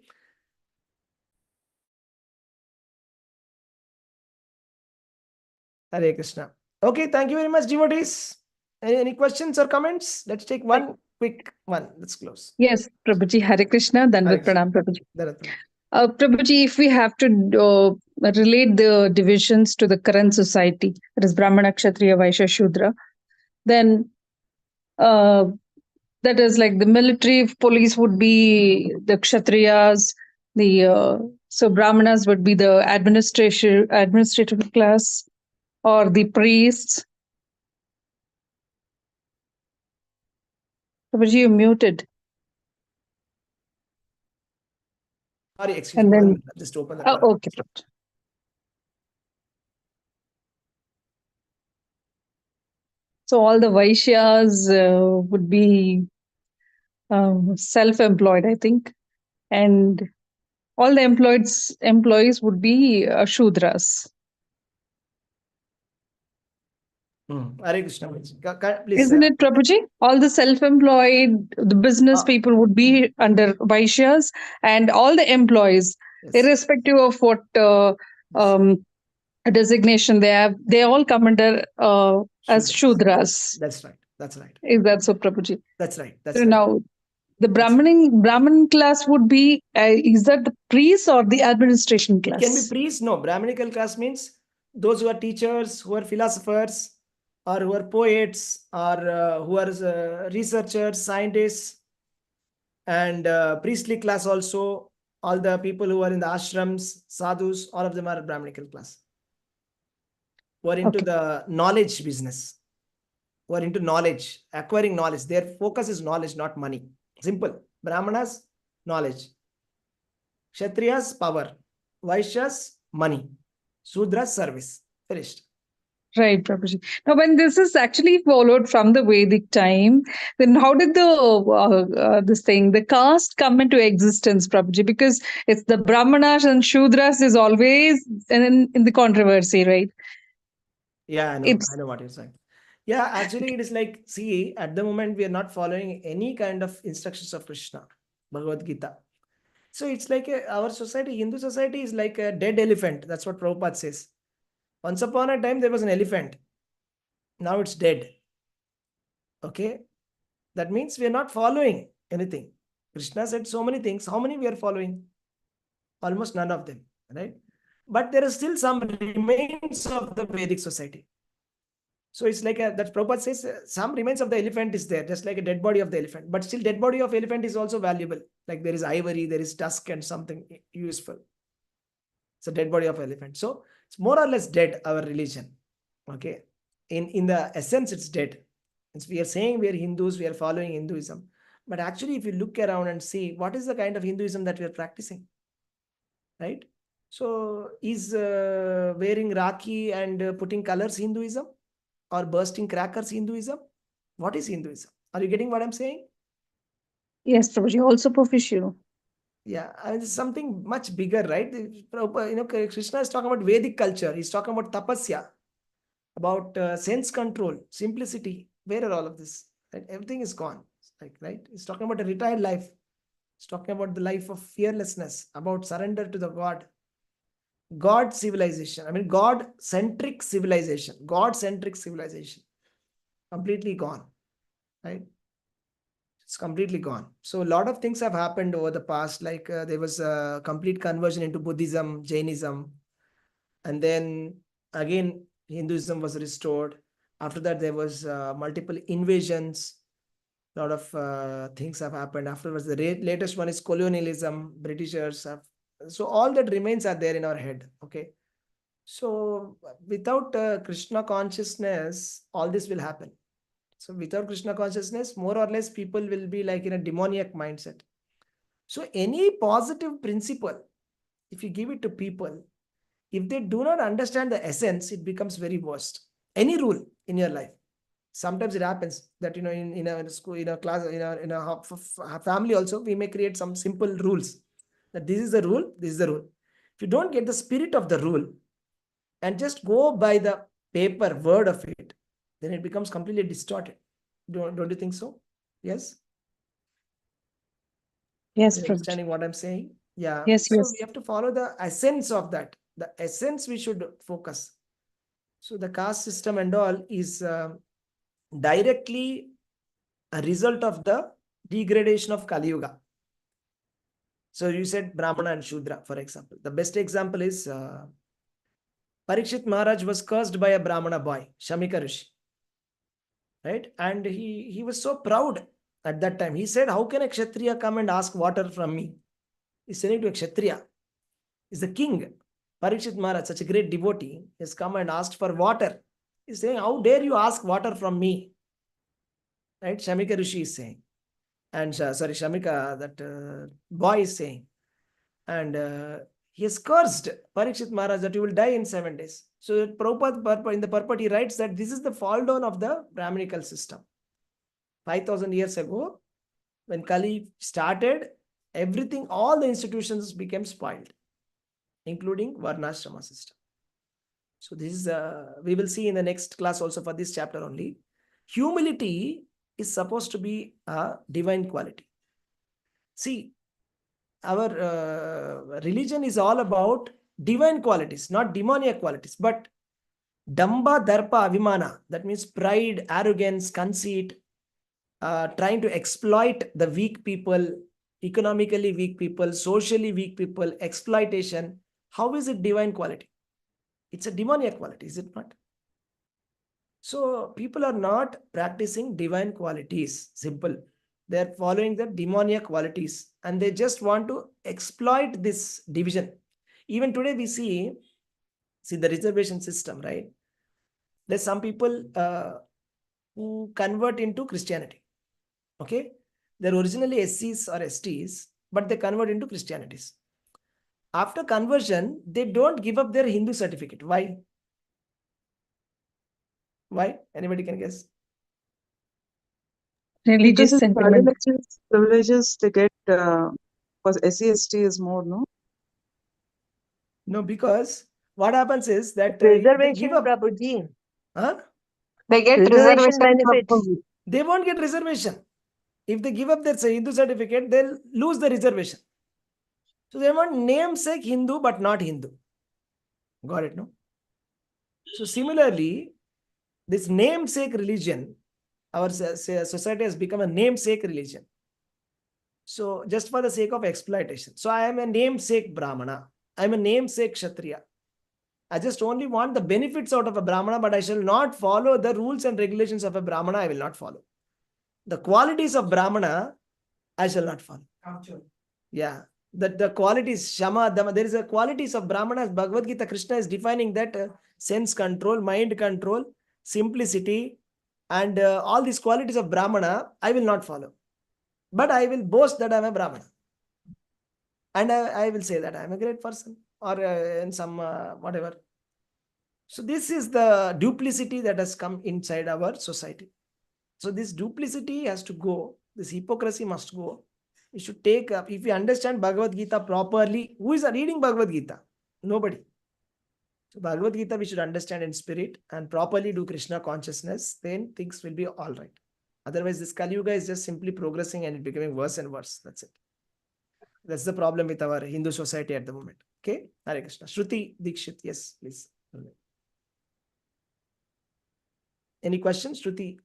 Hare Krishna. Okay, thank you very much, devotees. Any questions or comments? Let's take one quick one. Let's close. Yes, Prabhuji, Hare Krishna, Dandavat Pranam, Prabhuji. Prabhuji, if we have to relate the divisions to the current society, that is Brahmana, Kshatriya, Vaishya, Shudra, then that is like the military, police would be the Kshatriyas, so Brahmanas would be the administrative class, or the priests. Prabhuji, you muted. Sorry, excuse me. Just open the door. Okay. So all the Vaishyas would be self-employed, I think, and all the employees would be Shudras. Hare Krishna. Please. Isn't it, Prabhuji? All the self-employed, the business people would be under Vaishyas, and all the employees, irrespective of what designation they have, they all come under as Shudras. That's right. That's right. Is that so, Prabhuji? That's right. So now, the Brahmin class would be, is that the priest or the administration class? It can be priest. No, Brahminical class means those who are teachers, who are philosophers, or who are poets, or who are researchers, scientists, and priestly class also. All the people who are in the ashrams, sadhus, all of them are Brahminical class. Who are into the knowledge business. Who are into knowledge, acquiring knowledge. Their focus is knowledge, not money. Simple. Brahmanas, knowledge. Kshatriyas, power. Vaishyas, money. Sudras, service. Finished. Right, Prabhuji. Now, when this is actually followed from the Vedic time, then how did the caste come into existence, Prabhuji? Because it's the Brahmanas and Shudras is always in the controversy, right? Yeah, I know what you're saying. Yeah, actually, it is like, see, at the moment, we are not following any kind of instructions of Krishna, Bhagavad Gita. So it's like our society, Hindu society is like a dead elephant. That's what Prabhupada says. Once upon a time, there was an elephant. Now it's dead. Okay. That means we are not following anything. Krishna said so many things. How many we are following? Almost none of them, right? But there is still some remains of the Vedic society. So it's like that Prabhupada says some remains of the elephant is there, just like a dead body of the elephant. But still, dead body of elephant is also valuable. Like there is ivory, there is tusk, and something useful. It's a dead body of elephant. So it's more or less dead, our religion. Okay. In the essence, it's dead. We are saying we are Hindus, we are following Hinduism. But actually, if you look around and see what is the kind of Hinduism that we are practicing, right? So is wearing Rakhi and putting colors Hinduism, or bursting crackers Hinduism? What is Hinduism? Are you getting what I'm saying? Yes, Prabhuji, also professional. Yeah, I mean, it's something much bigger, right? Krishna is talking about Vedic culture. He's talking about tapasya, about sense control, simplicity. Where are all of this? Right? Everything is gone. Like, right? He's talking about a retired life. He's talking about the life of fearlessness, about surrender to the God civilization. I mean, God-centric civilization. God-centric civilization. Completely gone, right? It's completely gone. So a lot of things have happened over the past. Like there was a complete conversion into Buddhism, Jainism, and then again Hinduism was restored. After that, there was multiple invasions. A lot of things have happened. Afterwards, the latest one is colonialism. Britishers have. So all that remains are there in our head. Okay. So without Krishna consciousness, all this will happen. So without Krishna consciousness, more or less people will be like in a demoniac mindset. So any positive principle, if you give it to people, if they do not understand the essence, it becomes very worst. Any rule in your life. Sometimes it happens that, in a school, in a class, in a family also, we may create some simple rules. That this is the rule, this is the rule. If you don't get the spirit of the rule and just go by the paper word of it, then it becomes completely distorted. Don't you think so? Yes? Yes, You're Prabhuji. understanding what I'm saying? Yeah. Yes, So yes. we have to follow the essence of that. The essence we should focus. So the caste system and all is directly a result of the degradation of Kali Yuga. So you said Brahmana and Shudra, for example. The best example is Parikshit Maharaj was cursed by a Brahmana boy, Shamika Rishi. Right? And he was so proud at that time. He said, how can a Kshatriya come and ask water from me? He's saying to a Kshatriya. He's the king. Parikshit Maharaj, such a great devotee, has come and asked for water. He's saying, how dare you ask water from me? Right? Shamika Rishi is saying. And Shamika, that boy is saying. And he has cursed Parikshit Maharaj that you will die in 7 days. So Prabhupada, in the purport, he writes that this is the fall down of the Brahminical system. 5,000 years ago, when Kali started, everything, all the institutions became spoiled, including Varnashrama system. So this is, we will see in the next class also for this chapter only. Humility is supposed to be a divine quality. See, our religion is all about divine qualities, not demoniac qualities, but Damba, Darpa, Avimana, that means pride, arrogance, conceit, trying to exploit the weak people, economically weak people, socially weak people, exploitation. How is it divine quality? It's a demoniac quality, is it not? So people are not practicing divine qualities. Simple. They're following the demoniac qualities and they just want to exploit this division. Even today we see the reservation system, right? There's some people who convert into Christianity. Okay. They're originally SCs or STs, but they convert into Christianities. After conversion, they don't give up their Hindu certificate. Why? Why? Anybody can guess? Religious Because it's sentiment. privileges they get for SC/ST is more, no? No, because what happens is that they give Reservation, up. Prabhuji. Huh? They get reservation benefits. They won't get reservation. If they give up their Hindu certificate, they'll lose the reservation. So they want namesake Hindu, but not Hindu. Got it, no? So similarly, this namesake religion, our society has become a namesake religion. So just for the sake of exploitation. So I am a namesake Brahmana. I am a namesake Kshatriya. I just only want the benefits out of a Brahmana, but I shall not follow the rules and regulations of a Brahmana. I will not follow. The qualities of Brahmana, I shall not follow. Yeah. The qualities, Shama, Dama, there is a qualities of Brahmanas. Bhagavad Gita, Krishna is defining that sense control, mind control, simplicity, and all these qualities of Brahmana, I will not follow. But I will boast that I am a Brahmana. And I will say that I am a great person, or in some whatever. So this is the duplicity that has come inside our society. So this duplicity has to go. This hypocrisy must go. We should take up. If we understand Bhagavad Gita properly, who is reading Bhagavad Gita? Nobody. So Bhagavad Gita we should understand in spirit and properly do Krishna consciousness, then things will be all right. Otherwise, this Kali Yuga is just simply progressing and it becoming worse and worse. That's it. That's the problem with our Hindu society at the moment. Okay? Hare Krishna. Shruti Dikshit. Yes, please. Any questions, Shruti?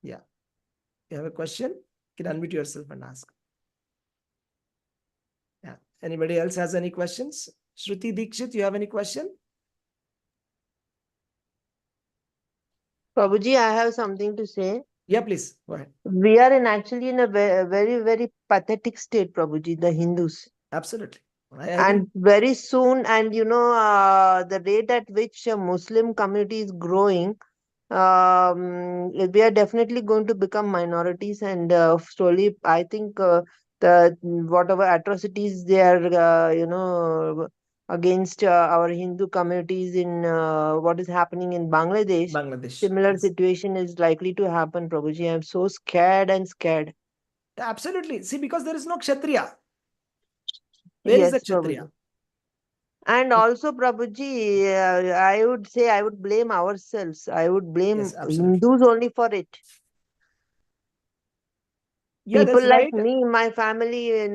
Yeah. You have a question? You can unmute yourself and ask. Yeah. Anybody else has any questions? Shruti Dikshit, you have any question? Prabhuji, I have something to say. Yeah, please. Go ahead. We are actually in a very, very pathetic state, Prabhuji, the Hindus. Absolutely. I agree. And very soon, and the rate at which a Muslim community is growing, we are definitely going to become minorities, and slowly, I think the whatever atrocities they are, against our Hindu communities in what is happening in Bangladesh, Bangladesh. similar Yes. situation is likely to happen, Prabhuji. I'm so scared and scared. Absolutely. See, because there is no Kshatriya. Where is the Yes, Kshatriya? Prabhuji. And also, Prabhuji, I would say I would blame ourselves. I would blame Yes, absolutely. Hindus only for it. Yeah, People that's like right. me, my family, and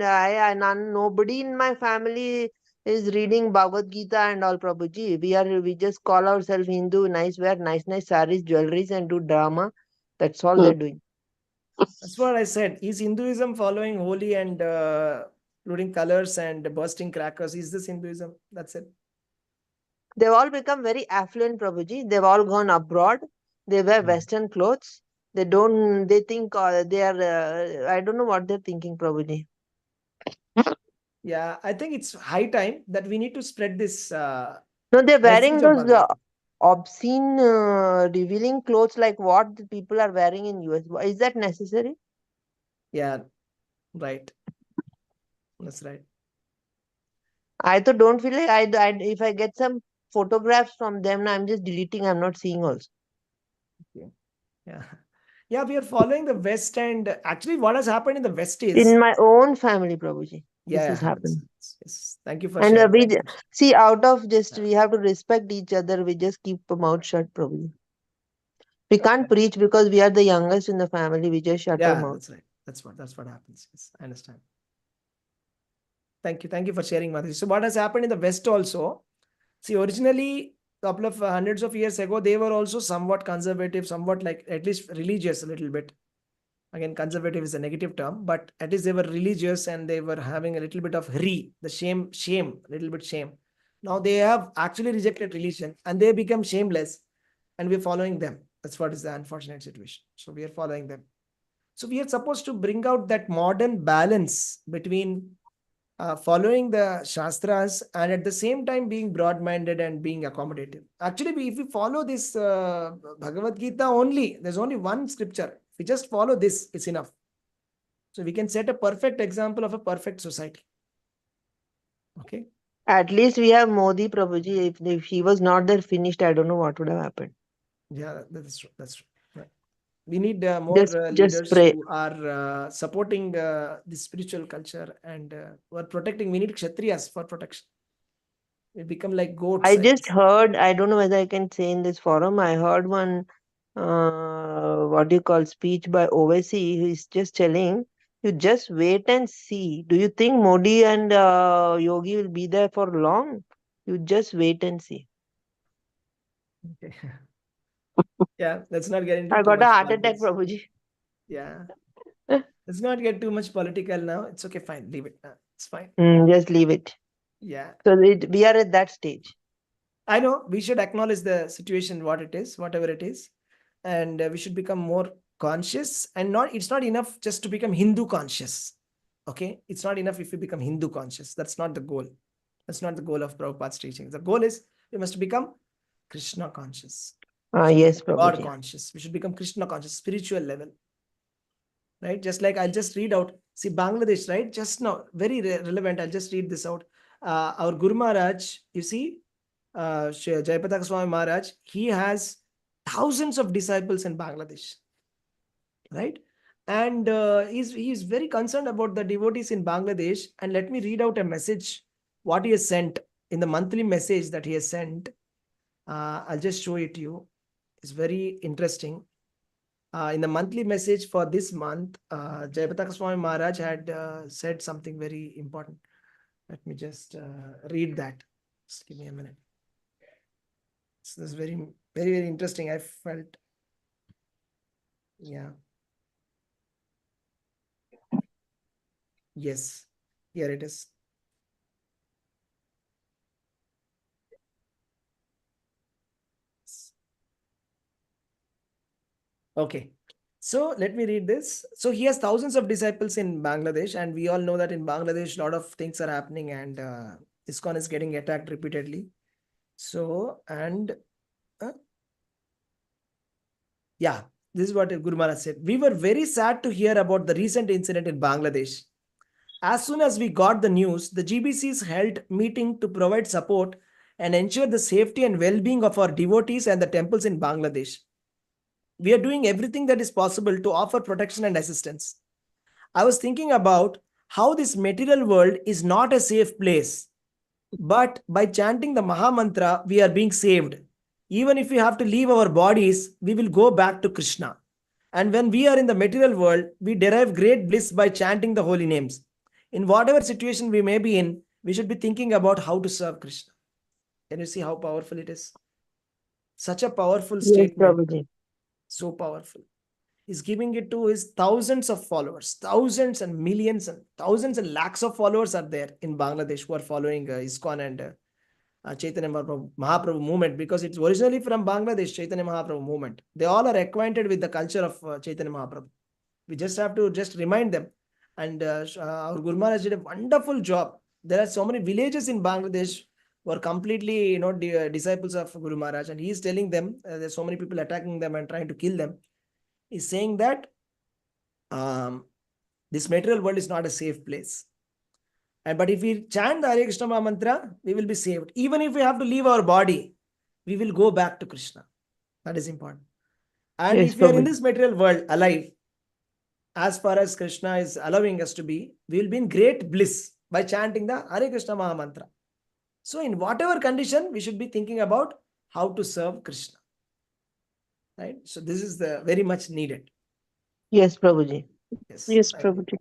nobody in my family is reading Bhagavad Gita and all, Prabhuji. We just call ourselves Hindu, nice wear, nice saris, jewelries, and do drama. That's all they're doing. That's what I said. Is Hinduism following holy and including colors and bursting crackers? Is this Hinduism? That's it. They've all become very affluent, Prabhuji. They've all gone abroad. They wear Western clothes. They think they are, I don't know what they're thinking, Prabhuji. Yeah, I think it's high time that we need to spread this No, they're message wearing of those Bhagavad Gita. obscene, revealing clothes like what the people are wearing in US. Is that necessary? Yeah, right. That's right. I don't feel like if I get some photographs from them, I'm just deleting. I'm not seeing also. Yeah. Yeah, we are following the West, and actually what has happened in the West is In my own family, Prabhuji, this yeah, is happening. Yes. Thank you for And sharing. we see, out of just we have to respect each other. We just keep our mouth shut, Prabhuji. We can't preach because we are the youngest in the family. We just shut our Yeah, mouth. that's right. That's what happens. Yes, I understand. Thank you for sharing, Mataji. So what has happened in the West also? See, originally, a couple of hundreds of years ago, they were also somewhat conservative, somewhat like at least religious a little bit. Again, conservative is a negative term, but at least they were religious and they were having a little bit of the shame, a little bit shame. Now they have actually rejected religion and they become shameless, and we're following them. That's what is the unfortunate situation. So we are following them. So we are supposed to bring out that modern balance between following the Shastras and at the same time being broad-minded and being accommodative. Actually, if we follow this Bhagavad Gita only, there's only one scripture. If we just follow this, it's enough. So we can set a perfect example of a perfect society. Okay. At least we have Modi, Prabhuji. If he was not there finished, I don't know what would have happened. Yeah, that's true. That's true. Right. We need more Just leaders pray. who are supporting the spiritual culture and who are protecting. We need Kshatriyas for protection. We become like goats. I just heard, I don't know whether I can say in this forum, I heard one, what do you call, speech by Owaisi. He's just telling You just wait and see. Do you think Modi and Yogi will be there for long? You just wait and see. Okay. Yeah, let's not get into I too got a much heart attack, politics. Prabhuji. Yeah, let's not get too much political now. It's okay, fine, leave it. It's fine. Just leave it. Yeah, So we are at that stage. I know we should acknowledge the situation, what it is, whatever it is, and we should become more conscious. And not, it's not enough just to become Hindu conscious. Okay, it's not enough if you become Hindu conscious. That's not the goal. That's not the goal of Prabhupada's teaching. The goal is we must become Krishna conscious. Yes, God Prabhuji. conscious. We should become Krishna conscious, spiritual level. Right? Just like I'll just read out. See, Bangladesh, right? Just now, very relevant. I'll just read this out. Our Guru Maharaj, you see, Jayapataka Swami Maharaj, he has thousands of disciples in Bangladesh. Right? And he's very concerned about the devotees in Bangladesh. And let me read out a message, what he has sent in the monthly message that he has sent. I'll just show it to you. It's very interesting. In the monthly message for this month, Jayapataka Swami Maharaj had said something very important. Let me just read that. Just give me a minute. So this is very, very, very interesting. I felt, yeah. Yes, here it is. Okay. So let me read this. So he has thousands of disciples in Bangladesh, and we all know that in Bangladesh, a lot of things are happening, and ISKCON is getting attacked repeatedly. So, and yeah, this is what Guru Maharaj said. We were very sad to hear about the recent incident in Bangladesh. As soon as we got the news, the GBCs held meeting to provide support and ensure the safety and well-being of our devotees and the temples in Bangladesh. We are doing everything that is possible to offer protection and assistance. I was thinking about how this material world is not a safe place, but by chanting the Maha Mantra, we are being saved. Even if we have to leave our bodies, we will go back to Krishna. And when we are in the material world, we derive great bliss by chanting the holy names. In whatever situation we may be in, we should be thinking about how to serve Krishna. Can you see how powerful it is? Such a powerful statement. Prabhuji. So powerful. He's giving it to his thousands of followers, thousands and millions and thousands and lakhs of followers are there in Bangladesh who are following ISKCON and Chaitanya Mahaprabhu movement, because it's originally from Bangladesh, Chaitanya Mahaprabhu movement. They all are acquainted with the culture of Chaitanya Mahaprabhu. We just have to just remind them. And our Guru Maharaj did a wonderful job. There are so many villages in Bangladesh who are completely, disciples of Guru Maharaj, and he is telling them there's so many people attacking them and trying to kill them. He's saying that this material world is not a safe place. But if we chant the Hare Krishna Maha Mantra, we will be saved. Even if we have to leave our body, we will go back to Krishna. That is important. And Yes, if we are in Prabhuji. this material world alive, as far as Krishna is allowing us to be, we will be in great bliss by chanting the Hare Krishna Maha Mantra. So in whatever condition, we should be thinking about how to serve Krishna. Right? So this is the very much needed. Yes, Prabhuji. Yes, Prabhuji.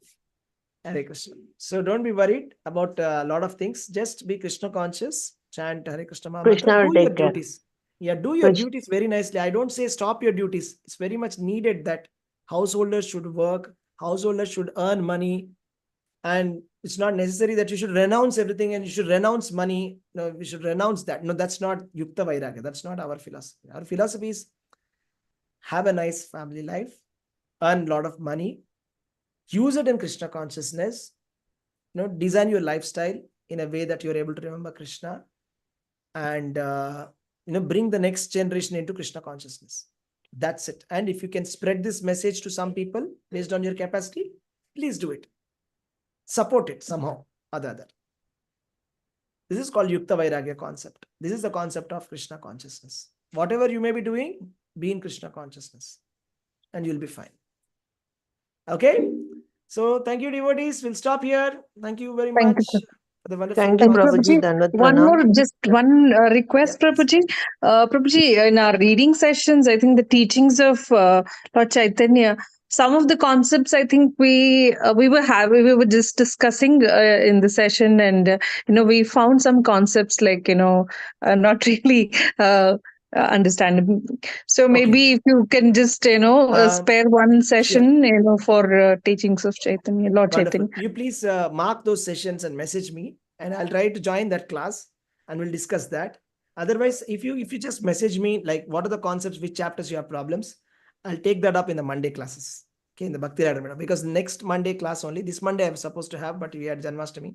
Hare Krishna. So don't be worried about a lot of things. Just be Krishna conscious. Chant Hare Krishna Maha Mantra. Krishna will Do your take care. duties. Yeah, do your Krishna. duties very nicely. I don't say stop your duties. It's very much needed that householders should work. Householders should earn money. And it's not necessary that you should renounce everything and you should renounce money. No, we should renounce that. No, that's not Yukta Vairagya. That's not our philosophy. Our philosophy is have a nice family life, earn a lot of money, use it in Krishna consciousness, design your lifestyle in a way that you're able to remember Krishna, and bring the next generation into Krishna consciousness. That's it. And if you can spread this message to some people based on your capacity, please do it. Support it somehow or the other. This is called Yukta Vairagya concept. This is the concept of Krishna consciousness. Whatever you may be doing, be in Krishna consciousness and you'll be fine. Okay. So thank you, devotees. We'll stop here. Thank you very Thank you, much sir. for the wonderful Thank you, Prabhuji. Prabhuji. Dandavat One pranam. more, just one request, Yeah, Prabhuji. Prabhuji, in our reading sessions, I think the teachings of Lord Chaitanya some of the concepts I think we were just discussing in the session, and we found some concepts like not really understandable. So maybe if you can just spare one session for teachings of Chaitanya, Lord Wonderful. Chaitanya. You please mark those sessions and message me, and I'll try to join that class and we'll discuss that. Otherwise, if you just message me like what are the concepts, which chapters you have problems, I'll take that up in the Monday classes. Okay, in the Bhakti Radha, because next Monday class only, this Monday I'm supposed to have, but we had Janmashtami.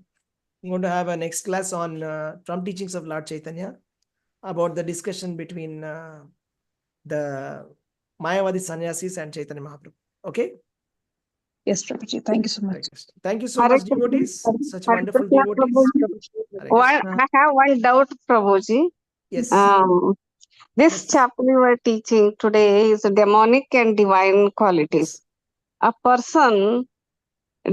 I'm going to have a next class on from teachings of Lord Chaitanya about the discussion between the Mayavadi sannyasis and Chaitanya Mahaprabhu. Okay. Yes, Prabhuji. Thank you so much. Thank you so Hare much, Krishna. devotees. Such Hare wonderful Krishna, devotees. Prabhuji. Hare Krishna. I have one doubt, Prabhuji. Yes. This Yes. chapter you are teaching today is demonic and divine qualities. Yes. A person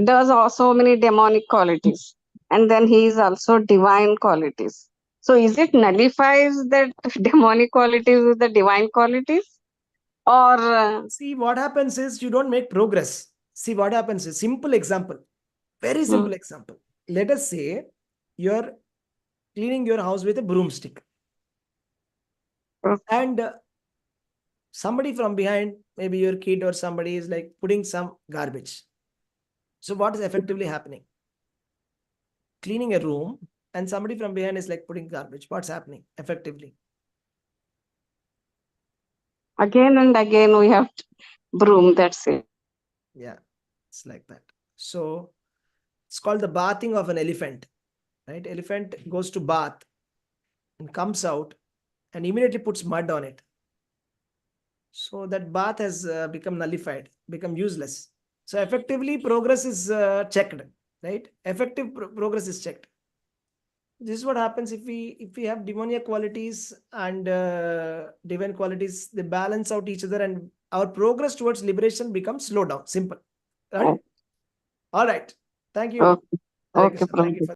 does also many demonic qualities, and then he is also divine qualities. So is it nullifies that demonic qualities with the divine qualities? Or See, what happens is you don't make progress. See, what happens is simple example, very simple example. Let us say you're cleaning your house with a broomstick, and somebody from behind, maybe your kid or somebody, is like putting some garbage. So what is effectively happening? Cleaning a room, and somebody from behind is like putting garbage. What's happening effectively? again and again we have to broom, that's it. Yeah, it's like that. So it's called the bathing of an elephant, right? Elephant goes to bath and comes out and immediately puts mud on it. So that bath has become nullified, become useless. So effectively progress is checked, right? Effective progress is checked. This is what happens if we have demoniac qualities and divine qualities. They balance out each other, and our progress towards liberation becomes slow down. Simple, right? All right. Thank you. Okay, Hare okay, Krishna. Thank you Prabhuji. for